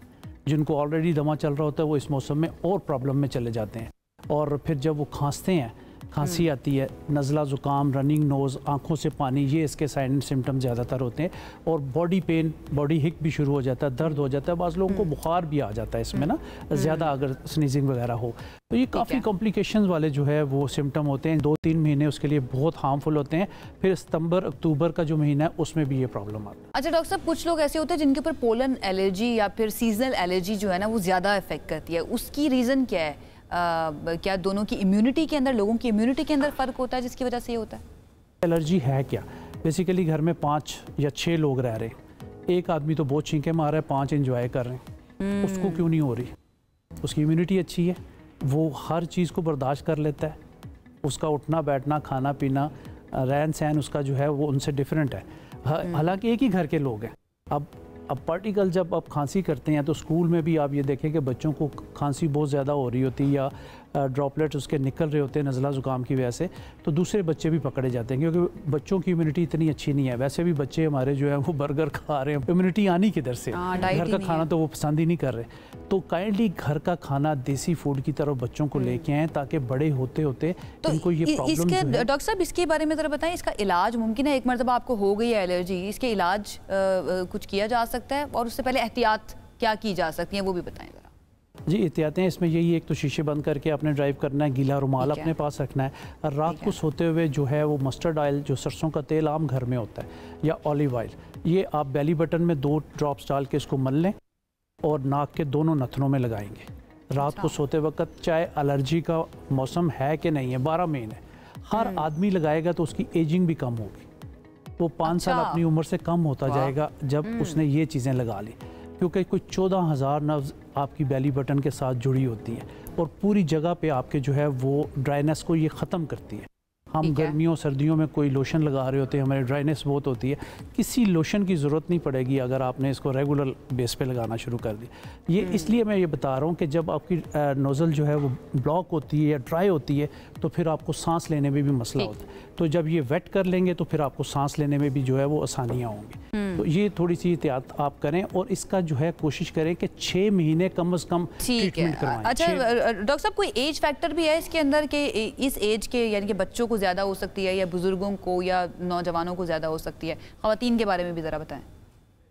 जिनको ऑलरेडी दमा चल रहा होता है वो इस मौसम में और प्रॉब्लम में चले जाते हैं। और फिर जब वो खांसते हैं, खांसी आती है, नज़ला ज़ुकाम, रनिंग नोज़, आँखों से पानी, ये इसके साइन एंड सिम्टम ज़्यादातर होते हैं। और बॉडी पेन, बॉडी हिक भी शुरू हो जाता है, दर्द हो जाता है, बाज़ लोगों को बुखार भी आ जाता है इसमें ना, ज़्यादा अगर स्नीजिंग वगैरह हो तो ये काफ़ी कॉम्प्लिकेशंस वाले जो है वो सिम्टम होते हैं। 2-3 महीने उसके लिए बहुत हार्मफुल होते हैं। फिर सितंबर अक्टूबर का जो महीना है उसमें भी ये प्रॉब्लम आती है। अच्छा डॉक्टर साहब, कुछ लोग ऐसे होते हैं जिनके ऊपर पोलन एलर्जी या फिर सीजनल एलर्जी जो है ना वो ज़्यादा इफेक्ट करती है, उसकी रीज़न क्या है? क्या दोनों की इम्यूनिटी के अंदर, लोगों की इम्यूनिटी के अंदर फ़र्क होता है जिसकी वजह से ये होता है? एलर्जी है क्या? बेसिकली घर में 5 या 6 लोग रह रहे हैं, एक आदमी तो बहुत छींके मार रहा है, 5 एंजॉय कर रहे हैं, उसको क्यों नहीं हो रही? उसकी इम्यूनिटी अच्छी है, वो हर चीज़ को बर्दाश्त कर लेता है, उसका उठना बैठना, खाना पीना, रहन सहन उसका जो है वो उनसे डिफरेंट है। हालांकि एक ही घर के लोग हैं। अब पार्टिकल जब आप खांसी करते हैं तो स्कूल में भी आप ये देखें कि बच्चों को खांसी बहुत ज़्यादा हो रही होती है या ड्रॉपलेट्स उसके निकल रहे होते हैं नज़ला ज़ुकाम की वजह से, तो दूसरे बच्चे भी पकड़े जाते हैं क्योंकि बच्चों की इम्यूनिटी इतनी अच्छी नहीं है। वैसे भी बच्चे हमारे जो है वो बर्गर खा रहे हैं, इम्यूनिटी आनी किधर से? घर का खाना तो वो पसंद ही नहीं कर रहे। तो काइंडली घर का खाना, देसी फूड की तरफ बच्चों को लेके आएँ ताकि बड़े होते होते तो इनको ये प्रॉब्लम। डॉक्टर साहब इसके बारे में ज़रा बताएं, इसका इलाज मुमकिन है? एक मरतबा आपको हो गई है एलर्जी, इसके इलाज कुछ किया जा सकता है और उससे पहले एहतियात क्या की जा सकती है वो भी बताएं ज़रा। जी, एहतियातें इसमें यही, एक तो शीशे बंद करके आपने ड्राइव करना है, गीला रुमाल अपने पास रखना है, और रात को सोते हुए जो है वो मस्टर्ड ऑयल, जो सरसों का तेल आम घर में होता है, या ऑलिव ऑयल, ये आप बेली बटन में 2 ड्रॉप्स डाल के इसको मल लें और नाक के दोनों नथनों में लगाएंगे। रात को सोते वक्त, चाहे एलर्जी का मौसम है कि नहीं है, 12 महीने हर आदमी लगाएगा तो उसकी एजिंग भी कम होगी, वो 5 साल अपनी उम्र से कम होता जाएगा जब उसने ये चीज़ें लगा ली, क्योंकि कोई 14,000 नर्व्स आपकी बेली बटन के साथ जुड़ी होती है और पूरी जगह पे आपके जो है वो ड्राइनेस को ये ख़त्म करती है। हम गर्मियों सर्दियों में कोई लोशन लगा रहे होते हैं, हमारी ड्राइनेस बहुत होती है, किसी लोशन की ज़रूरत नहीं पड़ेगी अगर आपने इसको रेगुलर बेस पे लगाना शुरू कर दिया। ये इसलिए मैं ये बता रहा हूँ कि जब आपकी नोज़ल जो है वो ब्लॉक होती है या ड्राई होती है तो फिर आपको सांस लेने में भी मसला होता है। तो जब ये वेट कर लेंगे तो फिर आपको सांस लेने में भी जो है वो आसानियाँ होंगी। तो ये थोड़ी सी एहतियात आप करें और इसका जो है कोशिश करें कि 6 महीने कम से कम ट्रीटमेंट करवाएं। अच्छा डॉक्टर साहब, कोई एज फैक्टर भी है इसके अंदर कि इस एज के यानी कि बच्चों को ज़्यादा हो सकती है या बुजुर्गों को या नौजवानों को ज़्यादा हो सकती है? ख़वातीन के बारे में भी ज़रा बताएं।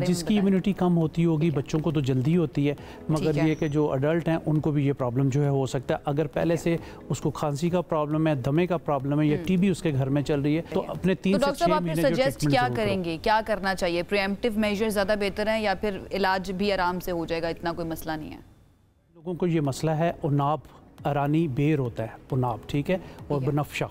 जिसकी इम्यूनिटी कम होती होगी, बच्चों को तो जल्दी होती है, मगर ये कि जो अडल्ट हैं उनको भी ये प्रॉब्लम जो है हो सकता है। अगर पहले से उसको खांसी का प्रॉब्लम है, दमे का प्रॉब्लम है या टीबी उसके घर में चल रही है तो अपने 3 से 6 महीने जो सजेस्ट क्या करेंगे, क्या करना चाहिए? प्रिएम्प्टिव मेजर ज़्यादा बेहतर है या फिर इलाज भी आराम से हो जाएगा, इतना कोई मसला नहीं है? लोगों को ये मसला है, उनाब अरानी बेर होता है, उनाब, ठीक है, और बनफ्शा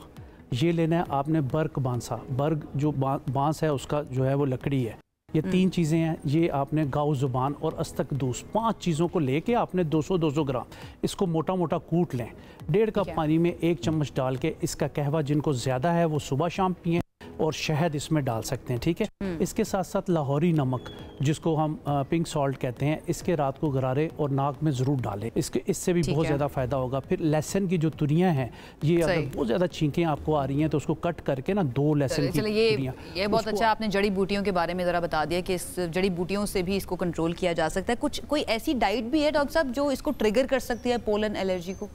ये लेना है आपने। बर्ग बांसा, बर्ग जो बांस है उसका जो है वो लकड़ी है, ये 3 चीज़ें हैं। ये आपने गाउ ज़ुबान और अस्तकदूस 5 चीज़ों को लेके आपने 200-200 ग्राम इसको मोटा मोटा कूट लें। 1.5 कप पानी में 1 चम्मच डाल के इसका कहवा जिनको ज़्यादा है वो सुबह शाम पिएं और शहद इसमें डाल सकते हैं, ठीक है। इसके साथ साथ लाहौरी नमक जिसको हम पिंक सॉल्ट कहते हैं, इसके रात को गरारे और नाक में ज़रूर डालें, इससे भी बहुत ज़्यादा फ़ायदा होगा। फिर लहसुन की जो तुरियाँ हैं, ये अगर बहुत ज़्यादा छींकें आपको आ रही हैं तो उसको कट करके ना 2 लहसुन की तुरियाँ। ये बहुत अच्छा आपने जड़ी बूटियों के बारे में ज़रा बता दिया कि इस जड़ी बूटियों से भी इसको कंट्रोल किया जा सकता है। कोई ऐसी डाइट भी है डॉक्टर साहब जो इसको ट्रिगर कर सकती है पोलन एलर्जी को?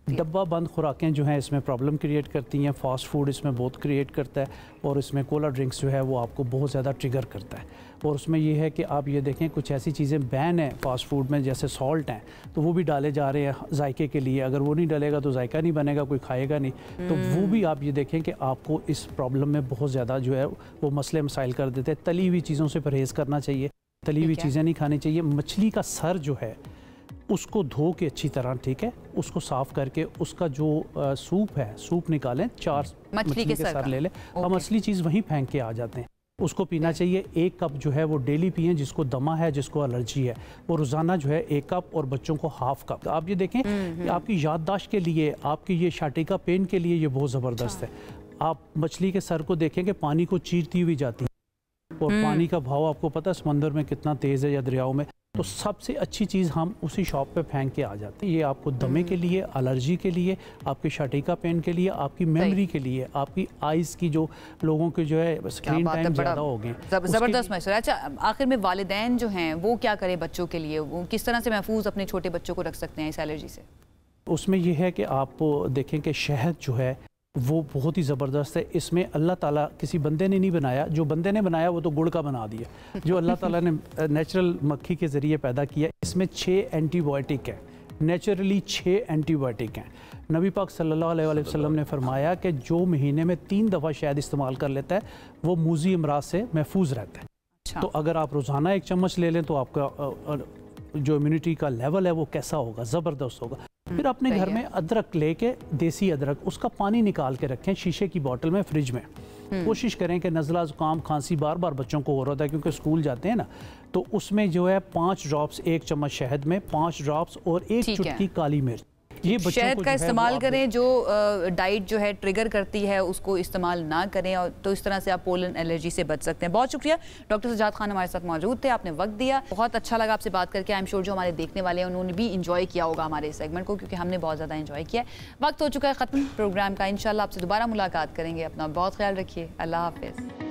डब्बा बंद खुराकें जो हैं इसमें प्रॉब्लम क्रिएट करती हैं, फास्ट फूड इसमें बहुत क्रिएट करता है, और इसमें कोला ड्रिंक्स जो है वो आपको बहुत ज़्यादा ट्रिगर करता है। और उसमें ये है कि आप ये देखें कुछ ऐसी चीज़ें बैन हैं फास्ट फूड में, जैसे सॉल्ट हैं, तो वो भी डाले जा रहे हैं जायके के लिए। अगर वो नहीं डालेगा तो जायका नहीं बनेगा, कोई खाएगा नहीं। तो वो भी आप ये देखें कि आपको इस प्रॉब्लम में बहुत ज़्यादा जो है वो मसले मसाइल कर देते हैं। तली हुई चीज़ों से परहेज़ करना चाहिए, तली हुई चीज़ें नहीं खानी चाहिए। मछली का सर जो है उसको धो के अच्छी तरह, ठीक है, उसको साफ़ करके उसका जो सूप है, सूप निकालें, 4 मछली के सर ले लें। हम असली चीज़ वहीं फेंक के आ जाते हैं। उसको पीना चाहिए 1 कप जो है वो डेली पिएं, जिसको दमा है, जिसको एलर्जी है, वो रोज़ाना जो है 1 कप, और बच्चों को ½ कप। आप ये देखें कि आपकी याददाश्त के लिए, आपकी ये शाटी का पेन के लिए ये बहुत ज़बरदस्त है। आप मछली के सर को देखें कि पानी को चीरती हुई जाती है, और पानी का भाव आपको पता है समंदर में कितना तेज़ है या दरियाओं में। तो सबसे अच्छी चीज़ हम उसी शॉप पे फेंक के आ जाते हैं। ये आपको दमे के लिए, एलर्जी के लिए, आपके शाटिका पेन के लिए, आपकी मेमोरी के लिए, आपकी आइज़ की जो लोगों के जो है स्क्रीन टाइम ज़्यादा हो गए, ज़बरदस्त मशवरा। अच्छा, आखिर में वालिदैन जो हैं वो क्या करें बच्चों के लिए, वो किस तरह से महफूज अपने छोटे बच्चों को रख सकते हैं इस एलर्जी से? उसमें यह है कि आप देखें कि शहद जो है वो बहुत ही ज़बरदस्त है। इसमें अल्लाह ताला किसी बंदे ने नहीं बनाया, जो बंदे ने बनाया वो तो गुड़ का बना दिया। जो अल्लाह ताला ने नेचुरल मक्खी के ज़रिए पैदा किया, इसमें 6 एंटीबायोटिक है, नेचुरली 6 एंटीबायोटिक हैं। नबी पाक सल्लल्लाहु अलैहि वसल्लम ने फरमाया कि जो महीने में 3 दफ़ा शहद इस्तेमाल कर लेता है वो मूज़ी अमराज से महफूज रहता है। अच्छा। तो अगर आप रोज़ाना 1 चम्मच ले लें तो आपका जो इम्यूनिटी का लेवल है वो कैसा होगा, ज़बरदस्त होगा। फिर अपने घर में अदरक लेके, देसी अदरक, उसका पानी निकाल के रखें शीशे की बोतल में, फ्रिज में। कोशिश करें कि नज़ला, ज़ुकाम, खांसी बार बार बच्चों को हो रहा था क्योंकि स्कूल जाते हैं ना, तो उसमें जो है 5 ड्रॉप्स 1 चम्मच शहद में, 5 ड्रॉप्स और 1 चुटकी काली मिर्च, ये शहद का इस्तेमाल करें। जो डाइट जो है ट्रिगर करती है उसको इस्तेमाल ना करें, और तो इस तरह से आप पोलन एलर्जी से बच सकते हैं। बहुत शुक्रिया, डॉक्टर सजाद खान हमारे साथ मौजूद थे, आपने वक्त दिया। बहुत अच्छा लगा आपसे बात करके। आई एम श्योर जो हमारे देखने वाले हैं उन्होंने भी इंजॉय किया होगा हमारे इस सेगमेंट को, क्योंकि हमने बहुत ज़्यादा इंजॉय किया। वक्त हो चुका है ख़त्म प्रोग्राम का। इंशाल्लाह आपसे दोबारा मुलाकात करेंगे। अपना बहुत ख्याल रखिए। अल्लाह हाफिज़।